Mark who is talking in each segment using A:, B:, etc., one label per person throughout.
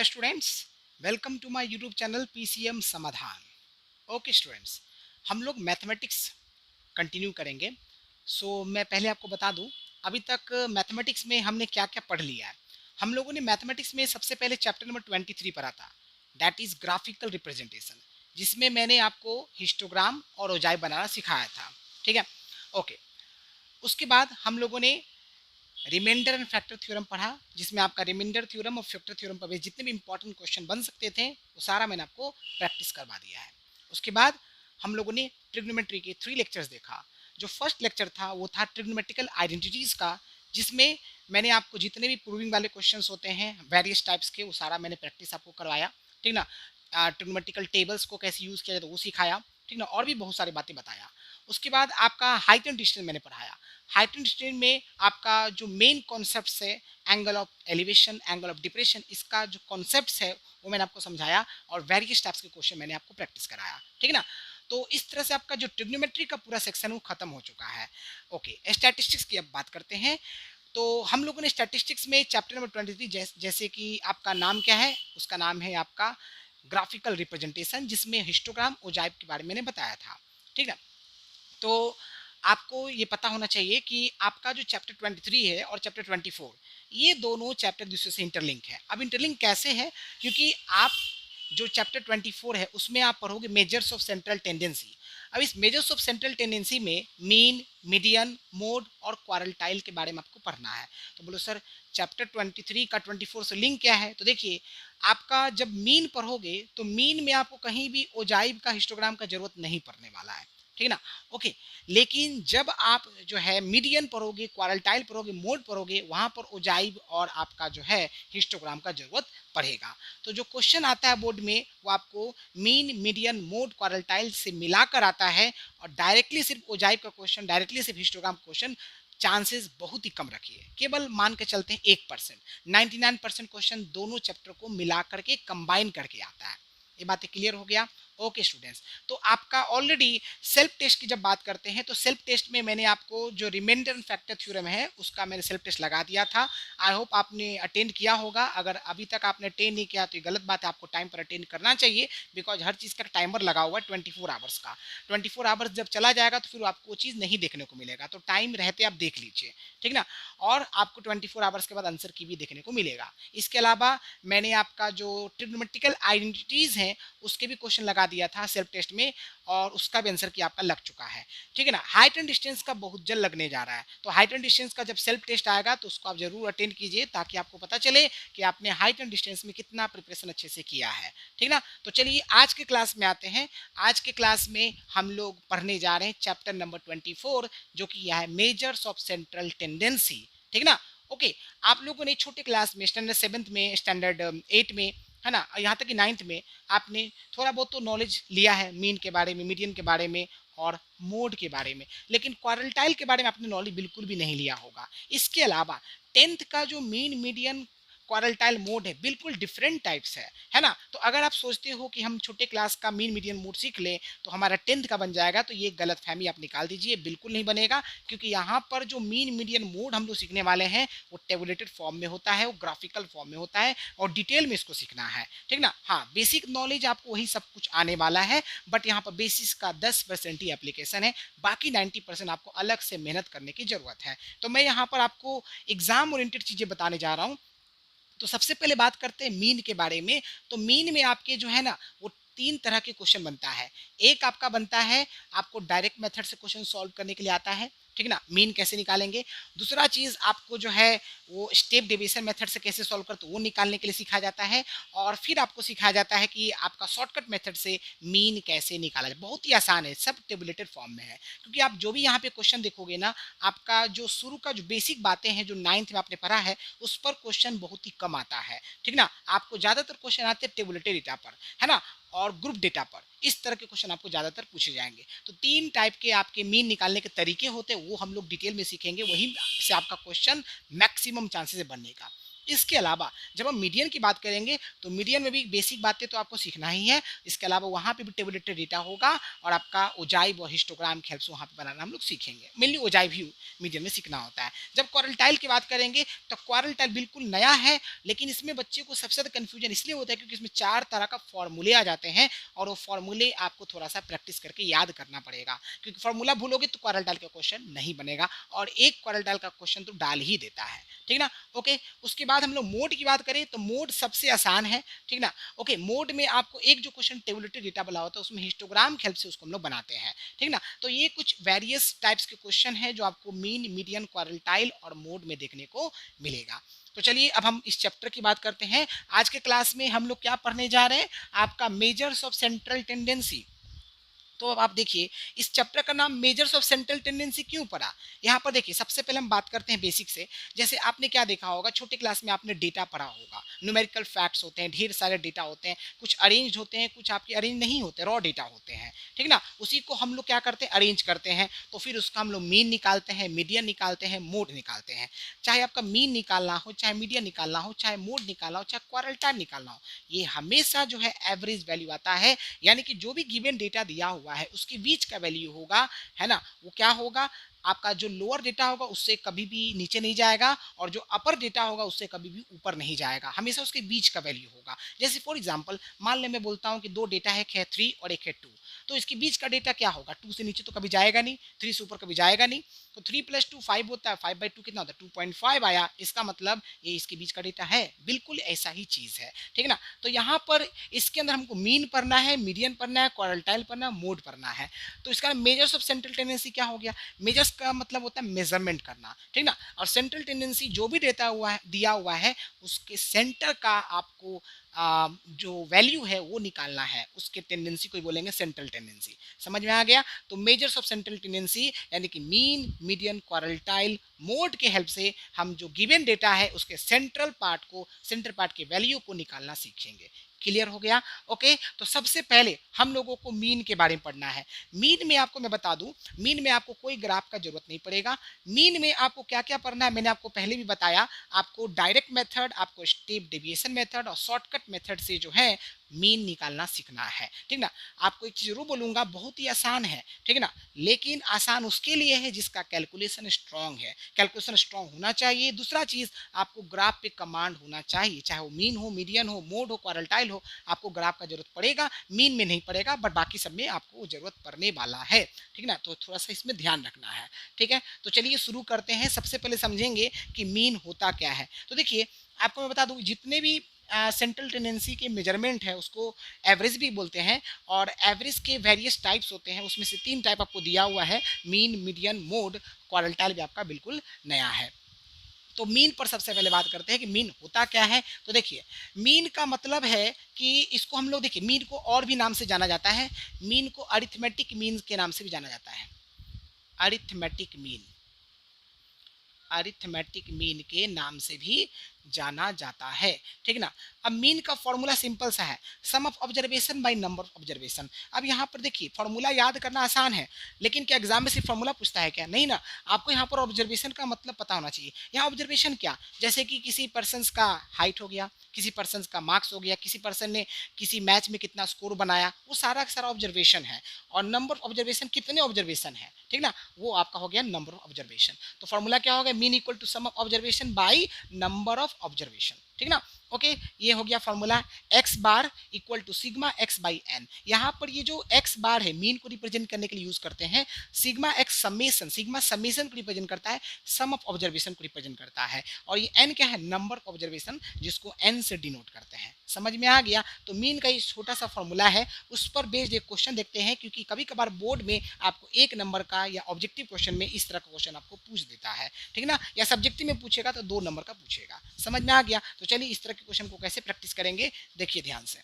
A: Hello students, welcome to my YouTube channel PCM Samadhan. Okay students, हम लोग mathematics continue करेंगे। मैं पहले आपको बता दूं, अभी तक मैथमेटिक्स में हमने क्या क्या पढ़ लिया है। हम लोगों ने मैथमेटिक्स में सबसे पहले चैप्टर नंबर 23 पढ़ा था, दैट इज ग्राफिकल रिप्रेजेंटेशन, जिसमें मैंने आपको हिस्टोग्राम और ओजाइव बनाना सिखाया था। ठीक है, ओके। उसके बाद हम लोगों ने रिमाइंडर एंड फैक्टर थ्योरम पढ़ा, जिसमें आपका रिमाइंडर थ्योरम और फैक्टर थ्योरम पर बेस्ड जितने भी इंपॉर्टेंट क्वेश्चन बन सकते थे वो सारा मैंने आपको प्रैक्टिस करवा दिया है। उसके बाद हम लोगों ने ट्रिग्नोमेट्री के 3 लेक्चर्स देखा। जो फर्स्ट लेक्चर था वो था ट्रिग्नोमेट्रिकल आइडेंटिटीज का, जिसमें मैंने आपको जितने भी प्रूविंग वाले क्वेश्चंस होते हैं वेरियस टाइप्स के वो सारा मैंने प्रैक्टिस आपको करवाया। ठीक ना, ट्रिग्नोमेट्रिकल टेबल्स को कैसे यूज किया जाए तो वो सिखाया। ठीक ना, और भी बहुत सारी बातें बताया। उसके बाद आपका हाइट एंड डिस्टेंस मैंने पढ़ाया। हाइट एंड डिस्टेंस में आपका जो मेन कॉन्सेप्ट है angle of elevation, angle of depression, इसका जो कॉन्सेप्ट है वो मैंने आपको समझाया और वेरियस टाइप्स के क्वेश्चन मैंने आपको प्रैक्टिस कराया। ठीक है ना, तो इस तरह से आपका जो ट्रिग्नोमेट्री का पूरा सेक्शन वो खत्म हो चुका है। ओके, स्टैटिस्टिक्स की अब बात करते हैं। तो हम लोगों ने स्टैटिस्टिक्स में चैप्टर नंबर 23 जैसे कि आपका नाम क्या है, उसका नाम है आपका ग्राफिकल रिप्रेजेंटेशन, जिसमें हिस्टोग्राम ओजाइव के बारे में मैंने बताया था। ठीक है, तो आपको ये पता होना चाहिए कि आपका जो चैप्टर 23 है और चैप्टर 24, ये दोनों चैप्टर दूसरे से इंटरलिंक है। अब इंटरलिंक कैसे है, क्योंकि आप जो चैप्टर 24 है उसमें आप पढ़ोगे मेजर्स ऑफ सेंट्रल टेंडेंसी। अब इस मेजर्स ऑफ सेंट्रल टेंडेंसी में मीन, मीडियन, मोड और क्वारटाइल के बारे में आपको पढ़ना है। तो बोलो सर चैप्टर 23 का 24 से लिंक क्या है, तो देखिए आपका जब मीन पढ़ोगे तो मीन में आपको कहीं भी ओजाइव का हिस्टोग्राम का जरूरत नहीं पड़ने वाला है। ठीक है ना, ओके। लेकिन जब आप जो है मीडियन पढ़ोगे, क्वारटाइल पढ़ोगे, मोड पढ़ोगे, वहां पर ओजाइव और आपका जो है हिस्टोग्राम का जरूरत पड़ेगा। तो जो क्वेश्चन आता है बोर्ड में वो आपको मीन, मीडियन, मोड, क्वारटाइल से मिलाकर आता है, और डायरेक्टली सिर्फ ओजाइव का क्वेश्चन, डायरेक्टली सिर्फ हिस्टोग्राम क्वेश्चन चांसेस बहुत ही कम रखिए। केवल मान के चलते हैं 1%। 99% क्वेश्चन दोनों चैप्टर को मिला करके कंबाइन करके आता है। ये बातें क्लियर हो गया। ओके स्टूडेंट्स, तो आपका ऑलरेडी सेल्फ टेस्ट की जब बात करते हैं तो सेल्फ टेस्ट में मैंने आपको जो रिमाइंडर फैक्टर थ्योरम है उसका मैंने सेल्फ टेस्ट लगा दिया था। आई होप आपने अटेंड किया होगा। अगर अभी तक आपने अटेंड नहीं किया तो ये गलत बात है, आपको टाइम पर अटेंड करना चाहिए, बिकॉज हर चीज़ का टाइमर लगा हुआ है 24 आवर्स का। 24 आवर्स जब चला जाएगा तो फिर आपको वो चीज़ नहीं देखने को मिलेगा, तो टाइम रहते आप देख लीजिए। ठीक ना, और आपको 24 आवर्स के बाद आंसर की भी देखने को मिलेगा। इसके अलावा मैंने आपका जो ट्रिग्नोमेट्रिकल आइडेंटिटीज हैं उसके भी क्वेश्चन लगा दिया था सेल्फ टेस्ट में, और उसका भी आंसर की आपका लग चुका है। ठीक है ना, हाइट एंड डिस्टेंस का बहुत जल्द लगने जा रहा है, तो हाइट एंड डिस्टेंस का जब सेल्फ टेस्ट आएगा तो उसको आप जरूर अटेंड कीजिए, ताकि आपको पता चले कि आपने हाइट एंड डिस्टेंस में कितना प्रिपरेशन अच्छे से किया है। ठीक ना, तो चलिए आज के क्लास में आते हैं। आज के क्लास में हम लोग पढ़ने जा रहे हैं चैप्टर नंबर 24, जो कि यह है मेजर्स ऑफ सेंट्रल टेंडेंसी। ठीक ना, ओके। आप लोगों ने छोटे क्लास में स्टैंडर्ड 7 में, स्टैंडर्ड 8 में, है ना, यहाँ तक कि 9th में आपने थोड़ा बहुत तो नॉलेज लिया है मीन के बारे में, मीडियन के बारे में और मोड के बारे में, लेकिन क्वारटाइल के बारे में आपने नॉलेज बिल्कुल भी नहीं लिया होगा। इसके अलावा 10th का जो मीन, मीडियन, क्वारटाइल मोड है बिल्कुल डिफरेंट टाइप्स है ना। तो अगर आप सोचते हो कि हम छोटे क्लास का मीन, मीडियन, मोड सीख लें तो हमारा 10th का बन जाएगा, तो ये गलत फहमी आप निकाल दीजिए, बिल्कुल नहीं बनेगा। क्योंकि यहाँ पर जो मीन, मीडियन, मोड हम लोग सीखने वाले हैं वो टेबुलेटेड फॉर्म में होता है, वो ग्राफिकल फॉर्म में होता है, और डिटेल में इसको सीखना है। ठीक ना, हाँ, बेसिक नॉलेज आपको वही सब कुछ आने वाला है, बट यहाँ पर बेसिस का 10% ही एप्लीकेशन है, बाकी 90% आपको अलग से मेहनत करने की जरूरत है। तो मैं यहाँ पर आपको एग्जाम ओरिएंटेड चीजें बताने जा रहा हूँ। तो सबसे पहले बात करते हैं मीन के बारे में। तो मीन में आपके जो है ना वो 3 तरह के क्वेश्चन बनता है। एक आपका बनता है, आपको डायरेक्ट मेथड से क्वेश्चन सॉल्व करने के लिए आता है। ठीक ना, मीन कैसे निकालेंगे। दूसरा चीज आपको जो है वो स्टेप डेविएशन मेथड से कैसे सॉल्व करते वो निकालने के लिए सिखाया जाता है। और फिर आपको सिखाया जाता है कि आपका शॉर्टकट मेथड से मीन कैसे निकाला जाए। बहुत ही आसान है, सब टेबुलेटेड फॉर्म में है। क्योंकि आप जो भी यहाँ पे क्वेश्चन देखोगे ना, आपका जो शुरू का जो बेसिक बातें हैं जो 9th में आपने पढ़ा है उस पर क्वेश्चन बहुत ही कम आता है। ठीक ना, आपको ज्यादातर क्वेश्चन आते हैं टेबुलेटेड डेटा पर, है ना, और ग्रुप डेटा पर। इस तरह के क्वेश्चन आपको ज्यादातर पूछे जाएंगे। तो 3 टाइप के आपके मीन निकालने के तरीके होते हैं, वो हम लोग डिटेल में सीखेंगे, वहीं से आपका क्वेश्चन मैक्सिमम चांसेस है बनने का। इसके अलावा जब हम मीडियन की बात करेंगे तो मीडियन में भी बेसिक बातें तो आपको सीखना ही है। इसके अलावा वहाँ पे भी टेबुलेटेड डेटा होगा और आपका ओजाइव और हिस्टोग्राम के हेल्प से वहाँ पे बनाना हम लोग सीखेंगे। मेनली ओजाइव ही मीडियन में सीखना होता है। जब क्वारटाइल की बात करेंगे तो क्वारटाइल बिल्कुल नया है, लेकिन इसमें बच्चे को सबसे ज़्यादा कन्फ्यूजन इसलिए होता है क्योंकि इसमें 4 तरह का फॉर्मूले आ जाते हैं और वो फॉर्मूले आपको थोड़ा-सा प्रैक्टिस करके याद करना पड़ेगा। क्योंकि फॉर्मूला भूलोगे तो क्वारटाइल का क्वेश्चन नहीं बनेगा और एक क्वारटाइल का क्वेश्चन तो डाल ही देता है। ठीक ना? ओके, उसके बाद हम लोग मोड की बात करें तो मोड सबसे आसान है। ठीक ना? ओके, मोड में आपको एक जो क्वेश्चन टेबुलेटेड डेटा वाला होता है उसमें हिस्टोग्राम की हेल्प से उसको हम लोग बनाते हैं। ठीक ना? तो ये कुछ वेरियस टाइप्स के क्वेश्चन हैं जो आपको मीन, मीडियन, क्वारटाइल और मोड में देखने को मिलेगा। तो चलिए अब हम इस चैप्टर की बात करते हैं। आज के क्लास में हम लोग क्या पढ़ने जा रहे हैं? आपका मेजर्स ऑफ सेंट्रल टेंडेंसी। तो अब आप देखिए इस चैप्टर का नाम मेजर्स ऑफ सेंट्रल टेंडेंसी क्यों पड़ा। यहाँ पर देखिए सबसे पहले हम बात करते हैं बेसिक से। जैसे आपने क्या देखा होगा, छोटे क्लास में आपने डेटा पढ़ा होगा, न्यूमेरिकल फैक्ट्स होते हैं, ढेर सारे डेटा होते हैं, कुछ अरेंज होते हैं, कुछ आपके अरेंज नहीं होते, रॉ डेटा होते हैं। ठीक ना? उसी को हम लोग क्या करते हैं, अरेंज करते हैं। तो फिर उसका हम लोग मीन निकालते हैं, मीडियन निकालते हैं, मोड निकालते हैं। चाहे आपका मीन निकालना हो, चाहे मीडियन निकालना हो, चाहे मोड निकालना हो, चाहे क्वारटाइल निकालना हो, ये हमेशा जो है एवरेज वैल्यू आता है। यानी कि जो भी गिवन डेटा दिया हुआ है उसके बीच का वैल्यू होगा, है ना, वो क्या होगा, आपका जो लोअर डेटा होगा उससे कभी भी नीचे नहीं जाएगा और जो अपर डेटा होगा उससे कभी भी ऊपर नहीं जाएगा, हमेशा उसके बीच का वैल्यू होगा। जैसे फॉर एग्जांपल मान ले मैं बोलता हूँ कि दो डेटा है, एक है 3 और एक है 2, तो इसके बीच का डेटा क्या होगा, 2 से नीचे तो कभी जाएगा नहीं, 3 से ऊपर कभी जाएगा नहीं। तो 3 + 2 5 होता है, 5/2 कितना होता है, 2.5 आया, इसका मतलब ये इसके बीच का डेटा है। बिल्कुल ऐसा ही चीज है। ठीक है ना? तो यहाँ पर इसके अंदर हमको मीन पढ़ना है, मीडियन पढ़ना है, क्वारटाइल पढ़ना है, मोड पढ़ना है। तो इसका मेजर्स ऑफ सेंट्रल टेंडेंसी क्या हो गया, मेजर्स का मतलब होता है मेजरमेंट करना। ठीक ना? और सेंट्रल टेंडेंसी जो भी देता हुआ है, दिया हुआ है, उसके सेंटर का आपको जो वैल्यू है वो निकालना है, उसके टेंडेंसी को ही बोलेंगे सेंट्रल टेंडेंसी। समझ में आ गया? तो मेजर्स ऑफ सेंट्रल टेंडेंसी यानी कि मीन, मीडियन, क्वारटाइल, मोड के हेल्प से हम जो गिवन डेटा है उसके सेंटर पार्ट के वैल्यू को निकालना सीखेंगे। क्लियर हो गया? ओके, तो सबसे पहले हम लोगों को मीन के बारे में पढ़ना है। मीन में आपको मैं बता दूं, मीन में आपको कोई ग्राफ का जरूरत नहीं पड़ेगा। मीन में आपको क्या क्या पढ़ना है मैंने आपको पहले भी बताया। आपको डायरेक्ट मेथड, आपको स्टेप डेविएशन मेथड और शॉर्टकट मेथड से जो है मीन निकालना सीखना है। ठीक ना? आपको एक चीज जरूर बोलूंगा, बहुत ही आसान है। ठीक है ना? लेकिन आसान उसके लिए है जिसका कैलकुलेशन स्ट्रांग है। कैलकुलेशन स्ट्रांग होना चाहिए। दूसरा चीज, आपको ग्राफ पे कमांड होना चाहिए, चाहे वो मीन हो, मीडियन हो, मोड हो, क्वारटाइल हो, आपको ग्राफ का जरूरत पड़ेगा। मीन में नहीं पड़ेगा, बट बाकी सब में आपको जरूरत पड़ने वाला है। ठीक ना? तो थोड़ा सा इसमें ध्यान रखना है। ठीक है, तो चलिए शुरू करते हैं। सबसे पहले समझेंगे कि मीन होता क्या है। तो देखिए आपको मैं बता दूं, जितने भी सेंट्रल टेंडेंसी के मेजरमेंट है उसको एवरेज भी बोलते हैं और एवरेज के वेरियस टाइप्स होते हैं। उसमें से 3 टाइप आपको दिया हुआ है, मीन, मीडियन, मोड। क्वारटाइल भी आपका बिल्कुल नया है। तो मीन पर सबसे पहले बात करते हैं कि मीन होता क्या है। तो देखिए मीन का मतलब है कि इसको हम लोग, देखिए मीन को और भी नाम से जाना जाता है। मीन को अरिथमेटिक मीन के नाम से भी जाना जाता है। अरिथमेटिक मीन, अरिथमेटिक मीन के नाम से भी जाना जाता है। ठीक ना? अब मीन का फॉर्मूला सिंपल सा है, sum of observation by number of observation. अब यहाँ पर देखिए फॉर्मूला याद करना आसान है, लेकिन क्या एग्जाम में सिर्फ फॉर्मूला पूछता है क्या? नहीं ना, आपको यहाँ पर ऑब्जर्वेशन का मतलब पता होना चाहिए। यहाँ ऑब्जर्वेशन क्या, जैसे कि किसी पर्सन का हाइट हो गया, किसी पर्सन का मार्क्स हो गया, किसी पर्सन ने किसी मैच में कितना स्कोर बनाया, वो सारा का सारा ऑब्जर्वेशन है। और नंबर ऑफ ऑब्जर्वेशन, कितने ऑब्जर्वेशन है, ठीक ना, वो आपका हो गया नंबर ऑफ ऑब्जर्वेशन। तो फॉर्मूला क्या हो गया, mean equal to sum of observation by number of observation. ठीक ना? ओके, ये हो गया formula. X bar equal to sigma x by n. यहाँ पर ये जो एक्स बार है मीन को रिप्रेजेंट करने के लिए यूज करते हैं। Sigma x summation, sigma summation को रिप्रेजेंट करता है, सम ऑफ ऑब्जर्वेशन को रिप्रेजेंट करता है। और ये एन क्या है, नंबर ऑफ ऑब्जर्वेशन, जिसको एन से डिनोट करते हैं। समझ में आ गया? तो मीन का ये छोटा सा फॉर्मूला है, उस पर बेस्ड एक क्वेश्चन देखते हैं, क्योंकि कभी कभार बोर्ड में आपको 1 नंबर का या ऑब्जेक्टिव क्वेश्चन में इस तरह का क्वेश्चन आपको पूछ देता है। ठीक ना? या सब्जेक्टिव में पूछेगा तो 2 नंबर का पूछेगा। समझ में आ गया? तो चलिए इस तरह के क्वेश्चन को कैसे प्रैक्टिस करेंगे देखिए ध्यान से।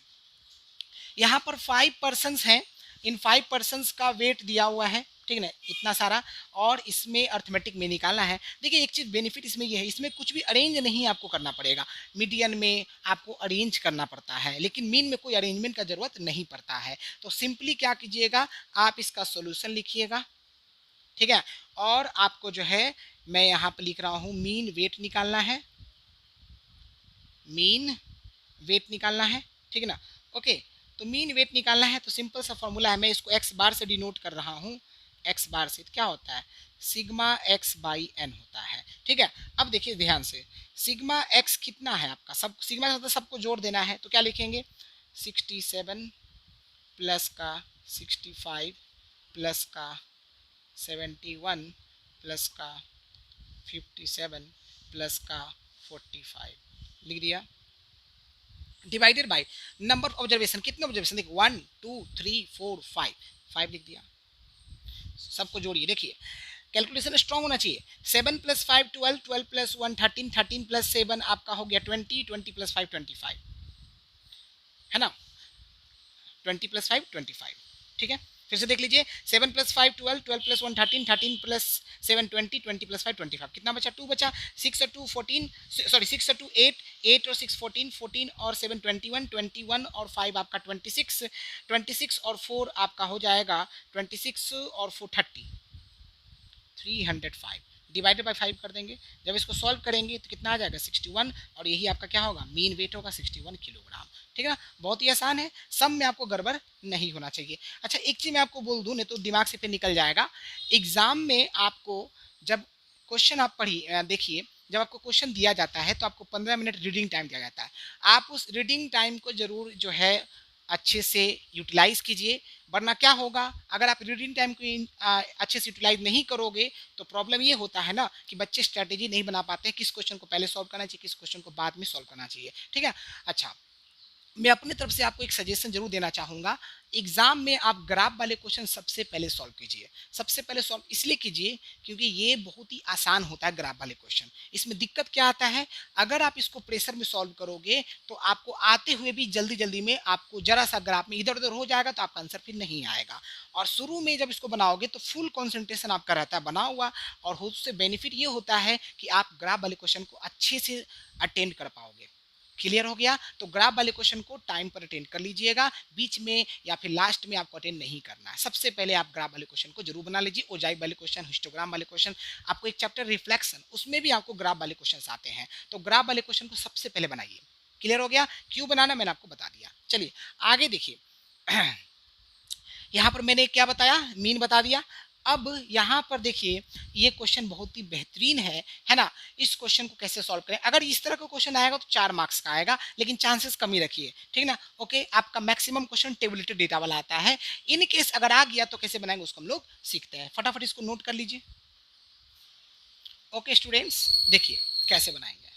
A: यहाँ पर 5 पर्सन्स हैं, इन 5 पर्सन्स का वेट दिया हुआ है, ठीक ना, इतना सारा, और इसमें अर्थमेटिक में निकालना है। देखिए एक चीज बेनिफिट इसमें ये है, इसमें कुछ भी अरेंज नहीं आपको करना पड़ेगा। मीडियन में आपको अरेंज करना पड़ता है, लेकिन मीन में कोई अरेंजमेंट का जरूरत नहीं पड़ता है। तो सिंपली क्या कीजिएगा, आप इसका सोल्यूशन लिखिएगा, ठीक है, और आपको जो है मैं यहाँ पे लिख रहा हूँ मीन वेट निकालना है। मीन वेट निकालना है, ठीक है ना। ओके, तो मीन वेट निकालना है तो सिंपल सा फॉर्मूला है, मैं इसको एक्स बार से डिनोट कर रहा हूँ। एक्स बार से क्या होता है, सिग्मा एक्स बाई एन होता है, ठीक है। अब देखिए ध्यान से, सिग्मा एक्स कितना है आपका, सब सिग्मा का सबको जोड़ देना है, तो क्या लिखेंगे 67 प्लस का 65 प्लस का 71 प्लस का 57 प्लस का 45 लिख दिया, डिवाइडेड बाय नंबर ऑब्जर्वेशन, कितने ऑब्जर्वेशन देखिए 1 2 3 4 5, 5 लिख दिया। सबको जोड़िए, देखिए कैलकुलेशन स्ट्रांग होना चाहिए। 7 प्लस 5 12, 12 प्लस 1 13, 13 प्लस 7 आपका हो गया 20, 20 प्लस 5 25, है ना, 20 प्लस 5 25, ठीक है। फिर से देख लीजिए, 7 प्लस 5 12, 12 प्लस 1 13, 13 प्लस 7 20, 20 प्लस 5 25, कितना बचा 2 बचा, 6 और 2 14, सॉरी 6 और 2 8, 8 और 6 14, 14 और 7 21, 21 और 5 आपका 26, 26 और 4 आपका हो जाएगा 26 और 4 30, 305 डिवाइडेड बाय 5 कर देंगे। जब इसको सॉल्व करेंगे तो कितना आ जाएगा 61, और यही आपका क्या होगा, मीन वेट होगा 61 किलोग्राम, ठीक है ना। बहुत ही आसान है, सम में आपको गड़बड़ नहीं होना चाहिए। अच्छा एक चीज़ मैं आपको बोल दूं, नहीं तो दिमाग से फिर निकल जाएगा। एग्जाम में आपको जब क्वेश्चन आप पढ़िए, देखिए जब आपको क्वेश्चन दिया जाता है तो आपको 15 मिनट रीडिंग टाइम दिया जाता है। आप उस रीडिंग टाइम को जरूर जो है अच्छे से यूटिलाइज कीजिए, वरना क्या होगा, अगर आप रीडिंग टाइम को अच्छे से यूटिलाइज नहीं करोगे तो प्रॉब्लम ये होता है ना कि बच्चे स्ट्रैटेजी नहीं बना पाते, किस क्वेश्चन को पहले सॉल्व करना चाहिए, किस क्वेश्चन को बाद में सॉल्व करना चाहिए, ठीक है। अच्छा, मैं अपनी तरफ से आपको एक सजेशन जरूर देना चाहूंगा, एग्जाम में आप ग्राफ वाले क्वेश्चन सबसे पहले सॉल्व कीजिए। सबसे पहले सॉल्व इसलिए कीजिए क्योंकि ये बहुत ही आसान होता है ग्राफ वाले क्वेश्चन। इसमें दिक्कत क्या आता है, अगर आप इसको प्रेशर में सॉल्व करोगे तो आपको आते हुए भी जल्दी जल्दी में आपको जरा सा ग्राफ में इधर उधर हो जाएगा तो आपका आंसर फिर नहीं आएगा। और शुरू में जब इसको बनाओगे तो फुल कॉन्सेंट्रेशन आपका रहता है बना हुआ, और उससे बेनिफिट ये होता है कि आप ग्राफ वाले क्वेश्चन को अच्छे से अटेंड कर पाओगे। क्लियर हो गया, तो ग्राफ वाले क्वेश्चन को टाइम पर अटेंड कर लीजिएगा, बीच में या फिर लास्ट में आपको अटेंड नहीं करना है। सबसे पहले आप ग्राफ वाले क्वेश्चन को जरूर बना लीजिए, ओजाइव वाले क्वेश्चन, हिस्टोग्राम वाले क्वेश्चन, आपको एक चैप्टर रिफ्लेक्शन उसमें भी आपको ग्राफ वाले क्वेश्चन आते हैं, तो ग्राफ वाले क्वेश्चन को सबसे पहले बनाइए। क्लियर हो गया, क्यों बनाना मैंने आपको बता दिया। चलिए आगे देखिए यहाँ पर मैंने क्या बताया, मीन बता दिया। अब यहाँ पर देखिए ये क्वेश्चन बहुत ही बेहतरीन है ना। इस क्वेश्चन को कैसे सॉल्व करें, अगर इस तरह का क्वेश्चन आएगा तो 4 मार्क्स का आएगा, लेकिन चांसेस कम ही रखिए, ठीक ना। ओके, आपका मैक्सिमम क्वेश्चन टेबुलेटेड डेटा वाला आता है। इन केस अगर आ गया तो कैसे बनाएंगे उसको हम लोग सीखते हैं, फटाफट इसको नोट कर लीजिए। ओके स्टूडेंट्स, देखिए कैसे बनाएंगे।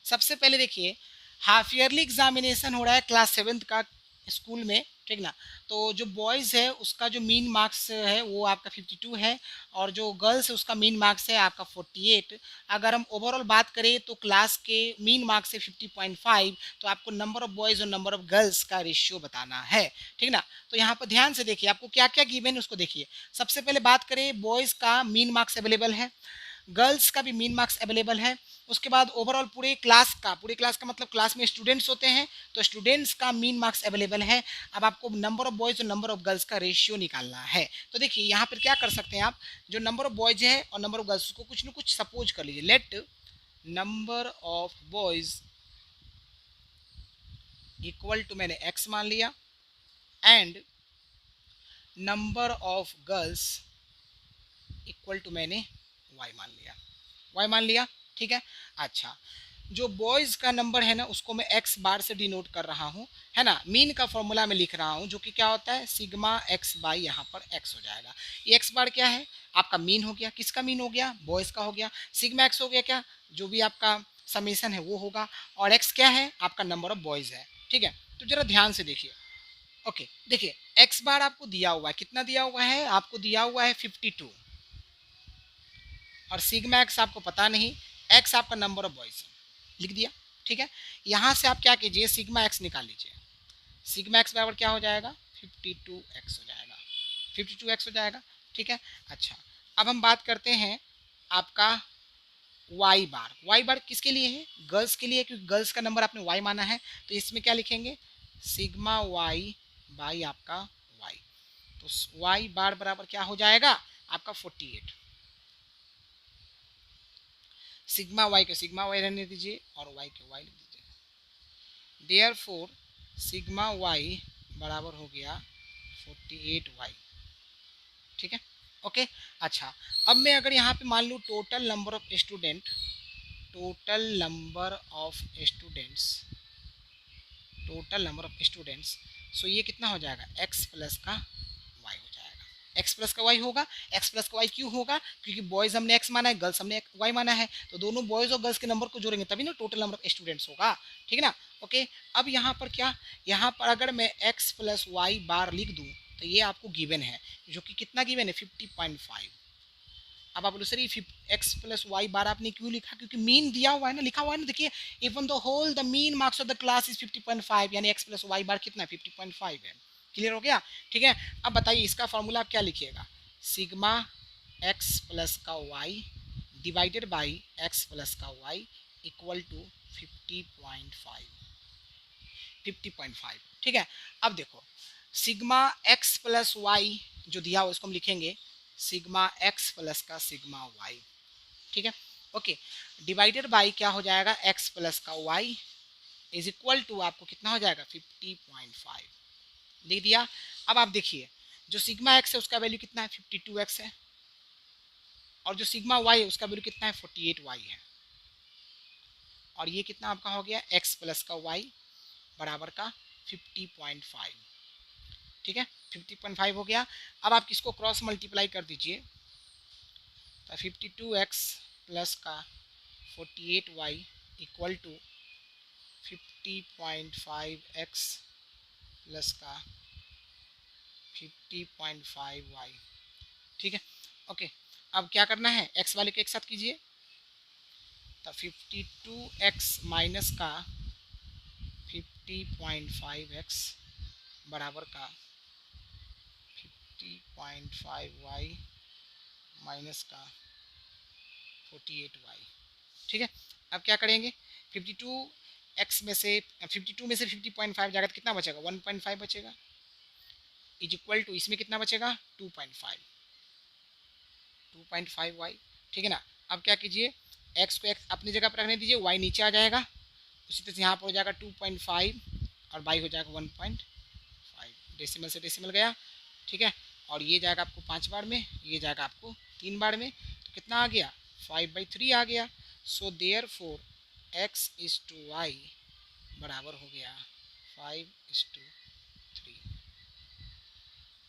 A: सबसे पहले देखिए, हाफ ईयरली एग्जामिनेशन हो रहा है क्लास 7th का स्कूल में, ठीक ना। तो जो बॉयज़ है उसका जो मीन मार्क्स है वो आपका 52 है, और जो गर्ल्स है उसका मीन मार्क्स है आपका 48। अगर हम ओवरऑल बात करें तो क्लास के मीन मार्क्स है 50.5, तो आपको नंबर ऑफ बॉयज़ और नंबर ऑफ गर्ल्स का रेशियो बताना है, ठीक ना। तो यहाँ पर ध्यान से देखिए आपको क्या क्या गिवन है उसको देखिए। सबसे पहले बात करें, बॉयज़ का मीन मार्क्स अवेलेबल है, गर्ल्स का भी मीन मार्क्स अवेलेबल है। उसके बाद ओवरऑल पूरे क्लास का मतलब क्लास में स्टूडेंट्स होते हैं, तो स्टूडेंट्स का मीन मार्क्स अवेलेबल है। अब आपको नंबर ऑफ बॉयज़ और नंबर ऑफ गर्ल्स का रेशियो निकालना है। तो देखिए यहाँ पर क्या कर सकते हैं आप, जो नंबर ऑफ बॉयज़ है और नंबर ऑफ गर्ल्स को कुछ ना कुछ सपोज कर लीजिए। Let number of boys equal to मैंने एक्स मान लिया, and number of girls equal to मैंने वाई मान लिया, वाई मान लिया, ठीक है। अच्छा, जो बॉयज़ का नंबर है ना उसको मैं एक्स बार से डिनोट कर रहा हूँ, है ना। मीन का फॉर्मूला में लिख रहा हूँ जो कि क्या होता है, सिग्मा एक्स बाई यहाँ पर एक्स हो जाएगा। ये एक्स बार क्या है, आपका मीन हो गया, किसका मीन हो गया, बॉयज़ का हो गया। सिग्मा एक्स हो गया क्या, जो भी आपका समेसन है वो होगा, और एक्स क्या है, आपका नंबर ऑफ बॉयज़ है, ठीक है। तो जरा ध्यान से देखिए। ओके देखिए, एक्स बार आपको दिया हुआ है, कितना दिया हुआ है, आपको दिया हुआ है 52, और सिग्मा एक्स आपको पता नहीं, एक्स आपका नंबर ऑफ बॉयज लिख दिया, ठीक है। यहाँ से आप क्या कीजिए, सिग्मा एक्स निकाल लीजिए। सिग्मा एक्स बराबर क्या हो जाएगा, 52x हो जाएगा, 52x हो जाएगा, ठीक है। अच्छा, अब हम बात करते हैं आपका वाई बार किसके लिए है, गर्ल्स के लिए, क्योंकि गर्ल्स का नंबर आपने वाई माना है, तो इसमें क्या लिखेंगे, सिग्मा वाई बाई आपका वाई। तो वाई बार बराबर क्या हो जाएगा आपका 48। सिग्मा वाई को सिग्मा वाई रहने दीजिए और वाई को वाई लिख दीजिए। देयरफॉर सिग्मा वाई बराबर हो गया 48y। ठीक है, ओके। अच्छा, अब मैं अगर यहाँ पे मान लूँ total number of student, total number of students, total number of students, so ये कितना हो जाएगा x प्लस का y हो जाएगा। x प्लस का y होगा। x प्लस का y क्यों होगा? क्योंकि बॉयज हमने x माना है, गर्ल्स हमने y माना है, तो दोनों बॉयज और गर्ल्स के नंबर को जोड़ेंगे तभी ना टोटल नंबर ऑफ स्टूडेंट्स होगा। ठीक है ना, ओके। अब यहाँ पर क्या, यहाँ पर अगर मैं x प्लस वाई बार लिख दूँ तो ये आपको गिवन है, जो कि कितना गिवन है 50.5। अब आप बोलो सर ये एक्स प्लस वाई बार आपने क्यों लिखा? क्योंकि मीन दिया हुआ है ना, लिखा हुआ है ना, देखिए even the whole the mean marks of the class is 50.5, यानी एक्स प्लस वाई बार कितना है 50.5 है। क्लियर हो गया? ठीक है, अब बताइए इसका फॉर्मूला आप क्या लिखिएगा, सिग्मा एक्स प्लस का y divided by x plus का वाई इक्वल टू 50.5, 50.5। ठीक है, अब देखो सिग्मा एक्स प्लस वाई जो दिया हुआ इसको हम लिखेंगे सिग्मा एक्स प्लस का सिग्मा वाई। ठीक है, ओके, डिवाइडेड बाई क्या हो जाएगा एक्स प्लस का वाई इज इक्वल टू आपको कितना हो जाएगा 50.5, लिख दिया। अब आप देखिए जो सिग्मा एक्स है उसका वैल्यू कितना है 52x है, और जो सिग्मा वाई है उसका वैल्यू कितना है 48y है, और ये कितना आपका हो गया एक्स प्लस का वाई बराबर का 50.5। ठीक है, 50.5 हो गया। अब आप किसको क्रॉस मल्टीप्लाई कर दीजिए, तो 52x प्लस का 48y equal to 50.5x plus का 50.5y। ठीक है, ओके। अब क्या करना है, x वाले के एक साथ कीजिए, तो 52x माइनस का 50.5x बराबर का 50.5y माइनस का 48y। ठीक है, अब क्या करेंगे 52x में से 52 में से 50.5 जाएगा तो कितना बचेगा 1.5 बचेगा, इज इक्वल टू इसमें कितना बचेगा 2.5, 2.5y। ठीक है ना, अब क्या कीजिए x को x अपनी जगह पर रखने दीजिए, y नीचे आ जाएगा, उसी तरह से यहाँ पर हो जाएगा 2.5 और y हो जाएगा 1.5, डेसिमल से डेसिमल गया। ठीक है, और ये जाएगा आपको 5 बार में, ये जाएगा आपको 3 बार में, तो कितना आ गया 5/3 आ गया। So there four x is two y बराबर हो गया 5:3।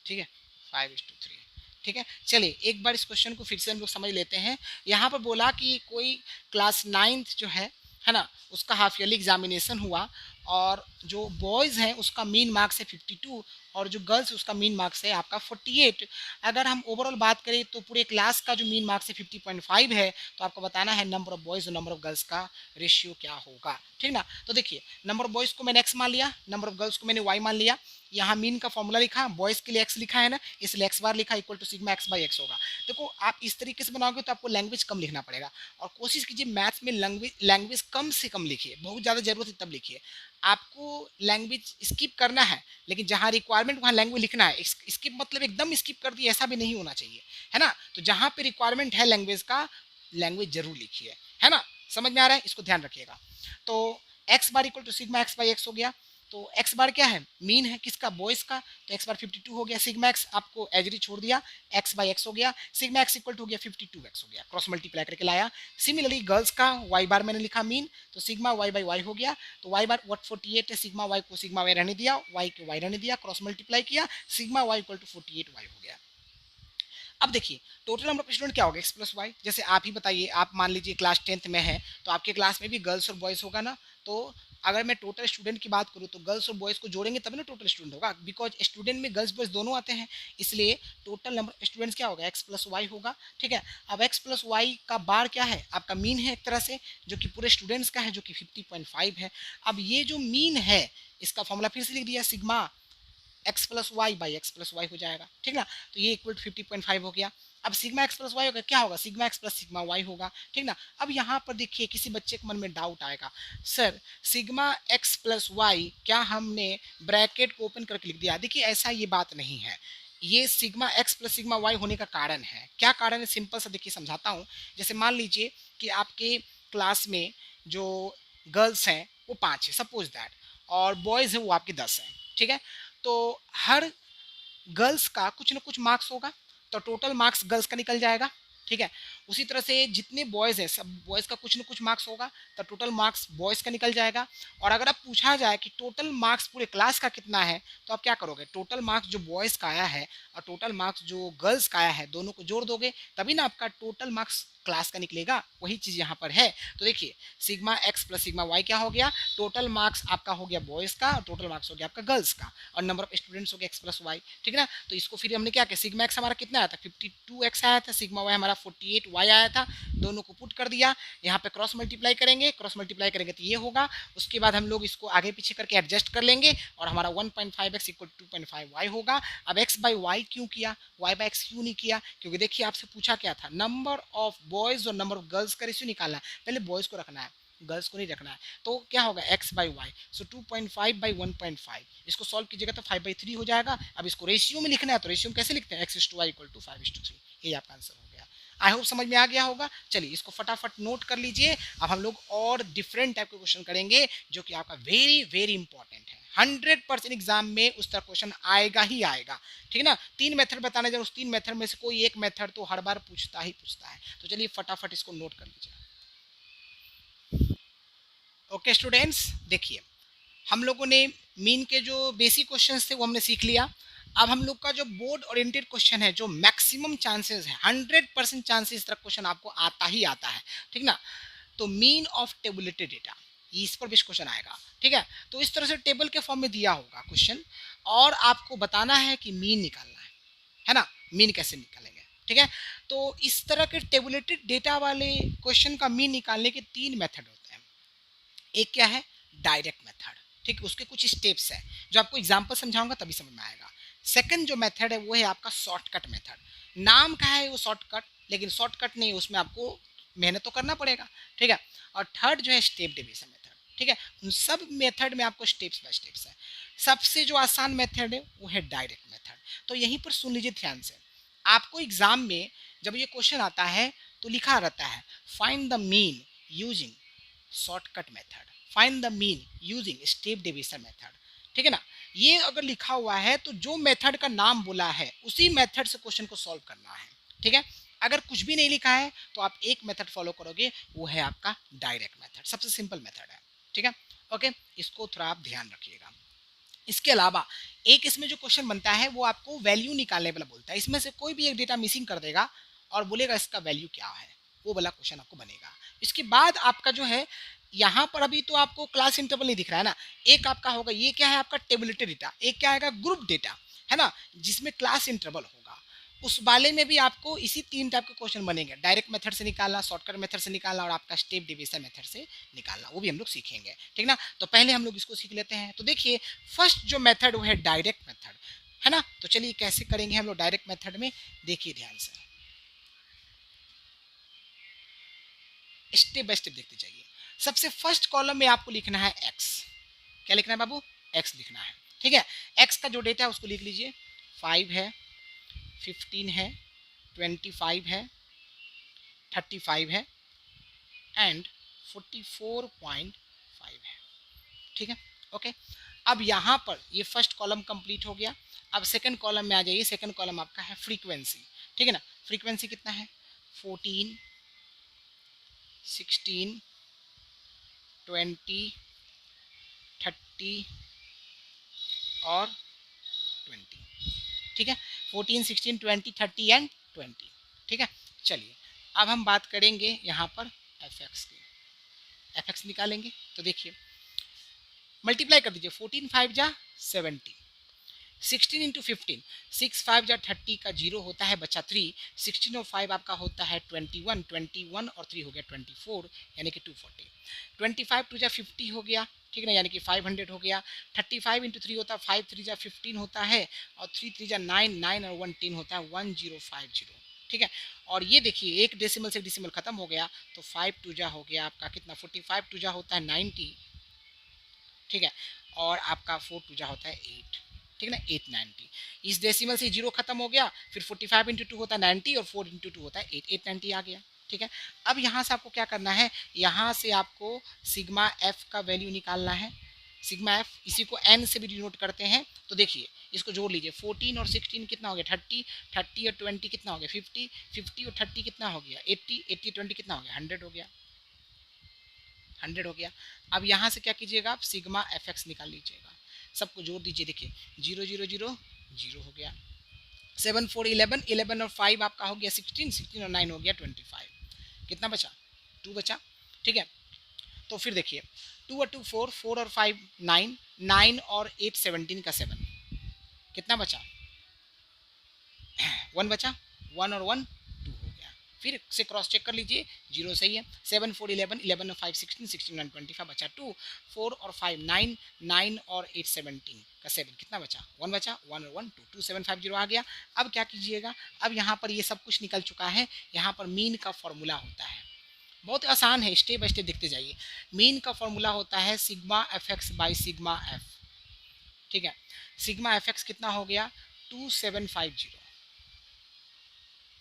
A: ठीक है, 5:3। ठीक है, चलिए एक बार इस क्वेश्चन को फिर से हम लोग समझ लेते हैं। यहाँ पर बोला कि कोई क्लास 9th जो है ना, उसका हाफ ईयरली एग्जामिनेशन हुआ, और जो बॉयज़ हैं उसका मीन मार्क्स है 52 और जो गर्ल्स उसका मीन मार्क्स है आपका 48। अगर हम ओवरऑल बात करें तो पूरे क्लास का जो मीन मार्क्स है 50.5 है, तो आपको बताना है नंबर ऑफ बॉयज़ और नंबर ऑफ गर्ल्स का रेशियो क्या होगा। ठीक ना, तो देखिए नंबर ऑफ बॉयज़ को मैंने x मान लिया, नंबर ऑफ गर्ल्स को मैंने y मान लिया, यहाँ मीन का फॉर्मूला लिखा, बॉयज़ के लिए x लिखा है ना, इसलिए x बार लिखा equal to sigma x by x होगा। देखो आप इस तरीके से बनाओगे तो आपको लैंग्वेज कम लिखना पड़ेगा, और कोशिश कीजिए मैथ्स में लैंग्वेज कम से कम लिखिए, बहुत ज़्यादा जरूरत है तब लिखिए। आपको लैंग्वेज स्किप करना है, लेकिन जहाँ रिक्वायरमेंट वहाँ लैंग्वेज लिखना है। स्किप मतलब एकदम स्किप कर दिए ऐसा भी नहीं होना चाहिए, है ना। तो जहाँ पे रिक्वायरमेंट है लैंग्वेज का, लैंग्वेज जरूर लिखिए, है ना। समझ में आ रहा है, इसको ध्यान रखिएगा। तो x bar equal to sigma x by x हो गया। तो एक्स बार क्या है, मीन है किसका, बॉयज का, तो एक्स बार 52 हो गया, सिग्मा एक्स आपको एजरी छोड़ दिया, एक्स बाई एक्स हो गया, सिग्मा एक्स इक्वल टू हो गया 52x हो गया, क्रॉस मल्टीप्लाई करके लाया। सिमिलरली गर्ल्स का वाई बार मैंने लिखा मीन, तो सिग्मा वाई बाई वाई हो गया, तो वाई बार 48 है, सिग्मा वाई को सिग्मा वाई रहने दिया, वाई को वाई रहने दिया, क्रॉस मल्टीप्लाई किया, sigma y equal to 48y हो गया। अब देखिए टोटल नंबर ऑफ स्टूडेंट क्या होगा एक्स प्लस वाई। जैसे आप ही बताइए, आप मान लीजिए क्लास 10th में है, तो आपके क्लास में भी गर्ल्स और बॉयज़ होगा ना। तो अगर मैं टोटल स्टूडेंट की बात करूँ तो गर्ल्स और बॉयज़ को जोड़ेंगे तभी ना टोटल स्टूडेंट होगा, बिकॉज स्टूडेंट में गर्ल्स बॉयज़ दोनों आते हैं, इसलिए टोटल नंबर ऑफ स्टूडेंट्स क्या होगा एक्स प्लस वाई होगा। ठीक है, अब एक्स प्लस वाई का बार क्या है, आपका मीन है एक तरह से, जो कि पूरे स्टूडेंट्स का है, जो कि 50.5 है। अब ये जो मीन है इसका फॉर्मूला फिर से लिख दिया, sigma x plus y by x plus y हो जाएगा। ठीक ना, तो ये इक्वल टू 50.5 हो गया। अब सिग्मा एक्स प्लस वाई होगा, क्या होगा, sigma x plus sigma y होगा। ठीक ना, अब यहाँ पर देखिए किसी बच्चे के मन में डाउट आएगा, sir sigma x plus y क्या हमने ब्रैकेट को ओपन करके लिख दिया। देखिए ऐसा ये बात नहीं है, ये sigma x plus sigma y होने का कारण है। क्या कारण है, सिंपल सा देखिए समझाता हूँ। जैसे मान लीजिए कि आपके क्लास में जो गर्ल्स हैं वो 5 है सपोज दैट, और बॉयज़ हैं वो आपके 10 हैं, ठीक है? तो हर गर्ल्स का कुछ ना कुछ मार्क्स होगा, तो टोटल मार्क्स गर्ल्स का निकल जाएगा, ठीक है? उसी तरह से जितने बॉयज़ हैं सब बॉयज़ का कुछ ना कुछ मार्क्स होगा, तो टोटल मार्क्स बॉयज़ का निकल जाएगा। और अगर अब पूछा जाए कि टोटल मार्क्स पूरे क्लास का कितना है, तो आप क्या करोगे? टोटल मार्क्स जो बॉयज़ का आया है और टोटल मार्क्स जो गर्ल्स का आया है, दोनों को जोड़ दोगे, तभी ना आपका टोटल मार्क्स क्लास का निकलेगा। वही चीज़ यहाँ पर है। तो देखिए, sigma x plus sigma y क्या हो गया? टोटल मार्क्स आपका हो गया बॉयज़ का और टोटल मार्क्स हो गया आपका गर्ल्स का, और नंबर ऑफ स्टूडेंट्स हो गया एक्स प्लस वाई, ठीक है ना? तो इसको फिर हमने क्या किया, सिग्मा एक्स हमारा कितना आया था 52x आया था, सिग्मा वाई हमारा 48y आया था, दोनों को पुट कर दिया। यहाँ पे क्रॉस मल्टीप्लाई करेंगे, क्रॉस मल्टीप्लाई करेंगे तो ये होगा। उसके बाद हम लोग इसको आगे पीछे करके एडजस्ट कर लेंगे और हमारा 1.5x इक्वल 2.5y होगा। अब x बाई वाई क्यों किया, y बाई एक्स क्यों नहीं किया? क्योंकि देखिए आपसे पूछा क्या था, नंबर ऑफ बॉयज और नंबर ऑफ गर्ल्स का रेशियो निकालना है, पहले बॉयज को रखना है, गर्ल्स को नहीं रखना है। तो क्या होगा x by y, so 2.5 by 1.5, इसको सॉल्व कीजिएगा तो 5/3 हो जाएगा। अब इसको रेशियो में लिखना है, तो रेशियो में कैसे लिखते हैं, x/y इक्वल टू 5/3, ये आपका आंसर हो गया। आई होप समझ में आ गया होगा। चलिए इसको फटाफट नोट कर लीजिए। अब हम लोग और डिफरेंट टाइप के क्वेश्चन करेंगे जो कि आपका वेरी वेरी इंपॉर्टेंट है, 100% एग्जाम में उस तरह क्वेश्चन आएगा ही आएगा, ठीक है ना? 3 मेथड बताने जाए, उस 3 मेथड में से कोई एक मेथड तो हर बार पूछता ही पूछता है। तो चलिए फटाफट इसको नोट कर लीजिए। ओके स्टूडेंट्स, देखिए हम लोगों ने मीन के जो बेसिक क्वेश्चंस थे वो हमने सीख लिया। अब हम लोग का जो बोर्ड ओरिएंटेड क्वेश्चन है, जो मैक्सिमम चांसेस है, 100% चांसेस तरह क्वेश्चन आपको आता ही आता है, ठीक ना? तो मीन ऑफ टेबुलेटेड डेटा, इस पर बेस्ट क्वेश्चन आएगा, ठीक है? तो इस तरह से टेबल के फॉर्म में दिया होगा क्वेश्चन, और आपको बताना है कि मीन निकालना है ना? मीन कैसे निकालेंगे, ठीक है? तो इस तरह के टेबुलेटेड डेटा वाले क्वेश्चन का मीन निकालने के 3 मेथड होते हैं। एक क्या है, डायरेक्ट मेथड, ठीक है, उसके कुछ स्टेप्स है जो आपको एग्जांपल समझाऊंगा तभी समझ में आएगा। सेकंड जो मेथड है वो है आपका शॉर्टकट मेथड। नाम का है वो शॉर्टकट, लेकिन शॉर्टकट नहीं, उसमें आपको मेहनत तो करना पड़ेगा, ठीक है? और थर्ड जो है स्टेप डिवीजन मेथड, ठीक है? उन सब मेथड में आपको स्टेप्स बाय स्टेप्स है। सबसे जो आसान मेथड है वो है डायरेक्ट मेथड। तो यहीं पर सुन लीजिए ध्यान से, आपको एग्जाम में जब ये क्वेश्चन आता है तो लिखा रहता है find the mean using shortcut method, find the mean using step division method, ठीक है ना? ये अगर लिखा हुआ है तो जो मेथड का नाम बोला है उसी मेथड से क्वेश्चन को सॉल्व करना है, ठीक है? अगर कुछ भी नहीं लिखा है तो आप एक मेथड फॉलो करोगे, वो है आपका डायरेक्ट मेथड, सबसे सिंपल मेथड है, ठीक है? ओके, इसको थोड़ा आप ध्यान रखिएगा। इसके अलावा एक इसमें जो क्वेश्चन बनता है वो आपको वैल्यू निकालने वाला बोलता है, इसमें से कोई भी एक डेटा मिसिंग कर देगा और बोलेगा इसका वैल्यू क्या है, वो वाला क्वेश्चन आपको बनेगा। इसके बाद आपका जो है, यहाँ पर अभी तो आपको क्लास इंटरवल नहीं दिख रहा है ना, एक आपका होगा, ये क्या है आपका टेबुलेटेड डेटा, एक क्या आएगा ग्रुप डेटा, है ना, जिसमें क्लास इंटरवल होगा। उस वाले में भी आपको इसी 3 टाइप के क्वेश्चन बनेंगे, डायरेक्ट मेथड से निकालना, शॉर्टकट मेथड से निकालना और आपका स्टेप डिवीजन मेथड से निकालना, वो भी हम लोग सीखेंगे, ठीक ना? तो पहले हम लोग इसको सीख लेते हैं। तो देखिए फर्स्ट जो मेथड वो है डायरेक्ट मेथड, है ना? तो चलिए कैसे करेंगे हम लोग डायरेक्ट मेथड में, देखिए ध्यान से, स्टेप बाय स्टेप देखते जाइए। सबसे फर्स्ट कॉलम में आपको लिखना है एक्स, क्या लिखना है बाबू, एक्स लिखना है, ठीक है? एक्स का जो डेटा है उसको लिख लीजिए, 5 है, 15 है, 25 है, 35 है एंड 44.5 है, ठीक है? ओके, अब यहाँ पर ये फर्स्ट कॉलम कंप्लीट हो गया। अब सेकंड कॉलम में आ जाइए, सेकंड कॉलम आपका है फ्रीक्वेंसी, ठीक है ना? फ्रीक्वेंसी कितना है, 14, 16, 20, 30 और 20, ठीक है? 14, 16, 20, 30 एंड 20, ठीक है? चलिए अब हम बात करेंगे यहाँ पर एफ एक्स की, एफ एक्स निकालेंगे। तो देखिए मल्टीप्लाई कर दीजिए, 14 5 जा 70, 16 इंटू 15, 6 5 जा 30 का जीरो होता है बचा 3, 16 और 5 आपका होता है 21, 21 और 3 हो गया 24, यानी कि 240, 25 2 जा 50 हो गया, ठीक है ना, यानी कि 500 हो गया। 35 इंटू 3 होता है 5 3 जा 15 होता है, और 3 3 जा 9, 9 और 1 10 होता है 1050, ठीक है? और ये देखिए एक डेसिमल से डेसिमल खत्म हो गया, तो 5 2 जा हो गया आपका कितना, 45 2 जा होता है 90, ठीक है? और आपका 4 2 जा होता है 8, ठीक है ना, 890। इस डेसिमल से जीरो खत्म हो गया, फिर 45 इंटू 2 होता है 90 और 4 इंटू 2 होता है 8, 890 आ गया, ठीक है। अब यहाँ से आपको क्या करना है, यहाँ से आपको सिग्मा एफ का वैल्यू निकालना है। सिग्मा एफ इसी को एन से भी डिनोट करते हैं। तो देखिए इसको जोड़ लीजिए, 14 और 16 कितना हो गया 30, 30 और 20 कितना हो गया 50, 50 और 30 कितना हो गया 80, 80 20 कितना हो गया 100 हो गया, 100 हो गया। अब यहाँ से क्या कीजिएगा, आप सिग्मा एफ एक्स निकाल लीजिएगा, सबको जोड़ दीजिए। देखिए 0 0 0 0 हो गया, 7 4 11, 11 और 5 आपका हो गया 16, 16 और 9 हो गया 25, कितना बचा 2 बचा। ठीक है, तो फिर देखिए 2 और 2 4, 4 और 5 9, 9 और 8 17 का 7, कितना बचा 1 बचा, 1 और 1 2 हो गया। फिर से क्रॉस चेक कर लीजिए, 0 सही है, 7 4 11, 11 और 5 16, 16 और 25 बचा 2, 4 और 5 9, 9 और 8 17 का 7, कितना बचा 1 बचा, 1 और 1 2, 2750 आ गया। अब क्या कीजिएगा, अब यहाँ पर ये सब कुछ निकल चुका है, यहाँ पर मीन का फॉर्मूला होता है, बहुत आसान है, स्टेप बाय स्टेप देखते जाइए। मीन का फॉर्मूला होता है sigma F X by sigma F. ठीक है, सिग्मा एफ एक्स कितना हो गया 2750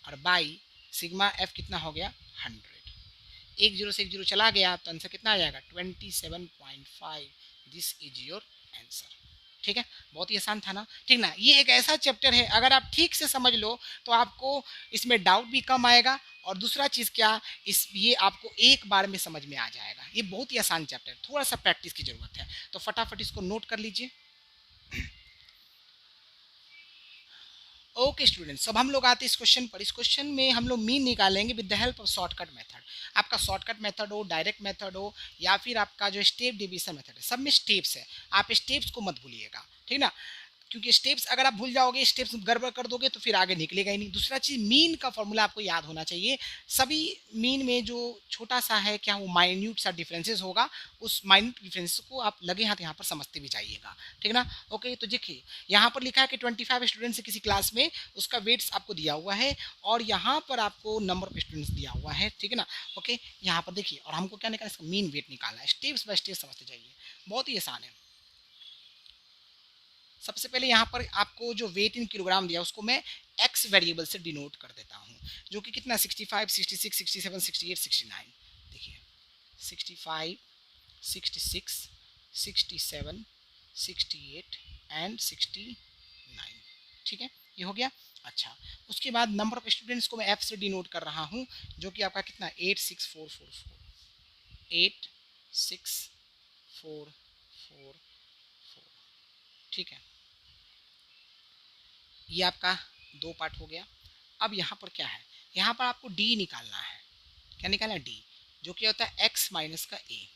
A: और बाई सिग्मा एफ कितना हो गया 100। एक जीरो से एक जीरो चला गया तो आंसर कितना आ जाएगा 27.5। This is your answer. ठीक है, बहुत ही आसान था ना, ठीक ना। ये एक ऐसा चैप्टर है, अगर आप ठीक से समझ लो तो आपको इसमें डाउट भी कम आएगा, और दूसरा चीज़ क्या, इस ये आपको एक बार में समझ में आ जाएगा। ये बहुत ही आसान चैप्टर है, थोड़ा सा प्रैक्टिस की जरूरत है, तो फटाफट इसको नोट कर लीजिए। ओके स्टूडेंट्स, अब हम लोग आते हैं इस क्वेश्चन पर। इस क्वेश्चन में हम लोग मीन निकालेंगे with the help of shortcut method. आपका शॉर्टकट मेथड हो, डायरेक्ट मेथड हो, या फिर आपका जो स्टेप डिवीजन मेथड है, सब में स्टेप्स है, आप स्टेप्स को मत भूलिएगा, ठीक ना। क्योंकि स्टेप्स अगर आप भूल जाओगे, स्टेप्स गड़बड़ कर दोगे तो फिर आगे निकलेगा ही नहीं। दूसरा चीज़, मीन का फॉर्मूला आपको याद होना चाहिए। सभी मीन में जो छोटा सा है, क्या वो माइन्यूट सा डिफरेंसेस होगा, उस माइन्यूट डिफरेंसेस को आप लगे हाथ यहाँ पर समझते भी जाइएगा, ठीक ना। ओके, तो देखिए यहाँ पर लिखा है कि 25 स्टूडेंट्स है किसी क्लास में, उसका वेट्स आपको दिया हुआ है, और यहाँ पर आपको नंबर ऑफ स्टूडेंट्स दिया हुआ है, ठीक है ना। ओके, यहाँ पर देखिए, और हमको क्या निकालना है, इसका मीन वेट निकालना है। स्टेप्स बाय स्टेप समझते जाइए, बहुत ही आसान है। सबसे पहले यहाँ पर आपको जो वेट इन किलोग्राम दिया उसको मैं एक्स वेरिएबल से डिनोट कर देता हूँ, जो कि कितना 65, 66, 67, 68, 69। देखिए 65, 66, 67, 68 एंड 69। ठीक है, ये हो गया। अच्छा, उसके बाद नंबर ऑफ स्टूडेंट्स को मैं एफ से डिनोट कर रहा हूँ, जो कि आपका कितना 86444, 86444। ठीक है, ये आपका दो पार्ट हो गया। अब यहाँ पर क्या है, यहाँ पर आपको डी निकालना है। क्या निकालना है, डी, जो कि होता है एक्स माइनस का ए।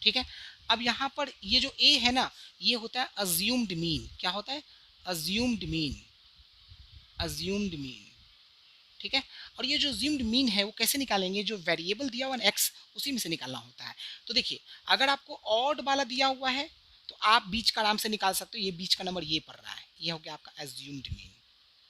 A: ठीक है, अब यहाँ पर ये जो ए है ना, ये होता है अज्यूम्ड मीन। क्या होता है, अज्यूम्ड मीन, अज्यूम्ड मीन। ठीक है, और ये जो अज्यूम्ड मीन है वो कैसे निकालेंगे, जो वेरिएबल दिया हुआ है एक्स, उसी में से निकालना होता है। तो देखिए, अगर आपको ऑड वाला दिया हुआ है तो आप बीच का आराम से निकाल सकते हो, ये बीच का नंबर ये पड़ रहा है, ये हो गया आपका अज्यूम्ड मीन।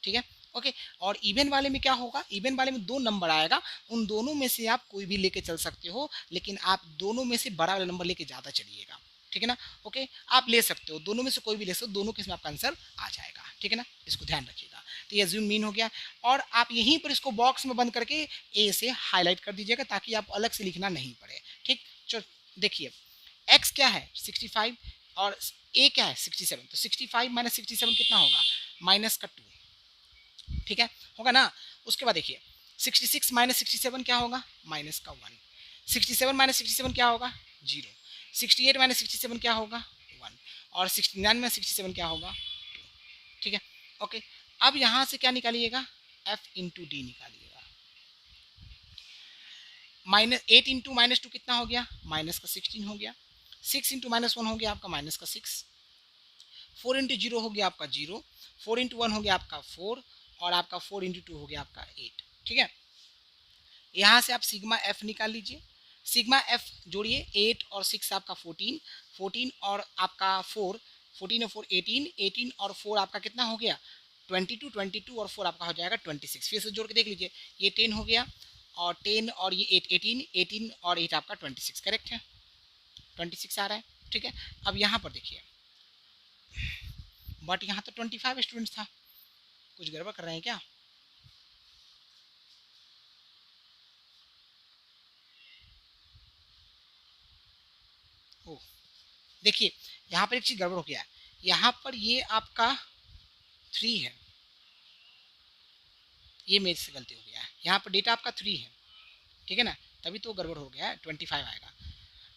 A: ठीक है, ओके। और इवन वाले में क्या होगा, इवन वाले में दो नंबर आएगा, उन दोनों में से आप कोई भी लेके चल सकते हो, लेकिन आप दोनों में से बड़ा वाला नंबर लेके ज़्यादा चलिएगा, ठीक है ना। ओके, आप ले सकते हो दोनों में से कोई भी ले सकते हो, दोनों के इसमें आपका आंसर आ जाएगा, ठीक है ना, इसको ध्यान रखिएगा। तो ये ज़ूम मीन हो गया, और आप यहीं पर इसको बॉक्स में बंद करके ए से हाईलाइट कर दीजिएगा, ताकि आप अलग से लिखना नहीं पड़े। ठीक, चलो देखिए, एक्स क्या है 65 और ए क्या है 67, तो 65 माइनस 67 कितना होगा, माइनस का 2। ठीक है, होगा ना। उसके बाद देखिए 66 माइनस 67 क्या होगा, माइनस का 1। 67 माइनस 67 क्या होगा, 0। 68 माइनस 67 क्या होगा, 1। और 69 माइनस 67 क्या होगा, 2। ठीक है, ओके। अब यहाँ से क्या निकालिएगा, f इंटू डी निकालिएगा। -8 इंटू -2 कितना हो गया, माइनस का 16 हो गया। 6 इंटू -1 हो गया आपका माइनस का 6। 4 इंटू 0 हो गया आपका 0। 4 इंटू 1 हो गया आपका 4, और आपका 4 इंटू 2 हो गया आपका 8। ठीक है, यहाँ से आप सिग्मा एफ निकाल लीजिए। सिग्मा एफ जोड़िए, 8 और 6 आपका 14, 14 और आपका 4, 14 और 4 18, 18 और 4 आपका कितना हो गया 22, 22 और 4 आपका हो जाएगा 26। फिर से जोड़ के देख लीजिए, ये 10 हो गया, और 10 और ये 8 18, 18 और 8 आपका 26, करेक्ट है, 26 आ रहा है। ठीक है, अब यहाँ पर देखिए, बट यहाँ तो 25 स्टूडेंट्स था, कुछ गड़बड़ कर रहे हैं क्या। ओ देखिए यहाँ पर एक चीज़ गड़बड़ हो गया है, यहाँ पर ये आपका 3 है, ये मेरे से गलती हो गया है, यहाँ पर डेटा आपका 3 है, ठीक है ना, तभी तो गड़बड़ हो गया है, 25 आएगा।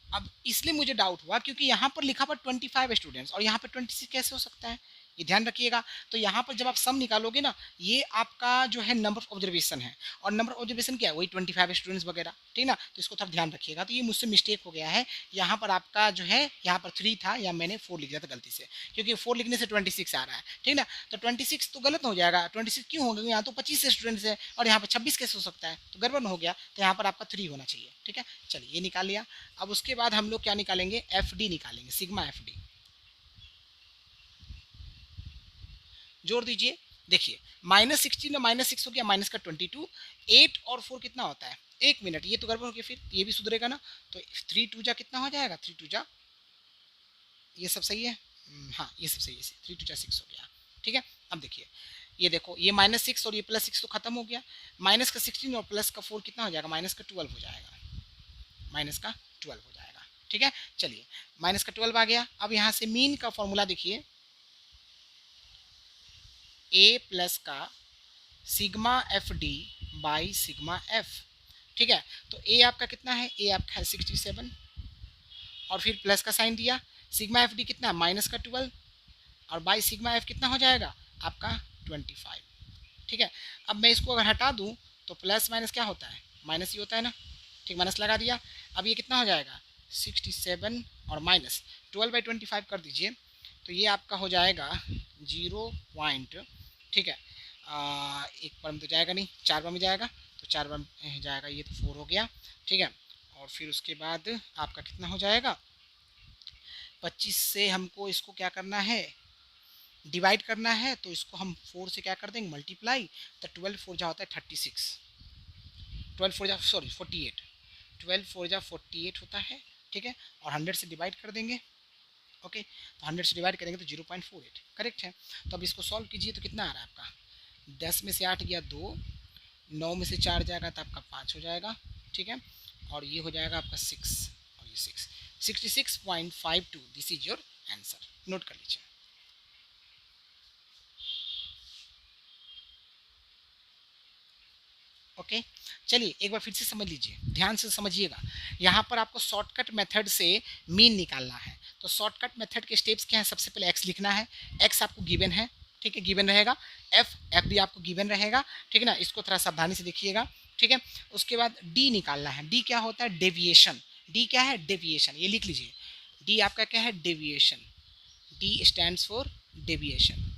A: अब इसलिए मुझे डाउट हुआ क्योंकि यहाँ पर लिखा पर 25 स्टूडेंट्स और यहाँ पर 26 कैसे हो सकता है, ये ध्यान रखिएगा। तो यहाँ पर जब आप सम निकालोगे ना, ये आपका जो है नंबर ऑफ ऑब्जर्वेशन है, और नंबर ऑफ ऑब्जर्वेशन क्या है, वही 25 स्टूडेंट्स वगैरह, ठीक ना, तो इसको थोड़ा ध्यान रखिएगा। तो ये मुझसे मिस्टेक हो गया है, यहाँ पर आपका जो है यहाँ पर 3 था या मैंने 4 लिख दिया था गलती से, क्योंकि 4 लिखने से 26 आ रहा है, ठीक ना। तो 26 तो गलत हो जाएगा, 26 क्यों होगा, यहाँ तो 25 स्टूडेंट्स है और यहाँ पर 26 कैसे हो सकता है, तो गड़बड़ हो गया, तो यहाँ पर आपका 3 होना चाहिए, ठीक है। चलिए ये निकाल लिया। अब उसके बाद हम लोग क्या निकालेंगे, एफ डी निकालेंगे, सिग्मा एफ डी। जोड़ दीजिए, देखिए -16 में -6 हो गया, माइनस का 22, 8 और 4 कितना होता है, 1 मिनट, ये तो गड़बड़ हो गया, फिर ये भी सुधरेगा ना, तो 3 टू जा कितना हो जाएगा, 3 टू जा, ये सब सही है, हाँ ये सब सही है, 3 टू जा 6 हो गया, ठीक है। अब देखिए ये देखो, ये -6 और ये +6 तो खत्म हो गया, माइनस का 16 और प्लस का 4 कितना हो जाएगा, माइनस का 12 हो जाएगा, माइनस का 12 हो जाएगा, ठीक है। चलिए माइनस का 12 आ गया। अब यहाँ से मीन का फॉर्मूला देखिए, ए प्लस का sigma F D by sigma F, ठीक है। तो ए आपका कितना है, ए आपका है 67 और फिर प्लस का साइन दिया, सिग्मा एफ डी कितना है, माइनस का 12 और बाई सिग्मा एफ कितना हो जाएगा आपका 25, ठीक है। अब मैं इसको अगर हटा दूँ तो प्लस माइनस क्या होता है, माइनस ही होता है ना, ठीक, माइनस लगा दिया। अब ये कितना हो जाएगा 67 और माइनस 12/25 कर दीजिए, तो ये आपका हो जाएगा 0 पॉइंट, ठीक है। एक बार में तो जाएगा नहीं, 4 बार में जाएगा, तो 4 बार में जाएगा, ये तो 4 हो गया, ठीक है। और फिर उसके बाद आपका कितना हो जाएगा, 25 से हमको इसको क्या करना है, डिवाइड करना है, तो इसको हम 4 से क्या कर देंगे, मल्टीप्लाई, तो 12 4 जा होता है 36, 12 4 जा सॉरी 48, 12 4 जा 48 होता है, ठीक है। और 100 से डिवाइड कर देंगे, ओके, तो 100 से डिवाइड करेंगे तो 0.48 करेक्ट है। तो अब इसको सॉल्व कीजिए तो कितना आ रहा है आपका, 10 में से 8 गया 2, 9 में से 4 जाएगा तो आपका 5 हो जाएगा, ठीक है। और ये हो जाएगा आपका 6 और ये 6, 66.52, this is your answer, note कर लीजिए। ओके, चलिए एक बार फिर से समझ लीजिए, ध्यान से समझिएगा। यहाँ पर आपको शॉर्टकट मेथड से मीन निकालना है, तो शॉर्टकट मेथड के स्टेप्स क्या हैं, सबसे पहले एक्स लिखना है, एक्स आपको गिवन है, ठीक है, गिवन रहेगा, एफ एफ भी आपको गिवन रहेगा, ठीक है ना, इसको थोड़ा सावधानी से देखिएगा, ठीक है। उसके बाद डी निकालना है, डी क्या होता है, डेविएशन, डी क्या है, डेविएशन, ये लिख लीजिए, डी आपका क्या है, deviation, D stands for deviation.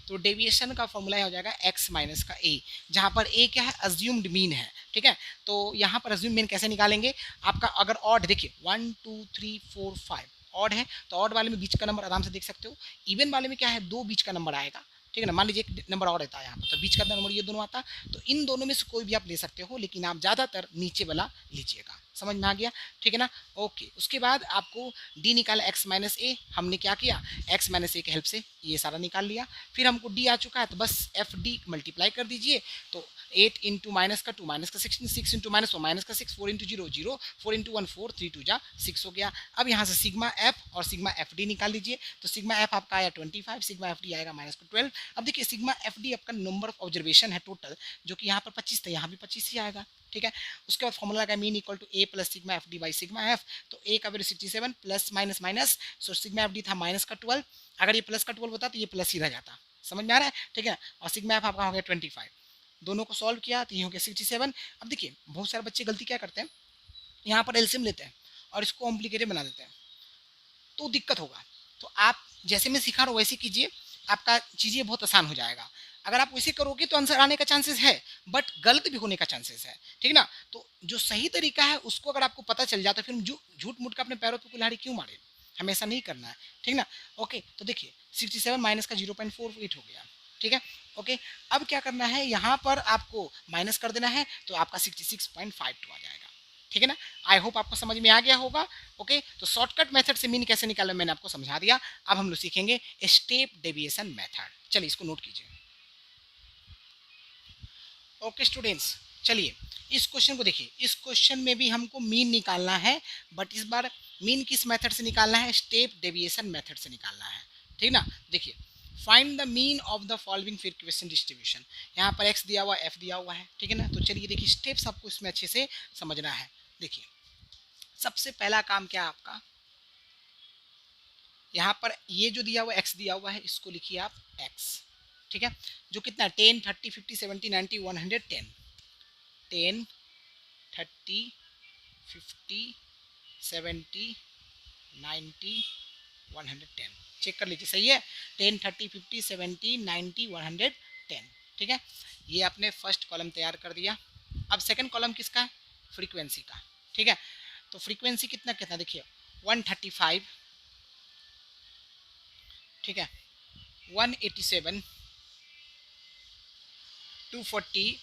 A: तो डेविएशन का फॉर्मूला हो जाएगा एक्स माइनस का ए, जहाँ पर ए क्या है, अज्यूम्ड मीन है, ठीक है। तो यहाँ पर अज्यूम मीन कैसे निकालेंगे, आपका अगर ऑड देखिए 1 2 3 4 5 ऑड है, तो ऑड वाले में बीच का नंबर आराम से देख सकते हो, इवन वाले में क्या है, 2 बीच का नंबर आएगा, ठीक है ना, मान लीजिए एक नंबर और रहता है यहाँ पर, तो बीच का नंबर ये दोनों आता, तो इन दोनों में से कोई भी आप ले सकते हो, लेकिन आप ज़्यादातर नीचे वाला लीजिएगा, समझ में आ गया, ठीक है ना। ओके, उसके बाद आपको डी निकाला एक्स माइनस ए, हमने क्या किया, एक्स माइनस ए की हेल्प से ये सारा निकाल लिया, फिर हमको डी आ चुका है, तो बस एफ डी मल्टीप्लाई कर दीजिए, तो 8 इंटू माइनस का 2 माइनस का 16, 6 इंटू माइनस माइनस का 6, 4 इंटू 0 0, 4 इंटू 1 4, 3 2 जा 6 हो गया। अब यहाँ से सिग्मा एफ और सिग्मा एफ डी निकाल लीजिए, तो सिग्मा एफ आपका आया 25, सिग्मा एफ डी आएगा माइनस का 12। अब देखिए सिग्मा एफ डी आपका नंबर ऑफ ऑब्जर्वेशन है टोटल, जो कि यहाँ पर 25 था, यहाँ भी 25 ही आएगा, ठीक है। उसके बाद फॉर्मूला का mean equal to a plus sigma F D by sigma f, तो ए का value 67 plus minus minus, so sigma F d था माइनस का 12, अगर ये प्लस का 12 होता तो ये प्लस ही रह जाता, समझ में आ रहा है, ठीक है। और सिग्मा एफ आपका हो गया 25, दोनों को सॉल्व किया तो ये हो गया 67। अब देखिए बहुत सारे बच्चे गलती क्या करते हैं, यहाँ पर एलसीएम लेते हैं और इसको कॉम्प्लिकेटेड बना देते हैं, तो दिक्कत होगा। तो आप जैसे मैं सिखा रहा हूँ वैसे कीजिए, आपका चीज़ें बहुत आसान हो जाएगा। अगर आप वैसे करोगे तो आंसर आने का चांसेस है, बट गलत भी होने का चांसेस है, ठीक ना। तो जो सही तरीका है उसको अगर आपको पता चल जाता है, फिर झूठ मूठ का अपने पैरों पर कुल्हाड़ी क्यों मारे, हमेशा नहीं करना है, ठीक ना। ओके, तो देखिए 67 माइनस का 0.48 हो गया, ठीक है। ओके, अब क्या करना है, यहाँ पर आपको माइनस कर देना है, तो आपका 66.52 आ जाएगा, ठीक है ना। आई होप आपको समझ में आ गया होगा। ओके, तो शॉर्टकट मेथड से मीन कैसे निकालना मैंने आपको समझा दिया। अब हम लोग सीखेंगे स्टेप डेविएशन मेथड, चलिए इसको नोट कीजिए। ओके स्टूडेंट्स, चलिए इस क्वेश्चन को देखिए, इस क्वेश्चन में भी हमको मीन निकालना है, बट इस बार मीन किस मेथड से निकालना है, स्टेप डेविएशन मेथड से निकालना है, ठीक ना। देखिए find the mean of the following frequency distribution, यहाँ पर एक्स दिया हुआ एफ दिया हुआ है, ठीक है ना। तो चलिए देखिए स्टेप्स आपको इसमें अच्छे से समझना है। देखिए सबसे पहला काम क्या है आपका, यहाँ पर ये जो दिया हुआ एक्स दिया हुआ है इसको लिखिए आप एक्स, ठीक है, जो कितना 10 30 50 70 90 110, 10 30 50 70 90 110, चेक कर लीजिए सही है, 10 30 50 70 90 110, ठीक है। ये आपने फर्स्ट कॉलम तैयार कर दिया। अब सेकंड कॉलम किसका है, फ्रीक्वेंसी का, ठीक है। तो फ्रीक्वेंसी कितना कितना देखिए 135, ठीक है, 187, 240,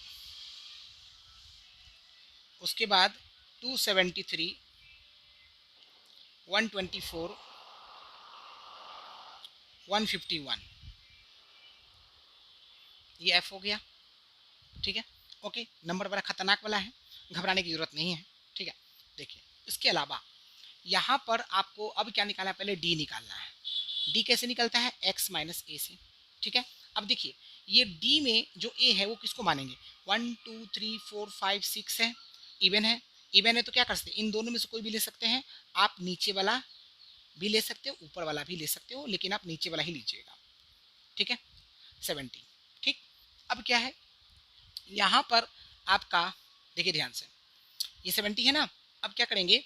A: उसके बाद 273, 124, 151, ये एफ हो गया, ठीक है। ओके, नंबर बड़ा खतरनाक वाला है, घबराने की जरूरत नहीं है, ठीक है। देखिए इसके अलावा यहाँ पर आपको अब क्या निकालना है, पहले डी निकालना है। डी कैसे निकलता है, एक्स माइनस ए से, ठीक है। अब देखिए ये डी में जो ए है वो किसको मानेंगे, 1 2 3 4 5 6 है, इवन है, इवन है तो क्या कर सकते हैं, इन दोनों में से कोई भी ले सकते हैं, आप नीचे वाला भी ले सकते हो ऊपर वाला भी ले सकते हो, लेकिन आप नीचे वाला ही लीजिएगा, ठीक है। 70, ठीक। अब क्या है यहाँ पर आपका, देखिए ध्यान से, ये 70 है ना। अब क्या करेंगे,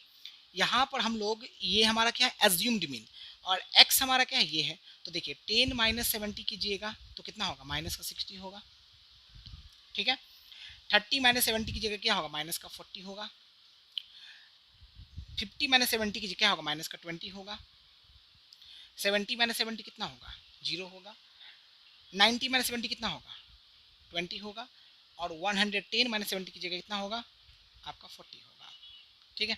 A: यहाँ पर हम लोग ये हमारा क्या है एज्यूम्ड मीन, और x हमारा क्या है ये है, तो देखिए 10 माइनस 70 कीजिएगा तो कितना होगा, माइनस का 60 होगा, ठीक है। 30 माइनस 70 की जगह क्या होगा, माइनस का 40 होगा। 50 माइनस 70 की जगह क्या होगा, माइनस का 20 होगा। 70 माइनस 70 कितना होगा, 0 होगा। 90 माइनस 70 कितना होगा, 20 होगा। और 110 माइनस 70 की जगह कितना होगा, आपका 40 होगा, ठीक है।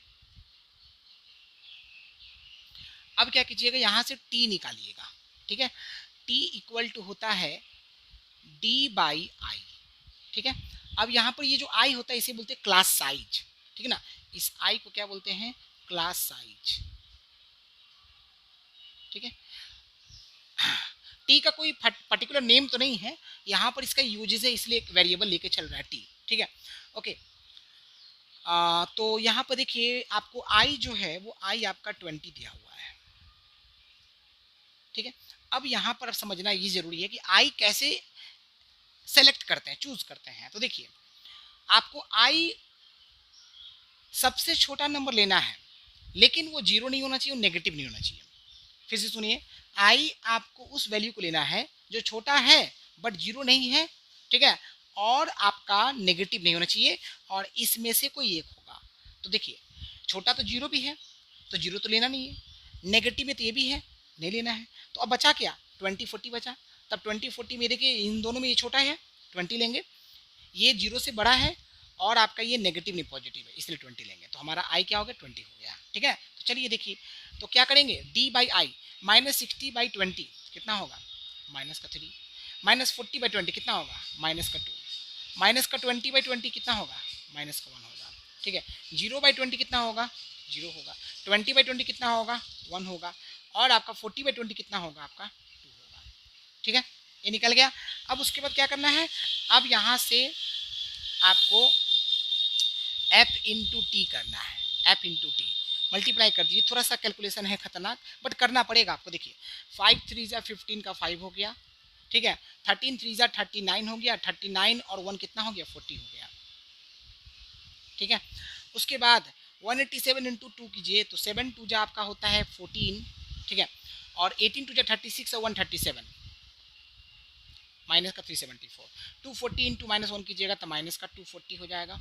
A: अब क्या कीजिएगा, यहाँ से t निकालिएगा, ठीक है। t इक्वल टू होता है d बाई आई, ठीक है। अब यहाँ पर ये जो i होता है इसे बोलते हैं क्लास साइज, ठीक है ना। इस i को क्या बोलते हैं, क्लास साइज, ठीक है। t का कोई पर्टिकुलर नेम तो नहीं है, यहाँ पर इसका यूजेस है इसलिए एक वेरिएबल लेके चल रहा है t, ठीक है। ओके, तो यहाँ पर देखिए आपको i जो है वो i आपका 20 दिया हुआ है, ठीक है। अब यहाँ पर अब समझना ये जरूरी है कि i कैसे सेलेक्ट करते हैं, चूज करते हैं। तो देखिए आपको i सबसे छोटा नंबर लेना है, लेकिन वो जीरो नहीं होना चाहिए, वो नेगेटिव नहीं होना चाहिए। फिर से सुनिए, i आपको उस वैल्यू को लेना है जो छोटा है बट जीरो नहीं है, ठीक है, और आपका नेगेटिव नहीं होना चाहिए, और इसमें से कोई एक होगा। तो देखिए छोटा तो जीरो भी है तो जीरो तो लेना नहीं है, नेगेटिव में तो ये भी है, नहीं लेना है। तो अब बचा क्या, 20 40 बचा। तब 20 40 में देखिए इन दोनों में ये छोटा है, 20 लेंगे, ये जीरो से बड़ा है और आपका ये नेगेटिव नहीं पॉजिटिव है, इसलिए 20 लेंगे। तो हमारा आई क्या हो गया, 20 हो गया, ठीक है। तो चलिए देखिए, तो क्या करेंगे, d by I, minus 60 by 20 कितना होगा, माइनस का 3, माइनस 40 बाई 20 कितना होगा, माइनस का 2, माइनस का 20 बाई 20 कितना होगा, माइनस का 1 होगा, ठीक है। 0 बाई 20 कितना होगा, 0 होगा। 20 बाई 20 कितना होगा, 1 होगा। और आपका 40 बाई 20 कितना होगा, आपका 2 होगा, ठीक है। ये निकल गया। अब उसके बाद क्या करना है, अब यहाँ से आपको f इंटू टी करना है, f इंटू टी मल्टीप्लाई कर दीजिए। थोड़ा सा कैलकुलेशन है खतरनाक, बट करना पड़ेगा आपको। देखिए 5 3 जा 15 का 5 हो गया, ठीक है। 13 3 जा 39 हो गया, 39 और 1 कितना हो गया, 40 हो गया, ठीक है। उसके बाद 187 इंटू 2 कीजिए तो 7 2 जा आपका होता है 14, ठीक है। और 18 2 जा 36 और 137, माइनस का 374, 240 इंटू माइनस 1 कीजिएगा तो माइनस का 240 हो जाएगा।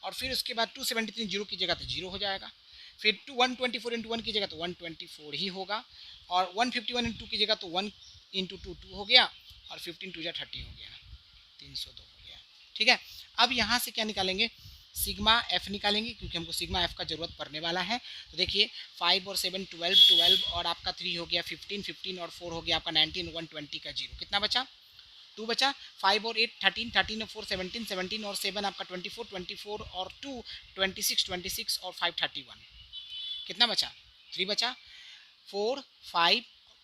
A: और फिर उसके बाद 273 जीरो कीजिएगा तो जीरो हो जाएगा। फिर 124 इंटू 1 कीजिएगा तो 124 ही होगा। और 151 इंटू कीजिएगा तो 1 इंटू 2 2 हो गया, और 15 2 जा 30 हो गया, 302 हो गया, ठीक है। अब यहाँ से क्या निकालेंगे, सिग्मा एफ निकालेंगे, क्योंकि हमको सिग्मा एफ का जरूरत पड़ने वाला है। तो देखिए 5 और 7 12, 12 और आपका 3 हो गया 15, 15 और 4 हो गया आपका 19, 120 का जीरो कितना बचा, 2 बचा। 5 और 8 13, 13 और 4 17, 17 और 7 आपका 24, 24 और 2 26, 26 और 5 31, कितना बचा, 3 बचा, 4 5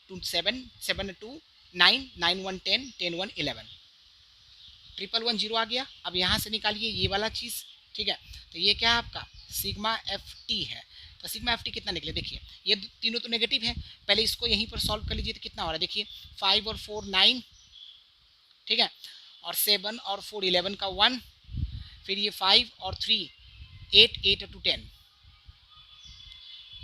A: 2 7 7 2 9 9 1 10 10 1 11, 111 0 आ गया। अब यहाँ से निकालिए ये वाला चीज़, ठीक है। तो ये क्या है आपका सिग्मा एफ टी है। तो सिग्मा एफ टी कितना निकले, देखिए ये तीनों तो नेगेटिव है, पहले इसको यहीं पर सॉल्व कर लीजिए तो कितना हो रहा है, देखिए 5 और 4 9, ठीक है, और 7 और 4 11 का 1, फिर ये 5 और 3 8 8 टू 10,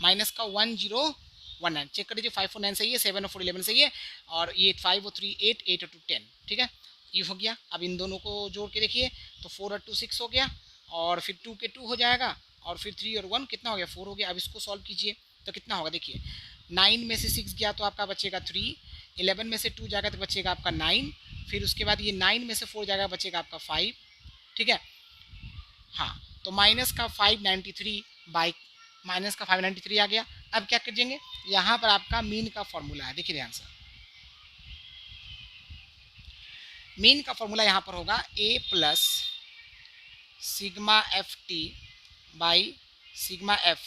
A: माइनस का 1 0 1 9, चेक कर लीजिए 5 और 9 सही है, 7 और 4 11 सही है, और ये 5 और 3 8 8 टू 10, ठीक है, ये हो गया। अब इन दोनों को जोड़ के देखिए तो 4 और 2 6 हो गया, और फिर 2 के 2 हो जाएगा, और फिर 3 और 1 कितना हो गया 4 हो गया। अब इसको सॉल्व कीजिए तो कितना होगा, देखिए 9 में से 6 गया तो आपका बचेगा 3, 11 में से 2 जाएगा तो बचेगा आपका 9, फिर उसके बाद ये 9 में से 4 जाएगा बचेगा आपका 5, ठीक है। हाँ, तो माइनस का 593 बाई माइनस का 593 आ गया। अब क्या कीजिएंगे, यहाँ पर आपका मीन का फॉर्मूला है, देखिए ध्यान से, मीन का फॉर्मूला यहाँ पर होगा A plus sigma F T by sigma F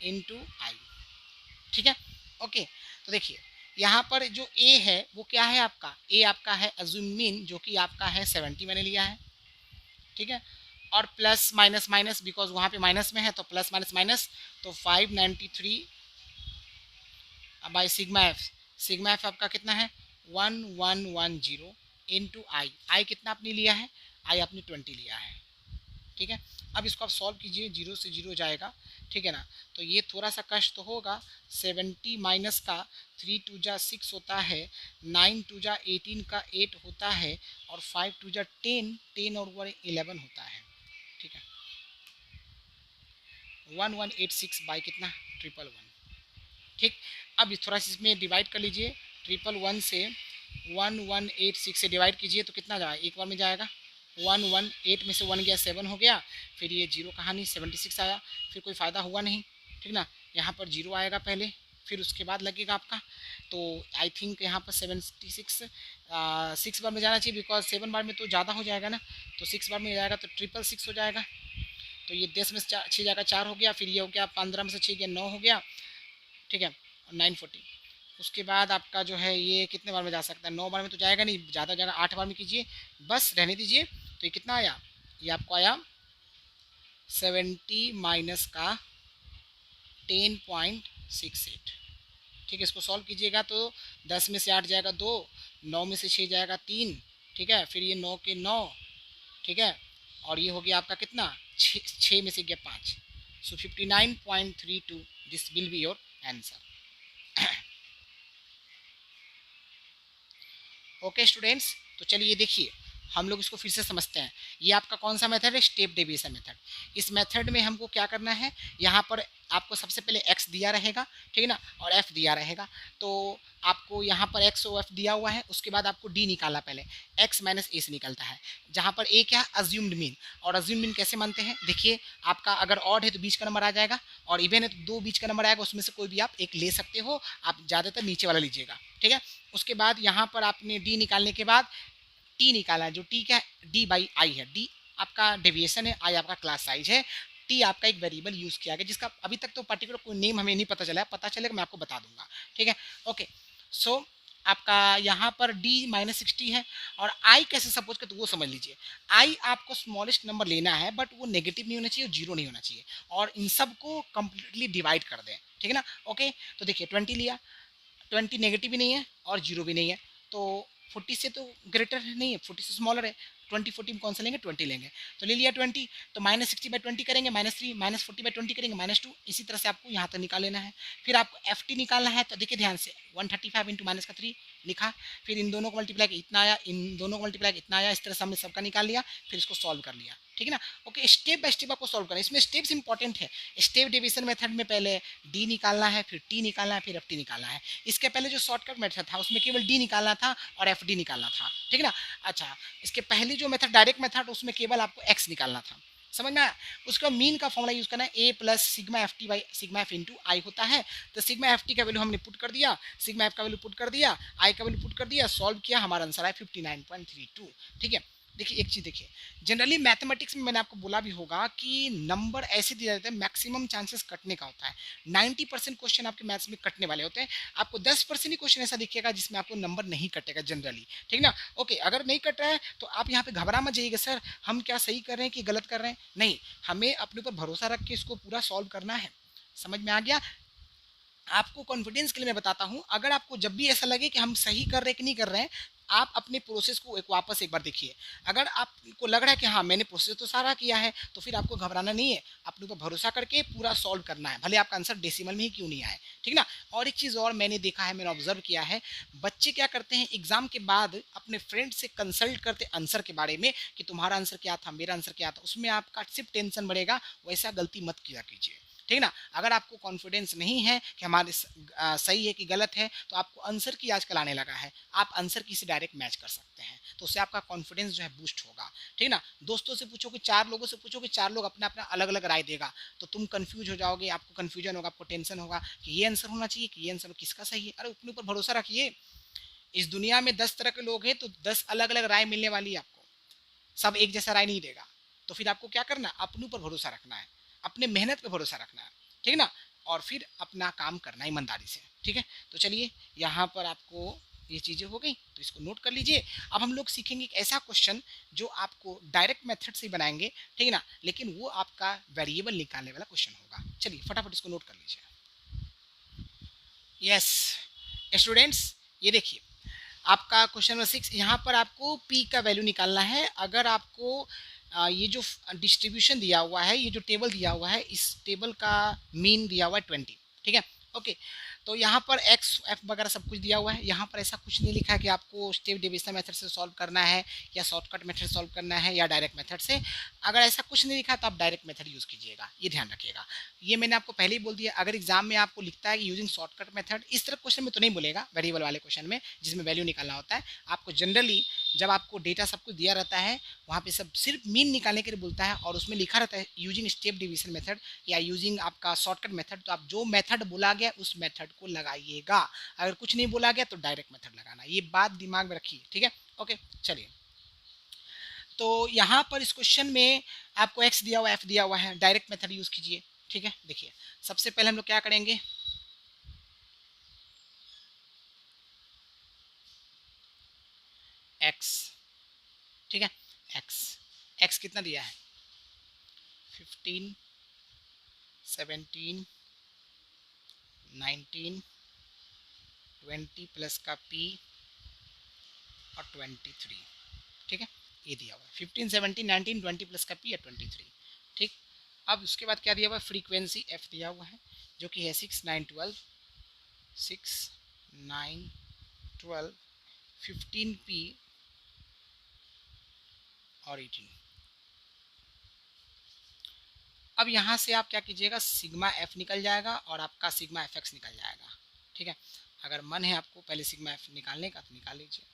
A: into I, ठीक है। ओके, तो देखिए यहाँ पर जो ए है वो क्या है आपका, ए आपका है अज्यूम मीन जो कि आपका है 70 मैंने लिया है, ठीक है, और प्लस माइनस माइनस बिकॉज वहाँ पे माइनस में है तो प्लस माइनस माइनस, तो 593 बाई सिग्मा एफ आपका कितना है 1110 इंटू आई, आई कितना आपने लिया है, आई आपने 20 लिया है, ठीक है। अब इसको आप सॉल्व कीजिए, 0 से 0 जाएगा, ठीक है ना, तो ये थोड़ा सा कष्ट तो होगा। 70 माइनस का 3 टू जा 6 होता है, 9 टू जा 18 का 8 होता है, और 5 टू जा 10 10 और 11 होता है, ठीक है। 1186 बाई कितना 111, ठीक। अब थोड़ा सा इसमें डिवाइड कर लीजिए, 111 से 1186 से डिवाइड कीजिए तो कितना जाएगा, एक बार में जाएगा 118 में से 1 गया 7 हो गया, फिर ये जीरो कहानी 76 आया, फिर कोई फ़ायदा हुआ नहीं, ठीक ना, यहाँ पर जीरो आएगा पहले, फिर उसके बाद लगेगा आपका, तो आई थिंक यहाँ पर 76 6 बार में जाना चाहिए बिकॉज 7 बार में तो ज़्यादा हो जाएगा ना, तो 6 बार में जाएगा तो 666 हो जाएगा, तो ये 10 में से 6 जाएगा 4 हो गया, फिर ये हो गया 15 में से 6 गया 9 हो गया, ठीक है, 940। उसके बाद आपका जो है ये कितने बार में जा सकता है, 9 बार में तो जाएगा नहीं, ज़्यादा जाएगा 8 बार में कीजिए, बस रहने दीजिए। तो ये कितना आया, ये आपको आया 70 माइनस का 10.68, ठीक है। इसको सॉल्व कीजिएगा तो 10 में से 8 जाएगा 2, 9 में से 6 जाएगा 3, ठीक है, फिर ये 9 के 9, ठीक है, और ये हो गया आपका कितना 6 में से गया 5, सो 59.32 this will be your answer. Okay students, तो चलिए देखिए हम लोग इसको फिर से समझते हैं। ये आपका कौन सा मेथड है, स्टेप डेविएशन मेथड। इस मेथड में हमको क्या करना है, यहाँ पर आपको सबसे पहले x दिया रहेगा, ठीक है ना, और f दिया रहेगा, तो आपको यहाँ पर x और f दिया हुआ है, उसके बाद आपको d निकालना, पहले x माइनस a से निकलता है, जहाँ पर a क्या है अज्यूम्ड मीन, और अज्यूम्ड मीन कैसे मानते हैं, देखिए आपका अगर ऑड है तो बीच का नंबर आ जाएगा, और इवन है तो 2 बीच का नंबर आएगा, उसमें से कोई भी आप एक ले सकते हो, आप ज़्यादातर नीचे वाला लीजिएगा, ठीक है। उसके बाद यहाँ पर आपने d निकालने के बाद टी निकाला है, जो टी क्या है डी बाई आई है, डी आपका डेविएशन है, आई आपका क्लास साइज है, टी आपका एक वेरिएबल यूज़ किया गया जिसका अभी तक तो पर्टिकुलर कोई नेम हमें नहीं पता चला है, पता चलेगा मैं आपको बता दूंगा, ठीक है। ओके, सो आपका यहाँ पर d -60 है, और i कैसे सपोज करते वो समझ लीजिए। i आपको स्मॉलेस्ट नंबर लेना है, बट वो नेगेटिव नहीं होना चाहिए और जीरो नहीं होना चाहिए, और इन सब को कंप्लीटली डिवाइड कर दें, ठीक है ना। ओके, तो देखिए 20 लिया, 20 नेगेटिव भी नहीं है और जीरो भी नहीं है, तो 40 से तो ग्रेटर नहीं है, 40 से स्मॉलर है, 20 40 में कौन सा लेंगे 20 लेंगे, तो ले लिया 20, तो -60/20 करेंगे, -3 -40/20 करेंगे -2, इसी तरह से आपको यहाँ तक निकाल लेना है। फिर आपको FT निकालना है, तो देखिए ध्यान से 135 इंटू -3 लिखा, फिर इन दोनों को मल्टीप्लाई इतना आया, इन दोनों को मल्टीप्लाई इतना आया, इस तरह से हमने सबका निकाल लिया, फिर इसको सॉल्व कर लिया, ठीक है ना। ओके, स्टेप बाय स्टेप आपको सॉल्व करना है, इसमें स्टेप्स इंपॉर्टेंट है। स्टेप डिवीजन मेथड में पहले डी निकालना है, फिर टी निकालना है, फिर एफ टी निकालना है। इसके पहले जो शॉर्टकट मेथड था उसमें केवल डी निकालना था और एफ डी निकालना था, ठीक है ना। अच्छा, इसके पहले जो मेथड डायरेक्ट मेथड उसमें केवल आपको एक्स निकालना था, समझ में आया। उसका मीन का फॉर्मूला यूज करना है, A plus sigma F T by sigma F into I होता है। तो सिग्मा एफ टी का वैल्यू हमने पुट कर दिया, सिग्मा एफ का वैल्यू पुट कर दिया, आई का वैल्यू पुट कर दिया, सॉल्व किया, हमारा आंसर है 59.32, ठीक है। देखिए एक चीज़ देखिए, जनरली मैथमेटिक्स में मैंने आपको बोला भी होगा कि नंबर ऐसे दिया जाता है, मैक्सिमम चांसेस कटने का होता है। 90% क्वेश्चन आपके मैथ्स में कटने वाले होते हैं। आपको 10% ही क्वेश्चन ऐसा दिखेगा जिसमें आपको नंबर नहीं कटेगा जनरली, ठीक ना? ओके, अगर नहीं कट रहा है तो आप यहाँ पे घबरा मत जाइएगा, सर हम क्या सही कर रहे हैं कि गलत कर रहे हैं? नहीं, हमें अपने ऊपर भरोसा रख के इसको पूरा सॉल्व करना है। समझ में आ गया? आपको कॉन्फिडेंस के लिए मैं बताता हूँ, अगर आपको जब भी ऐसा लगे कि हम सही कर रहे हैं कि नहीं कर रहे हैं, आप अपने प्रोसेस को वापस एक बार देखिए। अगर आपको लग रहा है कि हाँ मैंने प्रोसेस तो सारा किया है, तो फिर आपको घबराना नहीं है, अपने ऊपर भरोसा करके पूरा सॉल्व करना है, भले आपका आंसर डेसिमल में ही क्यों नहीं आए, ठीक ना? और एक चीज़ और मैंने देखा है, मैंने ऑब्जर्व किया है, बच्चे क्या करते हैं एग्जाम के बाद अपने फ्रेंड से कंसल्ट करते आंसर के बारे में कि तुम्हारा आंसर क्या था, मेरा आंसर क्या था, उसमें आपका सिर्फ टेंशन बढ़ेगा। वैसा गलती मत किया कीजिए, ठीक ना? अगर आपको कॉन्फिडेंस नहीं है कि हमारे सही है कि गलत है, तो आपको आंसर की आजकल आने लगा है, आप आंसर की से डायरेक्ट मैच कर सकते हैं, तो उससे आपका कॉन्फिडेंस जो है बूस्ट होगा, ठीक ना? दोस्तों से पूछो कि 4 लोगों से पूछो कि 4 लोग अपना अपना अलग अलग राय देगा, तो तुम कंफ्यूज हो जाओगे, आपको कंफ्यूजन होगा, आपको टेंशन होगा कि ये आंसर होना चाहिए कि ये आंसर, किसका सही है? अरे अपने ऊपर भरोसा रखिए। इस दुनिया में 10 तरह के लोग हैं, तो 10 अलग अलग राय मिलने वाली है आपको, सब एक जैसा राय नहीं देगा। तो फिर आपको क्या करना, अपने ऊपर भरोसा रखना है, अपने मेहनत पे भरोसा रखना है, ठीक ना? और फिर अपना काम करना है ईमानदारी से, ठीक है? तो चलिए, यहाँ पर आपको ये चीज़ें हो गई, तो इसको नोट कर लीजिए। अब हम लोग सीखेंगे एक ऐसा क्वेश्चन जो आपको डायरेक्ट मेथड से ही बनाएंगे, ठीक है ना? लेकिन वो आपका वेरिएबल निकालने वाला क्वेश्चन होगा। चलिए फटाफट इसको नोट कर लीजिए। यस स्टूडेंट्स, ये देखिए आपका क्वेश्चन नंबर 6, यहाँ पर आपको पी का वैल्यू निकालना है। अगर आपको ये जो डिस्ट्रीब्यूशन दिया हुआ है, ये जो टेबल दिया हुआ है, इस टेबल का मीन दिया हुआ है 20, ठीक है? ओके, तो यहाँ पर एक्स एफ वगैरह सब कुछ दिया हुआ है। यहाँ पर ऐसा कुछ नहीं लिखा है कि आपको स्टेप डिविजन मेथड से सॉल्व करना है या शॉर्टकट मेथड सॉल्व करना है या डायरेक्ट मेथड से। अगर ऐसा कुछ नहीं लिखा तो आप डायरेक्ट मेथड यूज़ कीजिएगा, ये ध्यान रखिएगा। ये मैंने आपको पहले ही बोल दिया, अगर एग्जाम में आपको लिखता है कि यूजिंग शॉर्टकट मेथड, इस तरह क्वेश्चन में तो नहीं बोलेगा, वेरिएबल वाले क्वेश्चन में जिसमें वैल्यू निकालना होता है। आपको जनरली जब आपको डेटा सब कुछ दिया रहता है, वहाँ पे सब सिर्फ मीन निकालने के लिए बोलता है, और उसमें लिखा रहता है यूजिंग स्टेप डिवीजन मेथड या यूजिंग आपका शॉर्टकट मेथड, तो आप जो मेथड बोला गया उस मेथड को लगाइएगा। अगर कुछ नहीं बोला गया तो डायरेक्ट मेथड लगाना, ये बात दिमाग में रखिए, ठीक है? ओके, चलिए। तो यहाँ पर इस क्वेश्चन में आपको एक्स दिया हुआ, एफ दिया हुआ है, डायरेक्ट मेथड यूज कीजिए, ठीक है? देखिए सबसे पहले हम लोग क्या करेंगे, एक्स, ठीक है? एक्स, एक्स कितना दिया है? 15, 17, 19, 20 प्लस का पी और 23, ठीक है? ये दिया हुआ है 15, 17, 19, 20 प्लस का पी और 23, ठीक? अब उसके बाद क्या दिया हुआ है? फ्रीक्वेंसी एफ दिया हुआ है, जो कि है 6, 9, 12, 6, 9, 12, 15 पी और 18। अब यहाँ से आप क्या कीजिएगा, सिग्मा एफ निकल जाएगा और आपका सिग्मा एफ एक्स निकल जाएगा, ठीक है? अगर मन है आपको पहले सिग्मा एफ निकालने का तो निकाल लीजिए।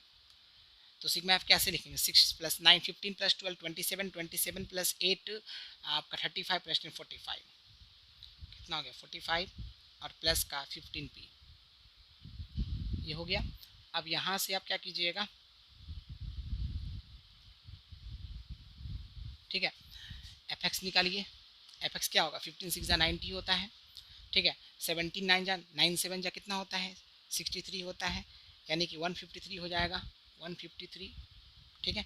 A: तो सिग्मा एफ कैसे लिखेंगे, 6 प्लस 9, 15 प्लस 12, 27, 27 प्लस 8 आपका 35 प्लस 10, 45, कितना हो गया 45, और प्लस का 15 पी, ये हो गया। अब यहाँ से आप क्या कीजिएगा, ठीक है, एफ एक्स निकालिए। एफ एक्स क्या होगा, 15 6 जा 90 होता है, ठीक है? 17 9 जा 9 7 जा कितना होता है, 63 होता है, यानी कि 153 हो जाएगा, 153, ठीक है?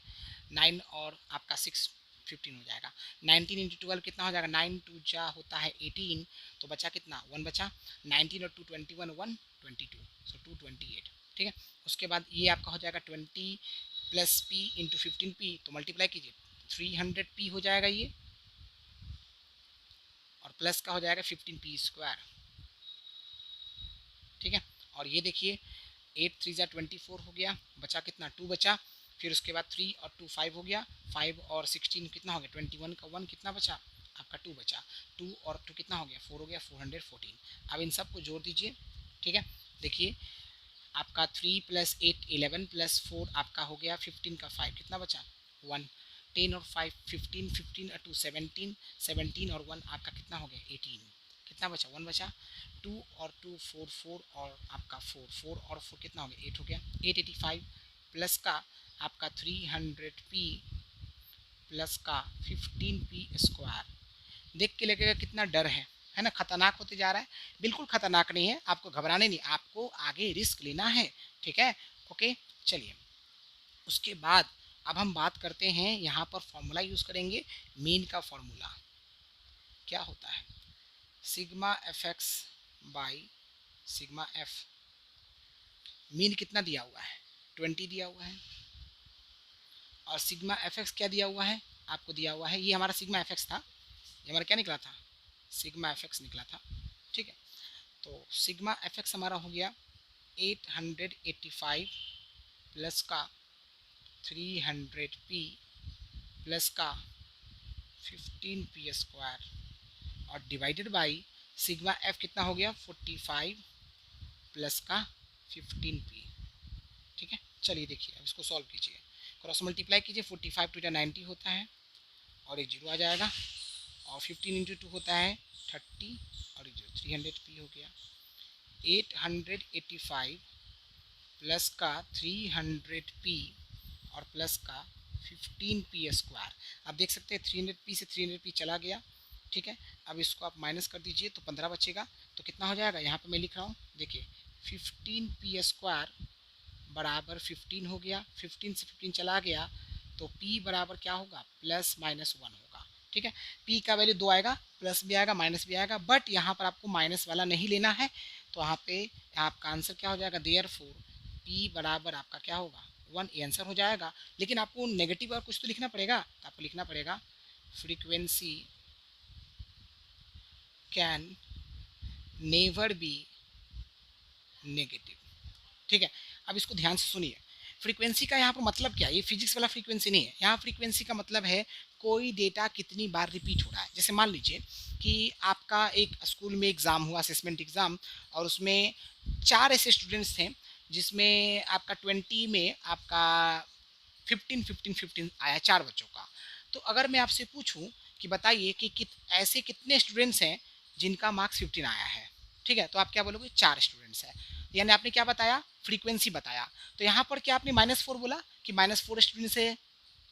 A: 9 और आपका 6, 15 हो जाएगा। 19 इंटू 12 कितना हो जाएगा, 9 2 जा होता है 18, तो बचा कितना, 1 बचा। 19 और 2 21, 1 22, सो 228, ठीक है? उसके बाद ये आपका हो जाएगा 20 प्लस पी इंटू 15 पी, तो मल्टीप्लाई कीजिए 300 पी हो जाएगा ये, और प्लस का हो जाएगा 15 पी स्क्वायर, ठीक है? और ये देखिए 8 3 जा 24 हो गया, बचा कितना, 2 बचा। फिर उसके बाद 3 और 2 5 हो गया, 5 और 16 कितना हो गया, 21 का 1 कितना बचा आपका, 2 बचा। 2 और 2 कितना हो गया, 4 हो गया, 414। अब इन सबको जोड़ दीजिए, ठीक है? देखिए आपका 3 प्लस 8 11 प्लस 4 आपका हो गया 15 का 5 कितना बचा, 1। 10 और 5 15, 15 और 2 17, 17 और 1 आपका कितना हो गया 18, कितना बचा, 1 बचा। 2 और 2 4 4 और आपका 4 4 और 4 कितना हो गया, 8 हो गया। 885 प्लस का आपका 300 पी प्लस का 15p²। देख के लगेगा कितना डर है ना, खतरनाक होते जा रहा है। बिल्कुल खतरनाक नहीं है, आपको घबराने नहीं, आपको आगे रिस्क लेना है, ठीक है। ओके, चलिए उसके बाद अब हम बात करते हैं, यहाँ पर फॉर्मूला यूज़ करेंगे। मीन का फॉर्मूला क्या होता है, sigma F X by sigma F. Mean कितना दिया हुआ है, 20 दिया हुआ है, और सिग्मा एफ एक्स क्या दिया हुआ है, आपको दिया हुआ है, ये हमारा सिग्मा एफ एक्स था, ये हमारा क्या निकला था, सिग्मा एफ एक्स निकला था, ठीक है। तो सिग्मा एफ एक्स हमारा हो गया 885 प्लस का 300p प्लस का 15p² और डिवाइडेड बाई सिग्मा एफ कितना हो गया 45 प्लस का 15p, ठीक है। चलिए देखिए अब इसको सॉल्व कीजिए, क्रॉस मल्टीप्लाई कीजिए, 45 टू 90 होता है और एक जीरो आ जाएगा, और 15 इंटू 2 होता है 30 और एक जीरो, 300p हो गया। 885 प्लस का 300p और प्लस का 15p²। आप देख सकते हैं 300p से 300p चला गया, ठीक है। अब इसको आप माइनस कर दीजिए तो 15 बचेगा, तो कितना हो जाएगा, यहाँ पे मैं लिख रहा हूँ, देखिए 15p² बराबर 15 हो गया, 15 से 15 चला गया तो p बराबर क्या होगा, प्लस माइनस 1 होगा, ठीक है। p का वैल्यू 2 आएगा, प्लस भी आएगा माइनस भी आएगा, बट यहाँ पर आपको माइनस वाला नहीं लेना है, तो यहाँ पे आपका आंसर क्या हो जाएगा, देयरफॉर p बराबर आपका क्या होगा 1, ये आंसर हो जाएगा। लेकिन आपको नेगेटिव और कुछ तो लिखना पड़ेगा, तो आपको लिखना पड़ेगा frequency can never be negative, ठीक है। अब इसको ध्यान से सुनिए, फ्रीक्वेंसी का यहाँ पर मतलब क्या है, ये फिजिक्स वाला फ्रीक्वेंसी नहीं है, यहाँ फ्रीक्वेंसी का मतलब है कोई डेटा कितनी बार रिपीट हो रहा है। जैसे मान लीजिए कि आपका एक स्कूल में एग्ज़ाम हुआ, असेसमेंट एग्ज़ाम, और उसमें 4 ऐसे स्टूडेंट्स थे जिसमें आपका 20 में आपका 15 आया 4 बच्चों का। तो अगर मैं आपसे पूछूं कि बताइए कि ऐसे कितने स्टूडेंट्स हैं जिनका मार्क्स 15 आया है, ठीक है, तो आप क्या बोलोगे, 4 स्टूडेंट्स हैं। यानी आपने क्या बताया, फ्रीक्वेंसी बताया। तो यहाँ पर क्या आपने -4 बोला कि -4 स्टूडेंट्स है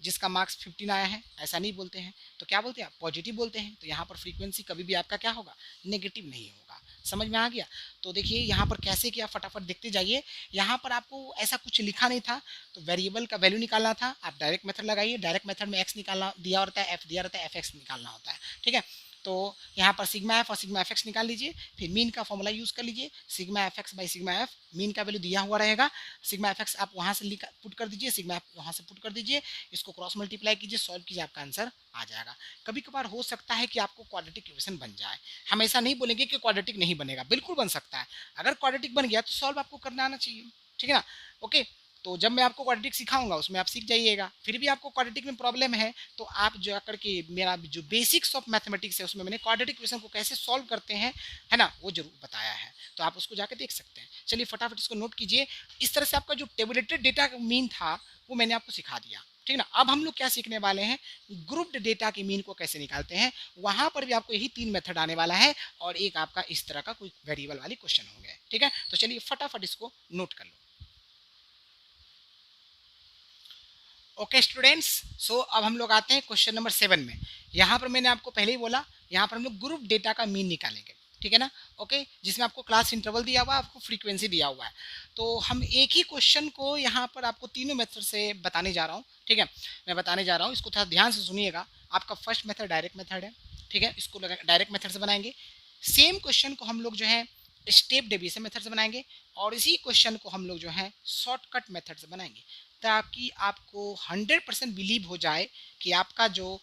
A: जिसका मार्क्स 15 आया है, ऐसा नहीं बोलते हैं, तो क्या बोलते हैं आप, पॉजिटिव बोलते हैं। तो यहाँ पर फ्रीक्वेंसी कभी भी आपका क्या होगा, नेगेटिव नहीं होगा। समझ में आ गया। तो देखिए यहाँ पर कैसे किया, फटाफट देखते जाइए। यहाँ पर आपको ऐसा कुछ लिखा नहीं था, तो वेरिएबल का वैल्यू निकालना था, आप डायरेक्ट मेथड लगाइए। डायरेक्ट मेथड में एक्स निकालना दिया होता है, एफ दिया रहता है, एफ एक्स निकालना होता है, ठीक है। तो यहाँ पर सिग्मा एफ और सिग्मा एफ एक्स निकाल लीजिए, फिर मीन का फॉर्मूला यूज़ कर लीजिए, sigma F X by sigma F. Mean का वैल्यू दिया हुआ रहेगा, सिग्मा एफ एक्स आप वहाँ से पुट कर दीजिए, सिग्मा एफ वहाँ से पुट कर दीजिए, इसको क्रॉस मल्टीप्लाई कीजिए, सॉल्व कीजिए, आपका आंसर आ जाएगा। कभी कभार हो सकता है कि आपको क्वाड्रेटिक इक्वेशन बन जाए, हम ऐसा नहीं बोलेंगे कि क्वाड्रेटिक नहीं बनेगा, बिल्कुल बन सकता है। अगर क्वाड्रेटिक बन गया तो सॉल्व आपको करना आना चाहिए, ठीक है ना। ओके, तो जब मैं आपको क्वाड्रेटिक सिखाऊंगा उसमें आप सीख जाइएगा। फिर भी आपको क्वाड्रेटिक में प्रॉब्लम है तो आप जो आकर के मेरा जो बेसिक्स ऑफ मैथमेटिक्स है उसमें मैंने क्वाड्रेटिक इक्वेशन को कैसे सॉल्व करते हैं, है ना, वो जरूर बताया है, तो आप उसको जाकर देख सकते हैं। चलिए फटाफट इसको नोट कीजिए। इस तरह से आपका जो टेबुलेटेड डेटा मीन था वो मैंने आपको सिखा दिया, ठीक है ना। अब हम लोग क्या सीखने वाले हैं, ग्रुप्ड डेटा के मीन को कैसे निकालते हैं। वहां पर भी आपको यही 3 मेथड आने वाला है, और एक आपका इस तरह का कोई वेरिएबल वाली क्वेश्चन होंगे, ठीक है। तो चलिए फटाफट इसको नोट कर लो। ओके स्टूडेंट्स, सो अब हम लोग आते हैं क्वेश्चन नंबर 7 में। यहाँ पर मैंने आपको पहले ही बोला, यहाँ पर हम लोग ग्रुप डेटा का मीन निकालेंगे, ठीक है ना। ओके, जिसमें आपको क्लास इंटरवल दिया हुआ है, आपको फ्रीक्वेंसी दिया हुआ है। तो हम एक ही क्वेश्चन को यहाँ पर आपको तीनों मेथड से बताने जा रहा हूँ, ठीक है। मैं बताने जा रहा हूँ, इसको थोड़ा ध्यान से सुनिएगा। आपका फर्स्ट मेथड डायरेक्ट मेथड है, ठीक है, इसको डायरेक्ट मेथड से बनाएंगे। सेम क्वेश्चन को हम लोग जो है स्टेप डेविएशन मेथड से बनाएंगे, और इसी क्वेश्चन को हम लोग जो है शॉर्टकट मेथड से बनाएंगे, ताकि आपको 100% बिलीव हो जाए कि आपका जो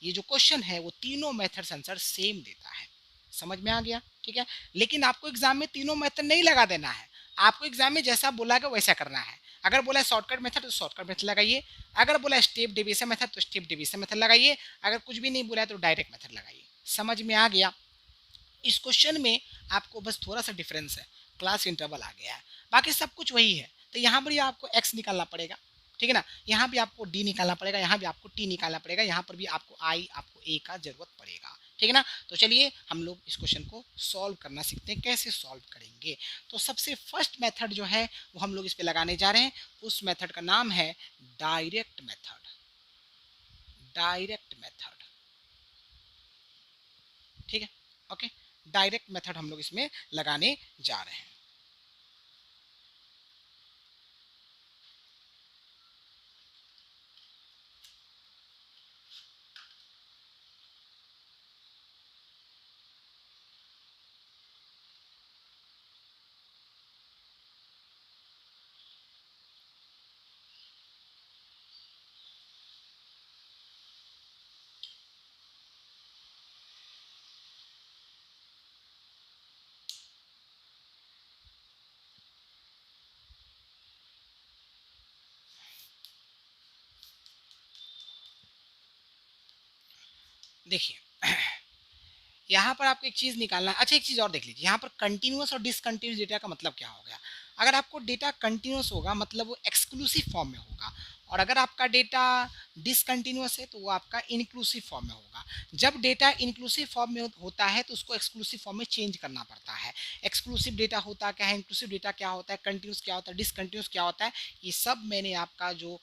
A: ये जो क्वेश्चन है वो तीनों मेथड आंसर सेम देता है। समझ में आ गया, ठीक है। लेकिन आपको एग्जाम में तीनों मेथड नहीं लगा देना है, आपको एग्जाम में जैसा बोला गया वैसा करना है। अगर बोला है शॉर्टकट मेथड तो शॉर्टकट मेथड लगाइए, अगर बोला है स्टेप डेविएशन मेथड तो स्टेप डेविएशन मेथड लगाइए, अगर कुछ भी नहीं बोला है तो डायरेक्ट मेथड लगाइए। समझ में आ गया। इस क्वेश्चन में आपको बस थोड़ा सा डिफरेंस है, क्लास इंटरवल आ गया है, बाकी सब कुछ वही है। तो यहाँ पर भी आपको x निकालना पड़ेगा, ठीक है ना। यहाँ भी आपको d निकालना पड़ेगा, यहाँ भी आपको t निकालना पड़ेगा, यहाँ पर भी आपको i आपको a का जरूरत पड़ेगा, ठीक है ना। तो चलिए हम लोग इस क्वेश्चन को सॉल्व करना सीखते हैं, कैसे सॉल्व करेंगे। तो सबसे फर्स्ट मेथड जो है वो हम लोग इस पे लगाने जा रहे हैं। उस मेथड का नाम है डायरेक्ट मेथड। डायरेक्ट मेथड, ठीक है। ओके, डायरेक्ट मेथड हम लोग इसमें लगाने जा रहे हैं। देखिए यहाँ पर आपको एक चीज़ निकालना है। अच्छा, एक चीज़ और देख लीजिए, यहाँ पर कंटिन्यूअस और डिसकंटिन्यूअस डेटा का मतलब क्या हो गया। अगर आपको डेटा कंटिन्यूअस होगा मतलब वो एक्सक्लूसिव फॉर्म में होगा, और अगर आपका डेटा डिसकंटिन्यूअस है तो वो आपका इंक्लूसिव फॉर्म में होगा। जब डेटा इंक्लूसिव फॉर्म में होता है तो उसको एक्सक्लूसिव फॉर्म में चेंज करना पड़ता है। एक्सक्लूसिव डेटा होता क्या है, इंक्लूसिव डेटा क्या होता है, कंटिन्यूस क्या होता है, डिसकंटिन्यूस क्या होता है, ये सब मैंने आपका जो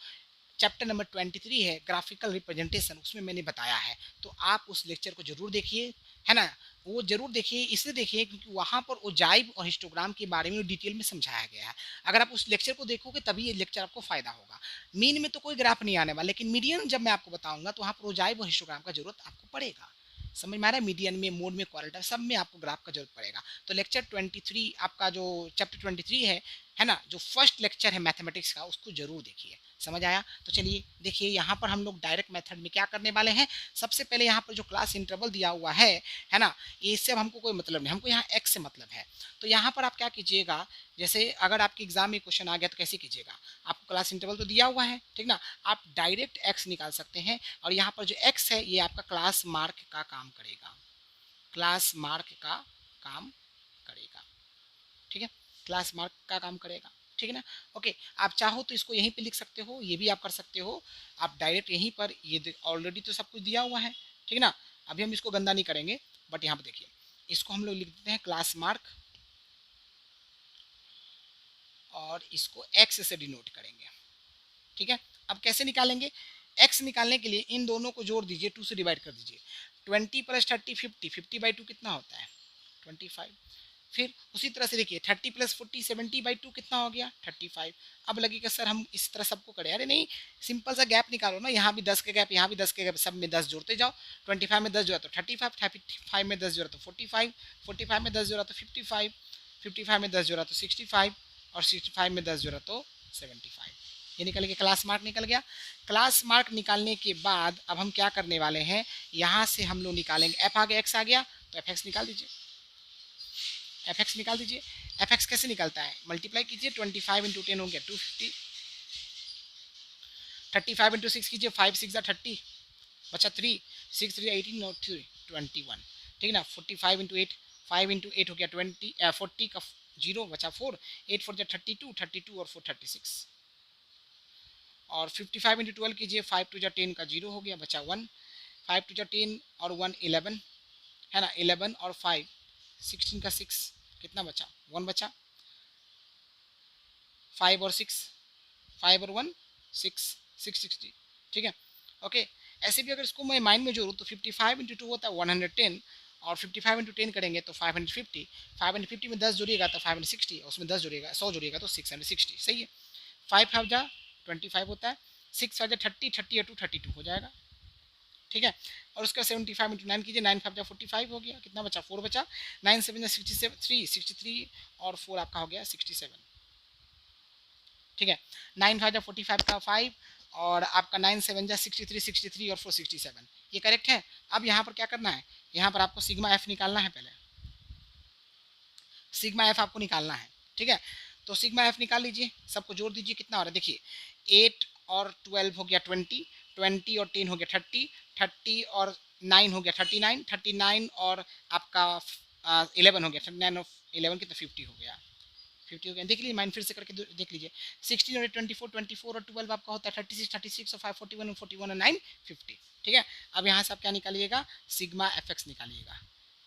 A: चैप्टर नंबर 23 है ग्राफिकल रिप्रेजेंटेशन, उसमें मैंने बताया है। तो आप उस लेक्चर को जरूर देखिए, है ना। वो जरूर देखिए, इसलिए देखिए क्योंकि वहाँ पर ओजाइव और हिस्टोग्राम के बारे में डिटेल में समझाया गया है। अगर आप उस लेक्चर को देखोगे तभी ये लेक्चर आपको फायदा होगा। मीन में तो कोई ग्राफ नहीं आने वाला, लेकिन मीडियन जब मैं आपको बताऊंगा तो वहाँ पर ओजाइव और हिस्टोग्राम का जरूरत आपको पड़ेगा। समझ में आ रहा है, मीडियन में, मोड में, क्वालिटर सब में आपको ग्राफ का जरूरत पड़ेगा। तो लेक्चर 23 आपका जो चैप्टर 23 है ना, जो फर्स्ट लेक्चर है मैथमेटिक्स का, उसको जरूर देखिए। समझ आया। तो चलिए देखिए, यहाँ पर हम लोग डायरेक्ट मेथड में क्या करने वाले हैं। सबसे पहले यहाँ पर जो क्लास इंटरवल दिया हुआ है ना, इससे अब हमको कोई मतलब नहीं, हमको यहाँ एक्स से मतलब है। तो यहाँ पर आप क्या कीजिएगा, जैसे अगर आपके एग्जाम में क्वेश्चन आ गया तो कैसे कीजिएगा, आपको क्लास इंटरवल तो दिया हुआ है, ठीक ना, आप डायरेक्ट एक्स निकाल सकते हैं। और यहाँ पर जो एक्स है ये आपका क्लास मार्क का काम करेगा, क्लास मार्क का काम करेगा, ठीक है, क्लास मार्क का काम करेगा, ठीक है ना। ओके, आप चाहो तो इसको यहीं पे लिख सकते हो, ये भी आप कर सकते हो। आप डायरेक्ट यहीं पर, ये ऑलरेडी तो सब कुछ दिया हुआ है, ठीक है ना। अभी हम इसको गंदा नहीं करेंगे, बट यहाँ पे देखिए, इसको हम लोग लिख देते हैं क्लास मार्क, और इसको एक्स से डिनोट करेंगे, ठीक है। अब कैसे निकालेंगे, एक्स निकालने के लिए इन दोनों को जोड़ दीजिए, 2 से डिवाइड कर दीजिए। 20 + 30 50, 50/2 कितना होता है 25। फिर उसी तरह से देखिए 30 + 40 70/2 कितना हो गया 35। अब लगेगा सर हम इस तरह सबको करें, अरे नहीं, सिंपल सा गैप निकालो ना, यहाँ भी 10 के गैप, यहाँ भी 10 के गैप, सब में 10 जोड़ते जाओ। 25 में 10 जोड़ा तो 35, 35 में 10 जोड़ा तो 45, 45 में 10 जोड़ा तो 55, 55 में 10 जोड़ा तो 65, और 65 में 10 जोड़ा तो 75। ये निकल गया, क्लास मार्क निकल गया। क्लास मार्क निकालने के बाद अब हम क्या करने वाले हैं, यहाँ से हम लोग निकालेंगे, एफ आ गया, एक्स आ गया, तो एफ एक्स निकाल दीजिए, एफ एक्स निकाल दीजिए। एफ एक्स कैसे निकलता है, मल्टीप्लाई कीजिए, 25 × 10 हो गया 250, 35 × 6 कीजिए, 5 6 30, बचा 3, 6 3 18 और 3 21, ठीक है ना। 45 × 8, 5 × 8 हो गया 20, 40 का 0 बचा 4, 8 4 32, 32 और 4 36, और 55 × 12 कीजिए, 5 2 10 का 0 हो गया, बचा 1, 5 2 10 और 1 11, है ना, 11 और 5 16 का 6 कितना बचा 1 बचा, 5 और 6, 5 और 1 6, 660, ठीक है। ओके, ऐसे भी अगर इसको मैं माइंड में जोड़ूँ तो 55 × 2 होता है 110, और 55 × 10 करेंगे तो 550, 550 में 10 जोड़िएगा तो 560, उसमें 10 जोड़िएगा 100 जोड़िएगा तो 660, सही है। 5 5 जा 25 होता है, 6 5 जा 30, 30 2 32 हो जाएगा, ठीक है। और उसका 75 × 9 कीजिए, 9 5 जा 45 हो गया, कितना बचा 4 बचा, 9 7 जा 67 3 63, और 4 आपका हो गया 67, ठीक है। 9 5 जा 45 का 5, और आपका 9 7 जा 63 63 और 4 67, ये करेक्ट है। अब यहाँ पर क्या करना है, यहाँ पर आपको सिग्मा एफ निकालना है, पहले सिग्मा एफ आपको निकालना है, ठीक है। तो सिग्मा एफ निकाल लीजिए, सबको जोड़ दीजिए, कितना हो रहा है देखिए, 8 और 12 हो गया 20, 20 और 10 हो गया 30, 30 और 9 हो गया 39, 39 और आपका 11 हो गया 39 और 11 कितना 50 हो गया, 50 हो गया। देख लीजिए, माइंड फिर से करके देख लीजिए, 16 और 24, 24 और 12 आपका होता है 36, 36 और 5 41 और 41 और 9 50, ठीक है। अब यहाँ से आप क्या निकालिएगा, सिग्मा एफ एक्स निकालिएगा,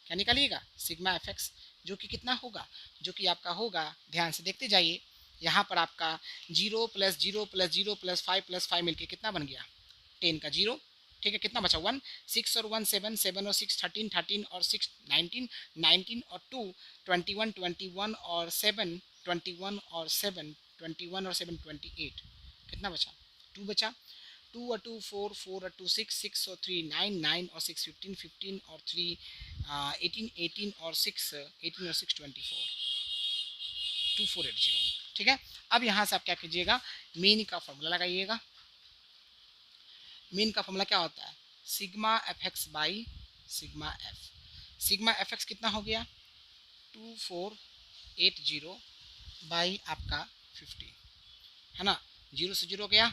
A: क्या निकालिएगा, सिग्मा एफ एक्स, जो कि कितना होगा, जो कि आपका होगा, ध्यान से देखते जाइए, यहाँ पर आपका 0 + 0 + 0 + 5 + 5 मिलके कितना बन गया 10 का 0, ठीक है, कितना बचा 1, 6 और 1 7, 7 और 6 13, 13 और 6 19, 19 और 2 21, 21 और 7 21 और 7 21 और 7 28, कितना बचा 2 बचा, 2 और 2 4, 4 और 2 6, 6 और 3 9, 9 और 6 15, 15 और 3 18, 18 और 6 18 और 6 24, 2480, ठीक है। अब यहाँ से आप क्या कीजिएगा, मीन का फॉर्मूला लगाइएगा। मीन का फॉर्मूला क्या होता है, sigma F X by sigma F. Sigma F x कितना हो गया 2480 बाई आपका 50, है ना, 0 से 0 गया,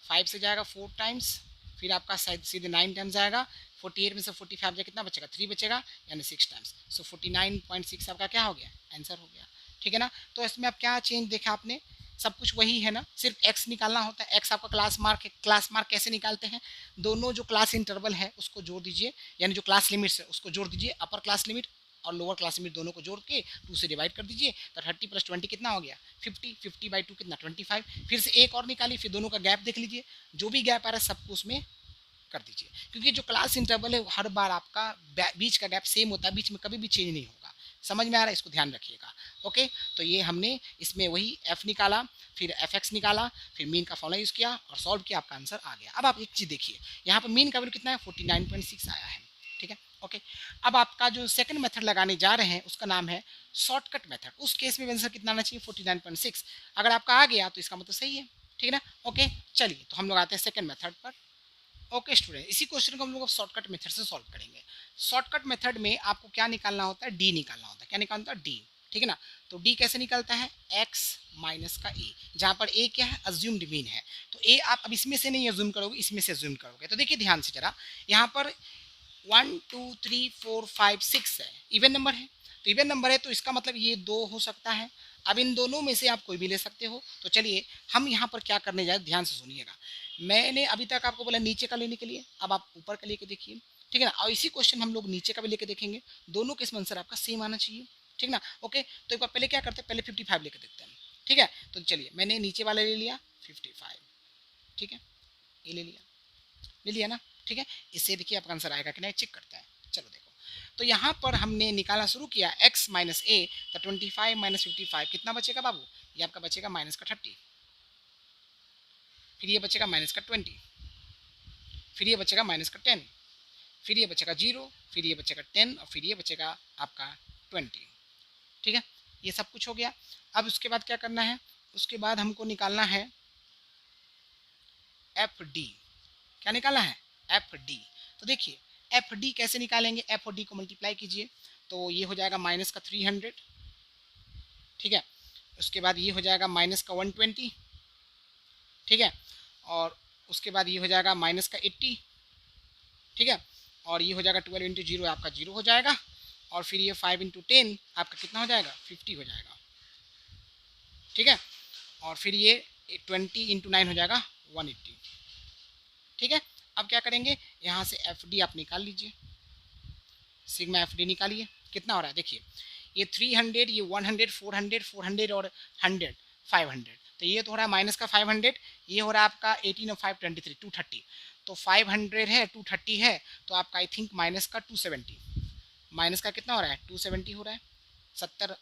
A: 5 से जाएगा 4 टाइम्स, फिर आपका सीधे 9 टाइम्स जाएगा, 48 में से 45 जाए कितना बचेगा 3 बचेगा, यानी 6 टाइम्स, सो 49.6 आपका क्या हो गया, आंसर हो गया, ठीक है ना। तो इसमें आप क्या चेंज देखा आपने, सब कुछ वही है ना, सिर्फ एक्स निकालना होता है। एक्स आपका क्लास मार्क है। क्लास मार्क कैसे निकालते हैं, दोनों जो क्लास इंटरवल है उसको जोड़ दीजिए, यानी जो क्लास लिमिट्स है उसको जोड़ दीजिए, अपर क्लास लिमिट और लोअर क्लास लिमिट दोनों को जोड़ के 2 से डिवाइड कर दीजिए, तो 30 + 20 कितना हो गया 50, 50/2 कितना 25, फिर से एक और निकालिए, फिर दोनों का गैप देख लीजिए, जो भी गैप आ रहा है सबको उसमें कर दीजिए, क्योंकि जो क्लास इंटरवल है हर बार आपका बीच का गैप सेम होता है, बीच में कभी भी चेंज नहीं होगा। समझ में आ रहा है, इसको ध्यान रखिएगा। ओके, तो ये हमने इसमें वही एफ निकाला, फिर एफ एक्स निकाला, फिर मीन का फॉर्मूला यूज़ किया और सॉल्व किया, आपका आंसर आ गया। अब आप एक चीज़ देखिए, यहाँ पर मीन का वैल्यू कितना है 49.6 आया है, ठीक है। ओके, अब आपका जो सेकंड मेथड लगाने जा रहे हैं उसका नाम है शॉर्टकट मेथड। उस केस में आंसर कितना आना चाहिए 49.6, अगर आपका आ गया तो इसका मतलब सही है, ठीक है ना। ओके, चलिए तो हम लोग आते हैं सेकंड मेथड पर। ओके स्टूडेंट, इसी क्वेश्चन को हम लोग शॉर्टकट मेथड से सॉल्व करेंगे। शॉर्टकट मेथड में आपको क्या निकालना होता है, डी निकालना होता है। क्या निकालना होता है, डी, ठीक है ना। तो डी कैसे निकलता है, x माइनस का ए, जहाँ पर ए क्या है, अज्यूम्ड मीन है। तो ए आप अब इसमें से नहीं अज्यूम करोगे, इसमें से अज्यूम करोगे। तो देखिए ध्यान से जरा, यहाँ पर 1 2 3 4 5 6 है, इवन नंबर है। तो इवन नंबर है तो इसका मतलब ये 2 हो सकता है। अब इन दोनों में से आप कोई भी ले सकते हो। तो चलिए हम यहाँ पर क्या करने जाए, ध्यान से सुनिएगा। मैंने अभी तक आपको बोला नीचे का लेने के लिए, अब आप ऊपर का लेके देखिए, ठीक है ना। और इसी क्वेश्चन हम लोग नीचे का भी लेके देखेंगे, दोनों के इसमें आंसर आपका सेम आना चाहिए, ठीक ना। ओके, तो एक बार पहले क्या करते हैं, पहले 55 लेके देखते हैं, ठीक है। तो चलिए मैंने नीचे वाला ले लिया 55, ठीक है, ये ले लिया ना, ठीक है। इससे देखिए आपका आंसर आएगा कि नहीं, चेक करता है। चलो देखो, तो यहाँ पर हमने निकालना शुरू किया x माइनस ए, तो 25 माइनस 55 कितना बचेगा बाबू, ये आपका बचेगा माइनस का 30, फिर ये बचेगा माइनस का 20, फिर ये बचेगा माइनस का 10, फिर ये बचेगा 0, फिर ये बचेगा 10 और फिर ये बचेगा आपका 20, ठीक है। ये सब कुछ हो गया। अब उसके बाद क्या करना है, उसके बाद हमको निकालना है एफ डी। क्या निकालना है, एफ डी। तो देखिए एफ डी कैसे निकालेंगे, एफ और डी को मल्टीप्लाई कीजिए, तो ये हो जाएगा माइनस का 300, ठीक है। उसके बाद ये हो जाएगा माइनस का 120, ठीक है। और उसके बाद ये हो जाएगा माइनस का 80, ठीक है। और ये हो जाएगा 12 इंटू 0 आपका 0 हो जाएगा, और फिर ये 5 इंटू 10 आपका कितना हो जाएगा 50 हो जाएगा, ठीक है। और फिर ये 20 इंटू 9 हो जाएगा 180, ठीक है। अब क्या करेंगे, यहाँ से एफ डी आप निकाल लीजिए, सिग्मा एफ डी निकालिए, कितना हो रहा है देखिए, ये 300, ये 100, 400, 400 और 100, 500, तो ये तो हो रहा है माइनस का 500, ये हो रहा है आपका 18 और 5 23 230, तो 500 है 230 है, तो आपका आई थिंक माइनस का 270, माइनस का कितना हो रहा है 270 हो रहा है, 70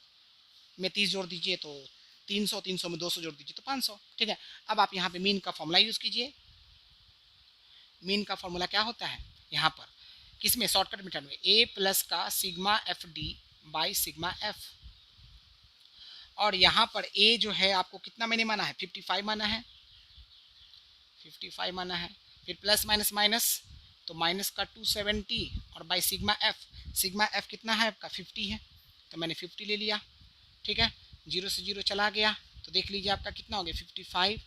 A: में 30 जोड़ दीजिए तो 300, 300 में 200 जोड़ दीजिए तो 500, ठीक है। अब आप यहाँ पे मीन का फॉर्मूला यूज़ कीजिए। मीन का फॉर्मूला क्या होता है यहाँ पर, किसमें, शॉर्टकट मेथड में, ए प्लस का sigma F D by sigma F. और यहाँ पर ए जो है आपको कितना मैंने माना है 55 माना है, 55 माना है, फिर प्लस माइनस माइनस, तो माइनस का 270 और बाई सिग्मा एफ कितना है आपका 50 है, तो मैंने 50 ले लिया, ठीक है। 0 से 0 चला गया, तो देख लीजिए आपका कितना हो गया 55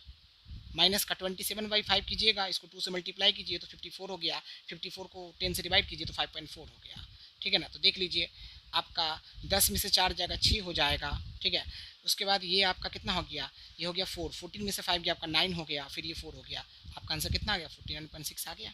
A: माइनस का 27/5 कीजिएगा, इसको 2 से मल्टीप्लाई कीजिए तो 54 हो गया, 54 को 10 से डिवाइड कीजिए तो 5.4 हो गया, ठीक है ना। तो देख लीजिए आपका 10 में से 4 जाएगा 6 हो जाएगा, ठीक है। उसके बाद ये आपका कितना हो गया, ये हो गया 4, 14 में से 5 गया आपका 9 हो गया, फिर ये 4 हो गया, आपका आंसर कितना आ गया 49.6 आ गया,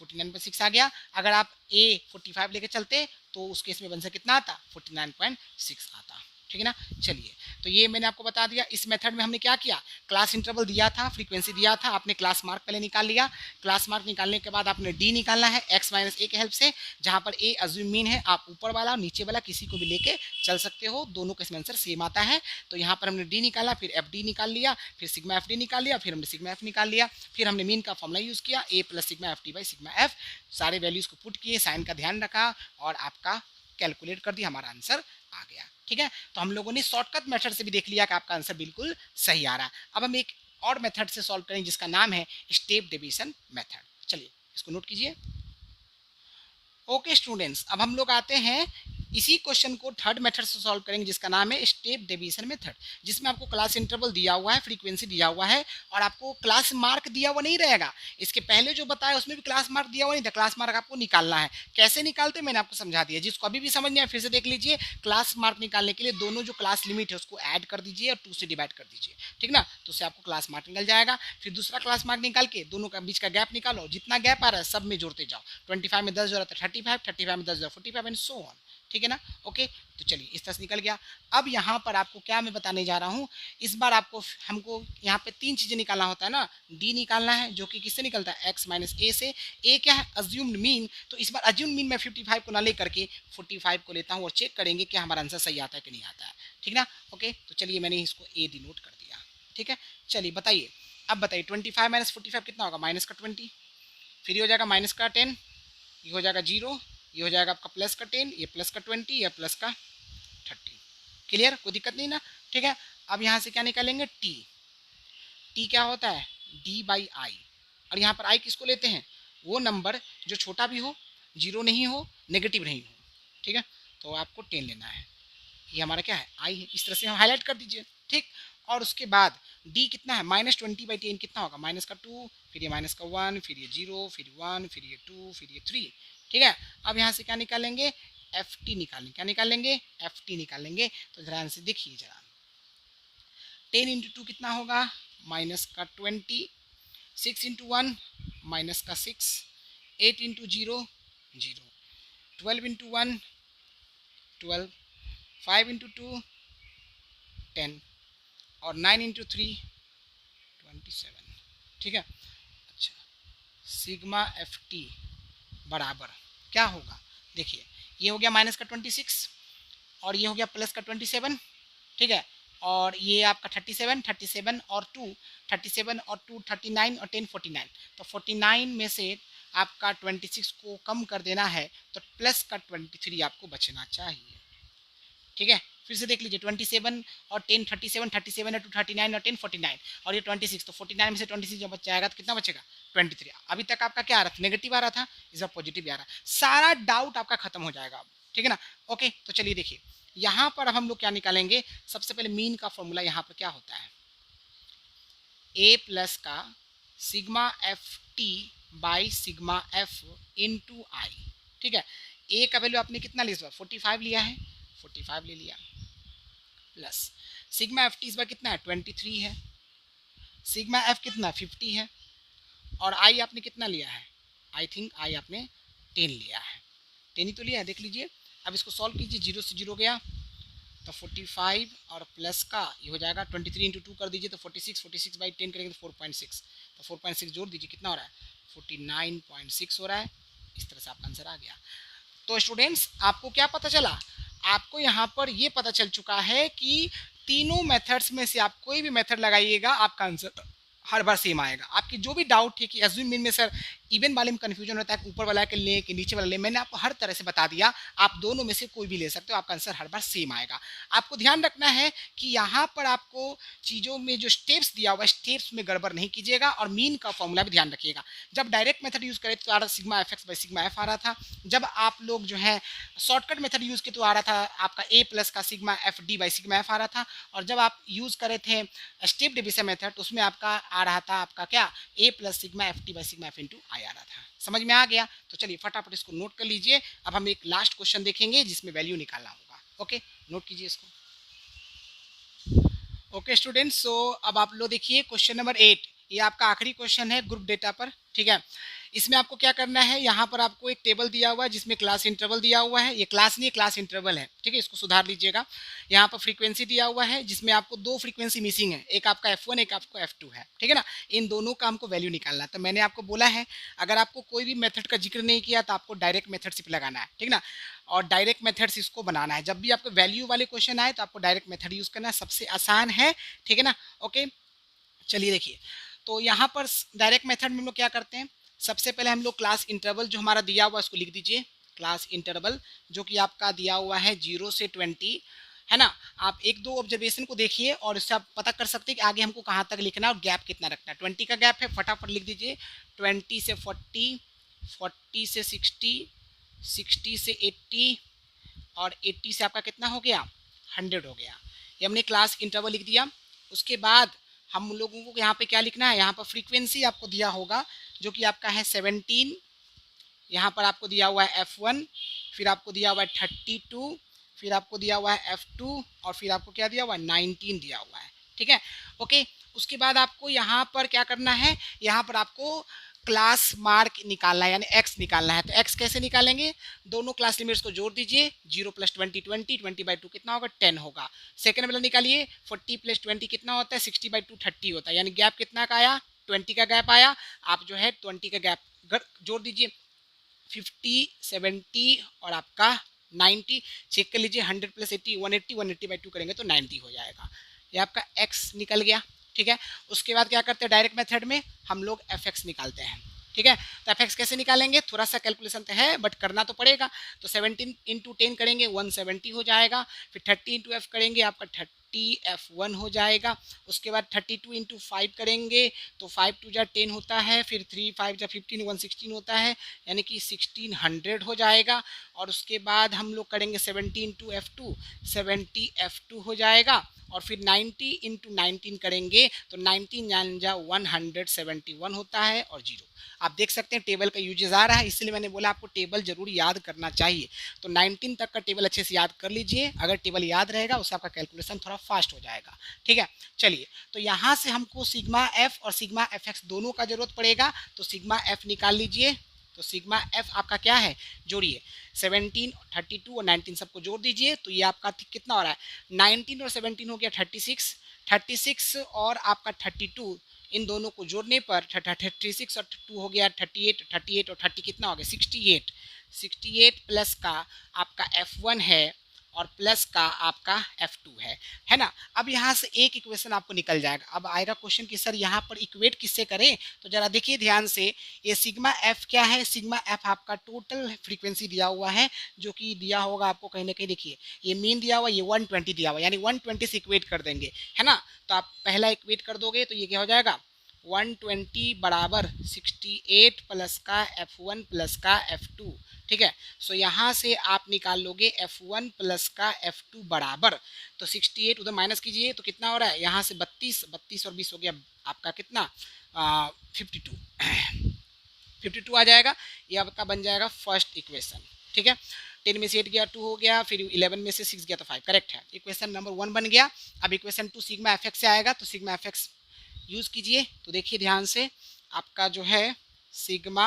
A: 49.6 आ गया। अगर आप ए 45 लेके चलते तो उस केस में आंसर कितना आता 49.6 आता। ठीक है ना। चलिए, तो ये मैंने आपको बता दिया। इस मेथड में हमने क्या किया, क्लास इंटरवल दिया था, फ्रीक्वेंसी दिया था, आपने क्लास मार्क पहले निकाल लिया। क्लास मार्क निकालने के बाद आपने डी निकालना है x माइनस ए के हेल्प से, जहाँ पर ए अज्यूम मीन है। आप ऊपर वाला नीचे वाला किसी को भी लेके चल सकते हो, दोनों का इसमें आंसर सेम आता है। तो यहाँ पर हमने डी निकाला, फिर एफ डी निकाल लिया, फिर सिग्मा एफ डी निकाल लिया, फिर हमने सिग्मा एफ निकाल लिया, फिर हमने मीन का फॉर्मूला यूज़ किया, A plus sigma F T by sigma F. सारे वैल्यूज़ को पुट किए, साइन का ध्यान रखा और आपका कैलकुलेट कर दिया, हमारा आंसर आ गया। ठीक है, तो हम लोगों ने शॉर्टकट मेथड से भी देख लिया कि आपका आंसर बिल्कुल सही आ रहा है। अब हम एक और मेथड से सॉल्व करेंगे जिसका नाम है स्टेप डिवीजन मेथड। चलिए इसको नोट कीजिए। ओके स्टूडेंट्स, अब हम लोग आते हैं इसी क्वेश्चन को थर्ड मेथड से सॉल्व करेंगे जिसका नाम है स्टेप डिवीजन मेथड, जिसमें आपको क्लास इंटरवल दिया हुआ है, फ्रीक्वेंसी दिया हुआ है और आपको क्लास मार्क दिया हुआ नहीं रहेगा। इसके पहले जो बताया उसमें भी क्लास मार्क दिया हुआ नहीं था, क्लास मार्क आपको निकालना है। कैसे निकालते मैंने आपको समझा दिया, जिसको अभी भी समझ नहीं आया फिर से देख लीजिए। क्लास मार्क निकालने के लिए दोनों जो क्लास लिमिट है उसको ऐड कर दीजिए और 2 से डिवाइड कर दीजिए, ठीक ना, तो उससे आपको क्लास मार्क निकल जाएगा। फिर दूसरा क्लास मार्क निकाल के दोनों का बीच का गैप निकालो, जितना गैप आ रहा है सब में जोड़ते जाओ। 25 में 10 जोड़ा तो 35, 35 में 10 जोड़ा 45 एंड सो ऑन, ठीक है ना। ओके, तो चलिए इस तरह से निकल गया। अब यहाँ पर आपको क्या मैं बताने जा रहा हूँ, इस बार आपको हमको यहाँ पे 3 चीज़ें निकालना होता है ना। डी निकालना है जो कि किससे निकलता है, x माइनस ए से। ए क्या है, अज्यूम्ड मीन। तो इस बार अज्यूम्ड मीन मैं 55 को ना ले करके 45 को लेता हूँ और चेक करेंगे कि हमारा आंसर सही आता है कि नहीं आता है, ठीक ना। ओके, तो चलिए मैंने इसको ए डिनोट कर दिया, ठीक है। चलिए बताइए, अब बताइए 25 माइनस 45 कितना होगा, माइनस का 20, फिर ये हो जाएगा माइनस का 10, ये हो जाएगा 0, ये हो जाएगा आपका प्लस का 10, ये प्लस का 20, या प्लस का 30। क्लियर, कोई दिक्कत नहीं ना, ठीक है। अब यहाँ से क्या निकालेंगे, टी। टी क्या होता है, डी बाई आई। और यहाँ पर आई किसको लेते हैं, वो नंबर जो छोटा भी हो, जीरो नहीं हो, नेगेटिव नहीं हो, ठीक है। तो आपको 10 लेना है, ये हमारा क्या है, आई है। इस तरह से हम हाईलाइट कर दीजिए, ठीक। और उसके बाद डी कितना है, माइनस 20/10 कितना होगा, माइनस का 2, फिर ये माइनस का 1, फिर ये 0, फिर 1, फिर ये 2, फिर ये 3, ठीक है। अब यहाँ से क्या निकालेंगे, एफ टी निकालेंगे। क्या निकालेंगे, एफ टी निकालेंगे। तो ध्यान से देखिए जरा, 10 इंटू 2 कितना होगा, माइनस का 20, 6 इंटू 1 माइनस का 6, 8 इंटू 0 0, 12 इंटू 1 12, 5 इंटू 2 10 और 9 इंटू 3 27, ठीक है। अच्छा, सिग्मा एफ टी बराबर क्या होगा, देखिए ये हो गया माइनस का 26 और ये हो गया प्लस का 27, ठीक है। और ये आपका 37 और 2 37 और 2 39 और 10 49। तो 49 में से आपका 26 को कम कर देना है, तो प्लस का 23 आपको बचना चाहिए, ठीक है। फिर से देख लीजिए, 27 और 10 37, 37 और 2 39 और 10 49 और ये 26, तो 49 में से 26 जब बच जाएगा तो कितना बचेगा, 23। अभी तक आपका क्या आ रहा था, नेगेटिव आ रहा था, इस बार पॉजिटिव आ रहा है। सारा डाउट आपका खत्म हो जाएगा अब, ठीक है ना। ओके, तो चलिए देखिए यहाँ पर अब हम लोग क्या निकालेंगे। सबसे पहले मीन का फॉर्मूला यहाँ पर क्या होता है, ए प्लस का sigma F T by sigma F into I, ठीक है। ए का वैल्यू आपने कितना लिया, 45 लिया है, 45 ले लिया, प्लस सिग्मा एफ टी इस बार कितना है, 23 है, सिग्मा एफ कितना 50 है, और आई आपने कितना लिया है, आई थिंक आई आपने 10 लिया है, 10 ही तो लिया है, देख लीजिए। अब इसको सॉल्व कीजिए, 0 से 0 गया तो 45 और प्लस का ये हो जाएगा 23 इंटू 2 कर दीजिए तो 46, 46 बाई 10 करेंगे तो 4.6, तो 4.6 जोड़ दीजिए कितना हो रहा है, 49.6 हो रहा है। इस तरह से आपका आंसर आ गया। तो स्टूडेंट्स आपको क्या पता चला, आपको यहाँ पर ये पता चल चुका है कि तीनों मेथड्स में से आप कोई भी मेथड लगाइएगा आपका आंसर हर बार सेम आएगा। आपकी जो भी डाउट है कि अज्यूम मीन में सर इवन वाले में कन्फ्यूजन होता है, ऊपर वाला के ले कि नीचे वाला ले, मैंने आपको हर तरह से बता दिया। आप दोनों में से कोई भी ले सकते हो, आपका आंसर हर बार सेम आएगा। आपको ध्यान रखना है कि यहाँ पर आपको चीज़ों में जो स्टेप्स दिया हुआ है स्टेप्स में गड़बड़ नहीं कीजिएगा, और मीन का फॉर्मूला भी ध्यान रखिएगा। जब डायरेक्ट मेथड यूज़ करें तो आ रहा sigma F X by sigma F आ रहा था, जब आप लोग जो है शॉर्टकट मेथड यूज़ किए तो आ रहा था आपका ए प्लस का sigma F D by sigma F आ रहा था, और जब आप यूज़ करे थे स्टेप डिवीजन मेथड तो उसमें आपका आ रहा था आपका क्या, A plus sigma F T by sigma F into I आ रहा था। समझ में आ गया, तो चलिए फटाफट इसको नोट कर लीजिए। अब हम एक लास्ट क्वेश्चन देखेंगे जिसमें वैल्यू निकालना होगा। ओके, नोट कीजिए इसको। ओके स्टूडेंट्स, सो अब आप लोग देखिए क्वेश्चन नंबर 8, ये आपका आखिरी क्वेश्चन है ग्रुप डेटा पर, ठीक है। इसमें आपको क्या करना है, यहाँ पर आपको एक टेबल दिया हुआ है जिसमें क्लास इंटरवल दिया हुआ है, ये क्लास नहीं है क्लास इंटरवल है, ठीक है, इसको सुधार लीजिएगा। यहाँ पर फ्रीक्वेंसी दिया हुआ है जिसमें आपको दो फ्रीक्वेंसी मिसिंग है, एक आपका F1 एक आपको F2 है, ठीक है ना। इन दोनों का हमको वैल्यू निकालना है। तो मैंने आपको बोला है अगर आपको कोई भी मेथड का जिक्र नहीं किया तो आपको डायरेक्ट मेथड सिर्फ लगाना है, ठीक ना, और डायरेक्ट मेथड्स इसको बनाना है। जब भी आपको वैल्यू वाले क्वेश्चन आए तो आपको डायरेक्ट मेथड यूज करना है, सबसे आसान है, ठीक है ना। ओके, चलिए देखिए, तो यहाँ पर डायरेक्ट मेथड में हम लोग क्या करते हैं, सबसे पहले हम लोग क्लास इंटरवल जो हमारा दिया हुआ है उसको लिख दीजिए। क्लास इंटरवल जो कि आपका दिया हुआ है 0 से 20, है ना। आप एक दो ऑब्जर्वेशन को देखिए और इससे आप पता कर सकते हैं कि आगे हमको कहाँ तक लिखना है और गैप कितना रखना है। 20 का गैप है, फटाफट लिख दीजिए। 20 से 40, 40 से 60, 60 से 80 और 80 से आपका कितना हो गया, 100 हो गया। ये हमने क्लास इंटरवल लिख दिया। उसके बाद हम लोगों को यहाँ पे क्या लिखना है, यहाँ पर फ्रीक्वेंसी आपको दिया होगा जो कि आपका है 17, यहाँ पर आपको दिया हुआ है F1, फिर आपको दिया हुआ है 32, फिर आपको दिया हुआ है F2 और फिर आपको क्या दिया हुआ है 19 दिया हुआ है, ठीक है। ओके, उसके बाद आपको यहाँ पर क्या करना है, यहाँ पर आपको क्लास मार्क निकालना है यानी x निकालना है। तो x कैसे निकालेंगे, दोनों क्लास लिमिट्स को जोड़ दीजिए। 0 + 20 20, 20/2 कितना होगा 10 होगा। सेकेंड वाला निकालिए, 40 + 20 कितना होता है 60/2 30 होता है, यानी गैप कितना का आया 20 का गैप आया। आप जो है 20 का गैप जोड़ दीजिए। 50 70 और आपका 90, चेक कर लीजिए 100 + 80 180, 180/2 करेंगे तो 90 हो जाएगा। ये आपका x निकल गया, ठीक है। उसके बाद क्या करते हैं, डायरेक्ट मेथड में हम लोग fx निकालते हैं, ठीक है। तो fx कैसे निकालेंगे, थोड़ा सा कैलकुलेशन तो है बट करना तो पड़ेगा। तो 17 × 10 करेंगे 170 हो जाएगा। फिर 30 × f करेंगे आपका 30 F1 हो जाएगा। उसके बाद 32 × 5 करेंगे तो 5 × 2 = 10 होता है। फिर 3 5 × 15 116 होता है, यानी कि 1600 हो जाएगा। और उसके बाद हम लोग करेंगे 17 × F2, 70 F2 हो जाएगा। और फिर 90 × 19 करेंगे तो 19 जान जा 171 होता है और 0। आप देख सकते हैं टेबल का यूजेस आ रहा है, इसलिए मैंने बोला आपको टेबल जरूर याद करना चाहिए। तो 19 तक का टेबल अच्छे से याद कर लीजिए, अगर टेबल याद रहेगा उससे आपका कैलकुलेशन थोड़ा फास्ट हो जाएगा, ठीक है। चलिए, तो यहाँ से हमको सिग्मा एफ और सिग्मा एफ एक्स दोनों का जरूरत पड़ेगा। तो सिग्मा एफ निकाल लीजिए। तो सिग्मा एफ आपका क्या है, जोड़िए 17 32 और 19 सबको जोड़ दीजिए। तो ये आपका कितना हो रहा है, 19 और 17 हो गया 36, 36 और आपका 32, इन दोनों को जोड़ने पर 36 और 2 हो गया 38, 38 और 30 कितना हो गया 68, 68 प्लस का आपका F1 है और प्लस का आपका F2 है ना। अब यहाँ से एक इक्वेशन आपको निकल जाएगा। अब आएगा क्वेश्चन कि सर यहाँ पर इक्वेट किससे करें, तो जरा देखिए ध्यान से। ये सिग्मा एफ क्या है, सिग्मा एफ आपका टोटल फ्रीक्वेंसी दिया हुआ है जो कि दिया होगा आपको कहीं ना कहीं। देखिए ये मीन दिया हुआ, ये 120 दिया हुआ, यानी 120 से इक्वेट कर देंगे, है ना। तो आप पहला इक्वेट कर दोगे तो ये क्या हो जाएगा 120 बराबर 68 प्लस का F1 प्लस का F2, ठीक है। सो यहाँ से आप निकाल लोगे F1 प्लस का F2 बराबर, तो 68 उधर माइनस कीजिए तो कितना हो रहा है, यहाँ से 32, 32 और 20 हो गया आपका कितना 52, 52 आ जाएगा। ये आपका बन जाएगा फर्स्ट इक्वेशन, ठीक है। 10 में से 8 गया 2 हो गया, फिर 11 में से 6 गया तो 5, करेक्ट है। इक्वेशन नंबर 1 बन गया। अब इक्वेशन 2 सिग्मा एफ एक्स से आएगा, तो सिग्मा एफ एक्स यूज़ कीजिए। तो देखिए ध्यान से, आपका जो है सिग्मा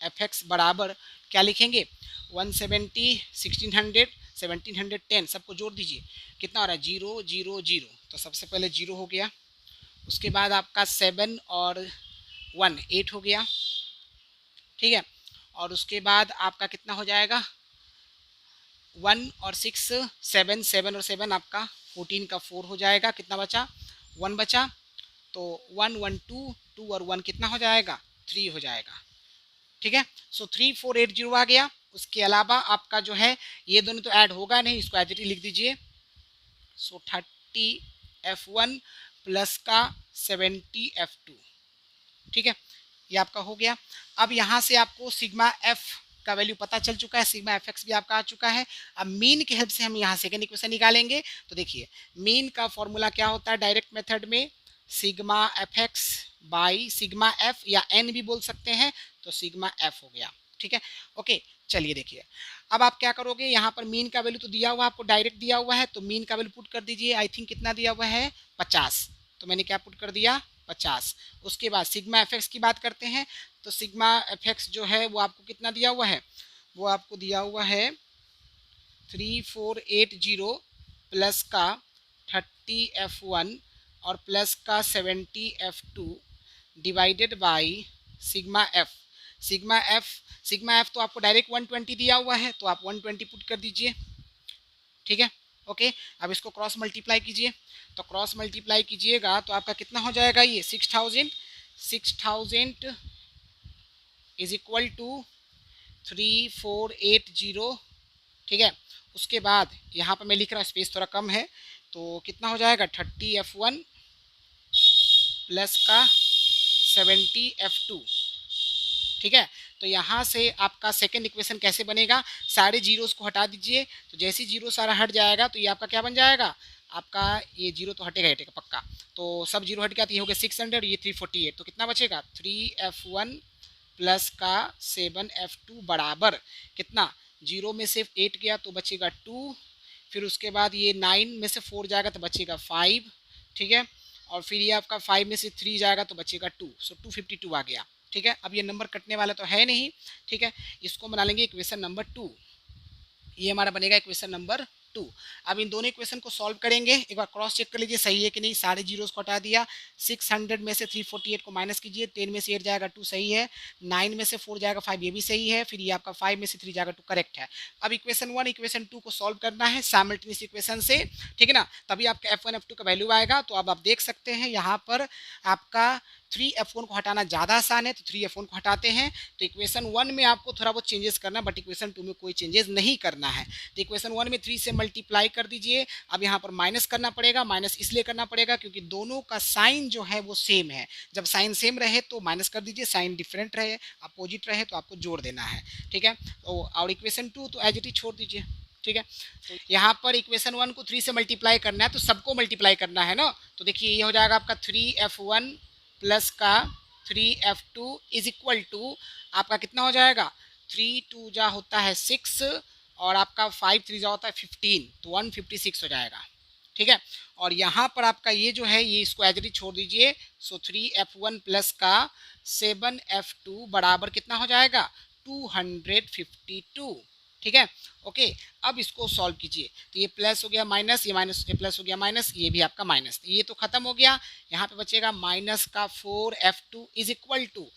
A: एफ एक्स बराबर क्या लिखेंगे 170, 1600, 1710 सबको जोड़ दीजिए, कितना हो रहा है 0 0 0। तो सबसे पहले 0 हो गया, उसके बाद आपका 7 और 1 8 हो गया, ठीक है। और उसके बाद आपका कितना हो जाएगा 1 और 6 7, 7 और 7 आपका 14 का 4 हो जाएगा। कितना बचा 1 बचा, तो 1 1 2 2 और 1 कितना हो जाएगा 3 हो जाएगा, ठीक है। सो 3480 आ गया। उसके अलावा आपका जो है ये दोनों तो ऐड होगा नहीं, इसको एज इट इज लिख दीजिए। सो 30 F1 प्लस का 70 F2, ठीक है, ये आपका हो गया। अब यहाँ से आपको सिग्मा एफ का वैल्यू पता चल चुका है, सिग्मा एफ एक्स भी आपका आ चुका है। अब मीन की हेल्प से हम यहाँ सेकेंड इक्वेशन निकालेंगे। तो देखिए मीन का फॉर्मूला क्या होता है डायरेक्ट मेथड में, sigma F X by sigma F, या एन भी बोल सकते हैं, तो सिग्मा एफ हो गया, ठीक है। ओके, चलिए देखिए अब आप क्या करोगे, यहाँ पर मीन का वैल्यू तो दिया हुआ आपको डायरेक्ट दिया हुआ है, तो मीन का वैल्यू पुट कर दीजिए। आई थिंक कितना दिया हुआ है 50, तो मैंने क्या पुट कर दिया 50। उसके बाद सिग्मा एफ एक्स की बात करते हैं, तो सिग्मा एफ एक्स जो है वो आपको कितना दिया हुआ है, वो आपको दिया हुआ है 3480 प्लस का 30F1 और प्लस का 70F2 divided by sigma F. Sigma f तो आपको डायरेक्ट 120 दिया हुआ है, तो आप 120 पुट कर दीजिए, ठीक है। ओके, अब इसको क्रॉस मल्टीप्लाई कीजिए, तो क्रॉस मल्टीप्लाई कीजिएगा तो आपका कितना हो जाएगा, ये 6000 इज इक्वल टू 3480, ठीक है। उसके बाद यहाँ पर मैं लिख रहा हूँ, स्पेस थोड़ा कम है, तो कितना हो जाएगा 30F1 प्लस का 70F2, ठीक है। तो यहाँ से आपका सेकेंड इक्वेशन कैसे बनेगा, सारे जीरोस को हटा दीजिए, तो जैसे जीरो सारा हट जाएगा तो ये आपका क्या बन जाएगा, आपका ये जीरो तो हटेगा पक्का, तो सब जीरो हट गया, तो ये हो गया 600, ये 348, तो कितना बचेगा 3F1 प्लस का 7F2 बराबर कितना, जीरो में से 8 गया तो बचेगा 2, फिर उसके बाद ये 9 में से 4 जाएगा तो बचेगा 5, ठीक है, और फिर ये आपका 5 में से 3 जाएगा तो बचेगा 2, सो 252 आ गया, ठीक है। अब ये नंबर कटने वाला तो है नहीं, ठीक है, इसको बना लेंगे इक्वेशन नंबर 2, ये हमारा बनेगा इक्वेशन नंबर 2। अब इन दोनों इक्वेशन को सॉल्व करेंगे, एक बार क्रॉस चेक कर लीजिए सही है कि नहीं, सारे जीरोस को हटा दिया, 600 में से 348 को माइनस कीजिए, 10 में से 8 जाएगा 2 सही है, 9 में से 4 जाएगा 5 ये भी सही है, फिर ये आपका 5 में से 3 जाएगा 2 करेक्ट है। अब इक्वेशन 1 इक्वेशन 2 को सॉल्व करना है साइमल्टेनियस इक्वेशन से, ठीक है ना, तभी आपका F1 F2 का वैल्यू आएगा। तो अब आप देख सकते हैं यहाँ पर आपका 3F1 को हटाना ज़्यादा आसान है, तो 3F1 को हटाते हैं, तो इक्वेशन 1 में आपको थोड़ा बहुत चेंजेस करना है, बट इक्वेशन 2 में कोई चेंजेस नहीं करना है। तो इक्वेशन 1 में 3 से मल्टीप्लाई कर दीजिए, अब यहाँ पर माइनस करना पड़ेगा, माइनस इसलिए करना पड़ेगा क्योंकि दोनों का साइन जो है वो सेम है, जब साइन सेम रहे तो माइनस कर दीजिए, साइन डिफरेंट रहे अपोजिट रहे तो आपको जोड़ देना है, ठीक है। तो और इक्वेशन 2 तो एज इट इज छोड़ दीजिए, ठीक है। तो यहाँ पर इक्वेशन 1 को 3 से मल्टीप्लाई करना है, तो सबको मल्टीप्लाई करना है ना, तो देखिए ये हो जाएगा आपका 3F1 प्लस का 3F2 इज इक्वल टू आपका कितना हो जाएगा, 3 2 जा होता है 6 और आपका 5 3 जा होता है 15, तो 156 हो जाएगा, ठीक है। और यहाँ पर आपका ये जो है ये इसको एज इट इज छोड़ दीजिए, सो 3F1 प्लस का 7F2 बराबर कितना हो जाएगा 252, ठीक है। ओके, अब इसको सॉल्व कीजिए, तो ये प्लस हो गया माइनस, ये माइनस, ये प्लस हो गया माइनस, ये भी आपका माइनस, ये तो खत्म हो गया, यहाँ पे बचेगा माइनस का 4F2 इज इक्वल टू,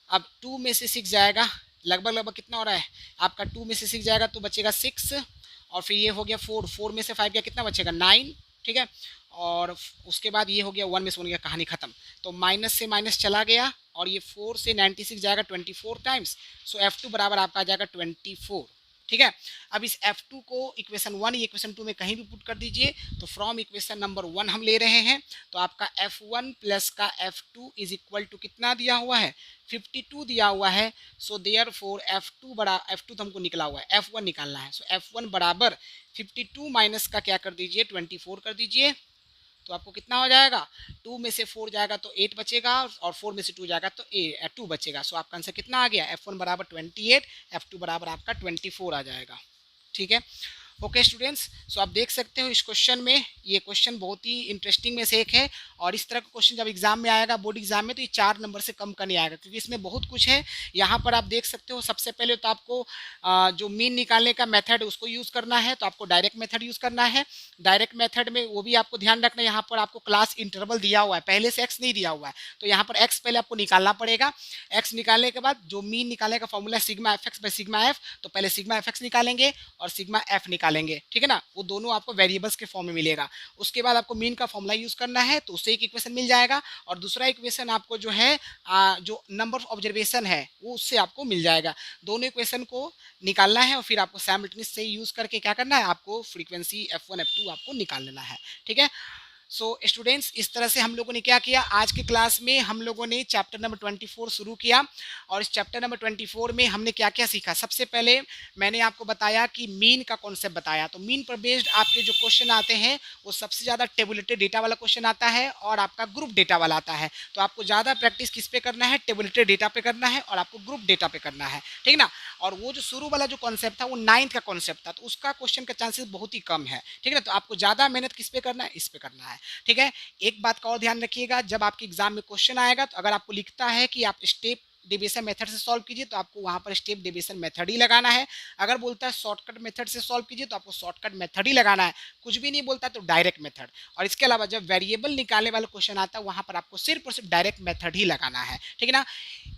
A: अब 2 में से 6 जाएगा, लगभग कितना हो रहा है आपका, 2 में से 6 जाएगा तो बचेगा 6, और फिर ये हो गया 4 में से 5 गया कितना बचेगा 9, ठीक है। और उसके बाद ये हो गया 1 में से 1 गया, कहानी खत्म, तो माइनस से माइनस चला गया, और ये 4 से 96 जाएगा 24 टाइम्स, सो F2 बराबर आपका आ जाएगा 24, ठीक है। अब इस F2 को इक्वेशन 1 या इक्वेशन 2 में कहीं भी पुट कर दीजिए, तो फ्रॉम इक्वेशन नंबर 1 हम ले रहे हैं, तो आपका F1 प्लस का F2 इज इक्वल टू कितना दिया हुआ है 52 दिया हुआ है, सो देयर फोर F2 तो हमको निकला हुआ है, F1 निकालना है, सो F1 बराबर 52 माइनस का क्या कर दीजिए 24 कर दीजिए, तो आपको कितना हो जाएगा, 2 में से 4 जाएगा तो 8 बचेगा, और 4 में से 2 जाएगा तो 2 बचेगा, सो आपका आंसर कितना आ गया F1 बराबर 28, F2 बराबर आपका 24 आ जाएगा, ठीक है। ओके स्टूडेंट्स, सो आप देख सकते हो इस क्वेश्चन में, ये क्वेश्चन बहुत ही इंटरेस्टिंग में से एक है, और इस तरह का क्वेश्चन जब एग्जाम में आएगा बोर्ड एग्जाम में, तो ये 4 नंबर से कम का नहीं आएगा, क्योंकि इसमें बहुत कुछ है। यहाँ पर आप देख सकते हो सबसे पहले तो आपको जो मीन निकालने का मेथड उसको यूज़ करना है, तो आपको डायरेक्ट मेथड यूज़ करना है। डायरेक्ट मेथड में वो भी आपको ध्यान रखना है, यहाँ पर आपको क्लास इंटरवल दिया हुआ है, पहले से एक्स नहीं दिया हुआ है, तो यहाँ पर एक्स पहले आपको निकालना पड़ेगा। एक्स निकालने के बाद जो मीन निकालने का formula sigma F X by sigma f, तो पहले सिग्मा एफ एक्स निकालेंगे और सिग्मा एफ निकालेंगे, ठीक है ना, वो दोनों आपको वेरिएबल्स के फॉर्म में मिलेगा। उसके बाद आपको मीन का फॉर्मूला यूज करना है, तो उससे एक इक्वेशन मिल जाएगा, और दूसरा इक्वेशन आपको जो है जो नंबर ऑफ ऑब्जर्वेशन है वो उससे आपको मिल जाएगा। दोनों इक्वेशन को निकालना है, और फिर आपको साइमल्टेनियस से यूज करके क्या करना है, आपको फ्रीक्वेंसी F1 F2 आपको निकाल लेना है, ठीक है। सो स्टूडेंट्स, इस तरह से हम लोगों ने क्या किया, आज की क्लास में हम लोगों ने चैप्टर नंबर 24 शुरू किया, और इस चैप्टर नंबर 24 में हमने क्या क्या सीखा। सबसे पहले मैंने आपको बताया कि मीन का कॉन्सेप्ट बताया, तो मीन पर बेस्ड आपके जो क्वेश्चन आते हैं वो सबसे ज़्यादा टेबुलेटेड डेटा वाला क्वेश्चन आता है, और आपका ग्रुप डेटा वाला आता है। तो आपको ज़्यादा प्रैक्टिस किस पे करना है, टेबुलेटेड डेटा पे करना है, और आपको ग्रुप डेटा पे करना है, ठीक ना। और वो जो शुरू वाला जो कॉन्सेप्ट था वो 9th का कॉन्सेप्ट था, तो उसका क्वेश्चन का चांसेस बहुत ही कम है, ठीक है ना। तो आपको ज़्यादा मेहनत किस पे करना है, इस पे करना है, ठीक है। एक बात का और ध्यान रखिएगा, जब आपके एग्जाम में क्वेश्चन आएगा तो अगर आपको लिखता है कि आप स्टेप डेविएशन मेथड से सॉल्व कीजिए तो आपको वहां पर स्टेप डेविएशन मेथड ही लगाना है। अगर बोलता है शॉर्टकट मेथड से सॉल्व कीजिए तो आपको शॉर्टकट मेथड ही लगाना है। कुछ भी नहीं बोलता तो डायरेक्ट मेथड। और इसके अलावा जब वेरिएबल निकालने वाला क्वेश्चन आता है वहां पर आपको सिर्फ और सिर्फ डायरेक्ट मेथड ही लगाना है, ठीक है ना।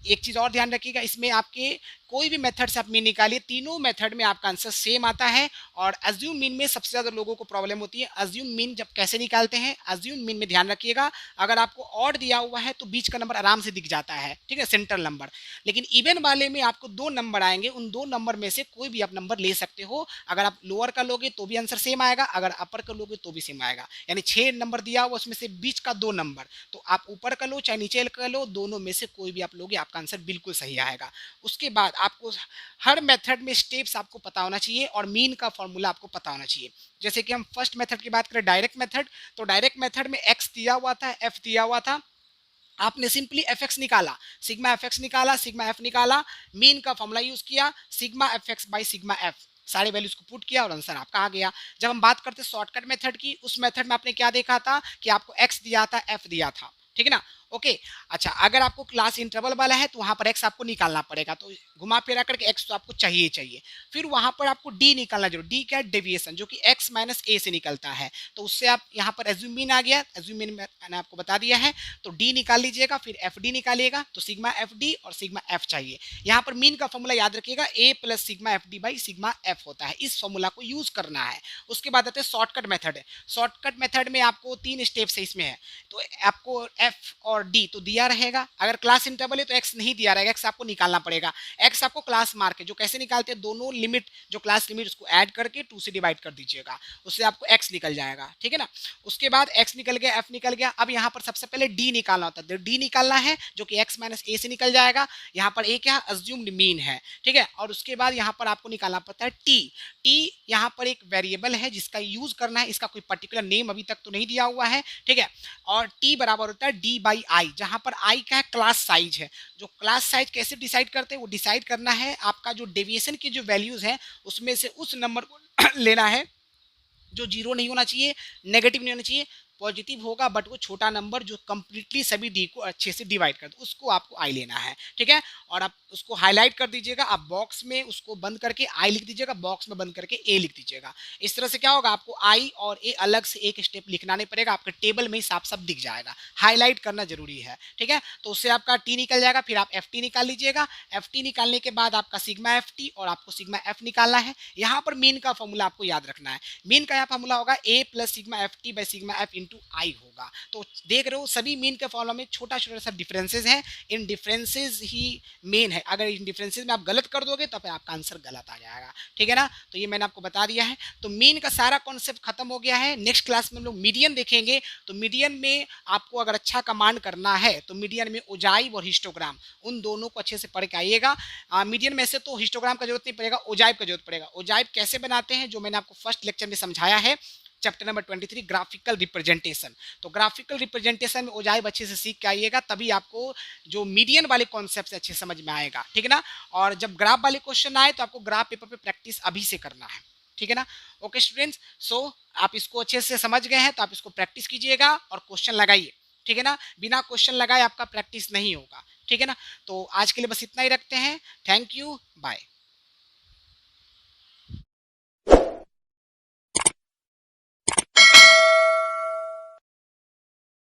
A: एक चीज और ध्यान रखिएगा, इसमें आपके कोई भी मेथड से आप मीन निकालिए, तीनों मेथड में आपका आंसर सेम आता है। और अज्यूम मीन में सबसे ज्यादा लोगों को प्रॉब्लम होती है। अज्यूम मीन जब कैसे निकालते हैं, अज्यूम मीन में ध्यान रखिएगा, अगर आपको ऑड दिया हुआ है तो बीच का नंबर आराम से दिख जाता है, ठीक है, सेंट्रल नंबर। लेकिन इवन वाले में आपको दो नंबर आएंगे, उन दो नंबर में से कोई भी आप नंबर ले सकते हो। अगर आप लोअर का लोगे तो भी आंसर सेम आएगा, अगर अपर का लोगे तो भी सेम आएगा। यानी 6 नंबर दिया हुआ उसमें से बीच का 2 नंबर, तो आप ऊपर का लो चाहे नीचे का लो, दोनों में से कोई भी आप लोगे आपका आंसर बिल्कुल सही आएगा। उसके बाद आपको हर मेथड में स्टेप्स आपको पता होना चाहिए और मीन का फॉर्मूला आपको पता होना चाहिए। जैसे कि हम फर्स्ट मेथड की बात करें, डायरेक्ट मेथड, तो डायरेक्ट मेथड में एक्स दिया हुआ था, एफ दिया हुआ था, आपने सिंपली एफ एक्स निकाला, सिग्मा एफ एक्स निकाला, सिग्मा एफ निकाला, मीन का फॉर्मूला यूज किया, sigma F X by sigma F, सारे वैल्यूज को पुट किया और आंसर आपका आ गया। जब हम बात करते शॉर्टकट मेथड की, उस मेथड में आपने क्या देखा था कि आपको एक्स दिया था, एफ दिया था, ठीक है ना। ओके, अच्छा, अगर आपको क्लास इंटरवल वाला है तो वहां पर एक्स आपको निकालना पड़ेगा, तो घुमा फिरा करके एक्स तो आपको चाहिए चाहिए। फिर वहां पर आपको डी निकालना जरूर, डी क्या, डेविएशन, जो कि एक्स माइनस ए से निकलता है। तो उससे आप यहाँ पर एज्यूम मीन आ गया, एज्यूम मीन मैंने आपको बता दिया है, तो डी निकाल लीजिएगा, फिर एफ डी निकालिएगा, तो सिग्मा एफ डी और सिग्मा एफ चाहिए। यहाँ पर मीन का फॉर्मूला याद रखिएगा, A plus sigma F D by sigma F होता है, इस फॉर्मूला को यूज करना है। उसके बाद आते हैं शॉर्टकट मेथड। शॉर्टकट मेथड में आपको 3 स्टेप्स है इसमें है, तो आपको एफ और डी तो दिया रहेगा, अगर क्लास इंटरवल है तो एक्स नहीं दिया रहेगा, एक्स आपको निकालना पड़ेगा। एक्स आपको क्लास मार्क है, जो कैसे निकालते हैं, दोनों लिमिट जो क्लास लिमिट उसको ऐड करके 2 से डिवाइड कर दीजिएगा, उससे आपको एक्स निकल जाएगा, ठीक है ना। उसके बाद एक्स निकल गया, एफ निकल गया, अब यहाँ पर सबसे पहले डी निकालना होता है, डी निकालना है जो कि एक्स माइनस ए से निकल जाएगा। यहाँ पर ए क्या, अज्यूम्ड मीन है, ठीक है। और उसके बाद यहाँ पर आपको निकालना पड़ता है टी। टी यहाँ पर एक वेरिएबल है जिसका यूज करना है, इसका कोई पर्टिकुलर नेम अभी तक तो नहीं दिया हुआ है, ठीक है। और टी बराबर होता है डी बाई आई, जहां पर आई का है क्लास साइज है। जो क्लास साइज कैसे डिसाइड करते हैं, वो डिसाइड करना है आपका जो डेविएशन की जो वैल्यूज हैं उसमें से उस नंबर को लेना है जो जीरो नहीं होना चाहिए, नेगेटिव नहीं होना चाहिए, पॉजिटिव होगा बट वो छोटा नंबर जो कंप्लीटली सभी डी को अच्छे से डिवाइड कर दे, उसको आपको आई लेना है, ठीक है। और आप उसको हाईलाइट कर दीजिएगा, आप बॉक्स में उसको बंद करके आई लिख दीजिएगा, बॉक्स में बंद करके ए लिख दीजिएगा। इस तरह से क्या होगा, आपको आई और ए अलग से एक स्टेप लिखना नहीं पड़ेगा, आपके टेबल में ही साफ साफ दिख जाएगा। हाईलाइट करना जरूरी है, ठीक है। तो उससे आपका टी निकल जाएगा, फिर आप एफ टी निकाल लीजिएगा। एफ टी निकालने के बाद आपका सिग्मा एफ टी और आपको सिग्मा एफ निकालना है। यहाँ पर मीन का फॉर्मूला आपको याद रखना है, मीन का यहाँ फॉर्मूला होगा A plus sigma F T by sigma F into I होगा। तो देख रहे हो सभी मीन के फॉर्मूला में छोटा छोटा सा डिफरेंसेस है, इन डिफरेंसेस ही मेन है। अगर इन डिफरेंसेस में आप गलत कर दोगे तो फिर आपका आंसर गलत आ जाएगा, ठीक है ना। तो ये मैंने आपको बता दिया है। तो मीन का सारा कॉन्सेप्ट खत्म हो गया है। नेक्स्ट क्लास में हम लोग मीडियन देखेंगे। तो मीडियन में आपको अगर अच्छा कमांड करना है तो मीडियन में ओजाइव और हिस्टोग्राम, उन दोनों को अच्छे से पढ़ के आइएगा। मीडियन में से तो हिस्टोग्राम का जरूरत नहीं पड़ेगा, ओजाइव का जरूरत पड़ेगा। ओजाइव कैसे बनाते हैं जो मैंने आपको फर्स्ट लेक्चर में समझाया है, चैप्टर नंबर 23 ग्राफिकल रिप्रेजेंटेशन। तो ग्राफिकल रिप्रेजेंटेशन में ओजाइव अच्छे से सीख के आइएगा, तभी आपको जो मीडियन वाले कॉन्सेप्ट अच्छे समझ में आएगा, ठीक है ना। और जब ग्राफ वाले क्वेश्चन आए तो आपको ग्राफ पेपर पे प्रैक्टिस अभी से करना है, ठीक है ना। ओके स्टूडेंट्स, सो आप इसको अच्छे से समझ गए हैं तो आप इसको प्रैक्टिस कीजिएगा और क्वेश्चन लगाइए, ठीक है ना। बिना क्वेश्चन लगाए आपका प्रैक्टिस नहीं होगा, ठीक है ना। तो आज के लिए बस इतना ही रखते हैं। Thank you, bye.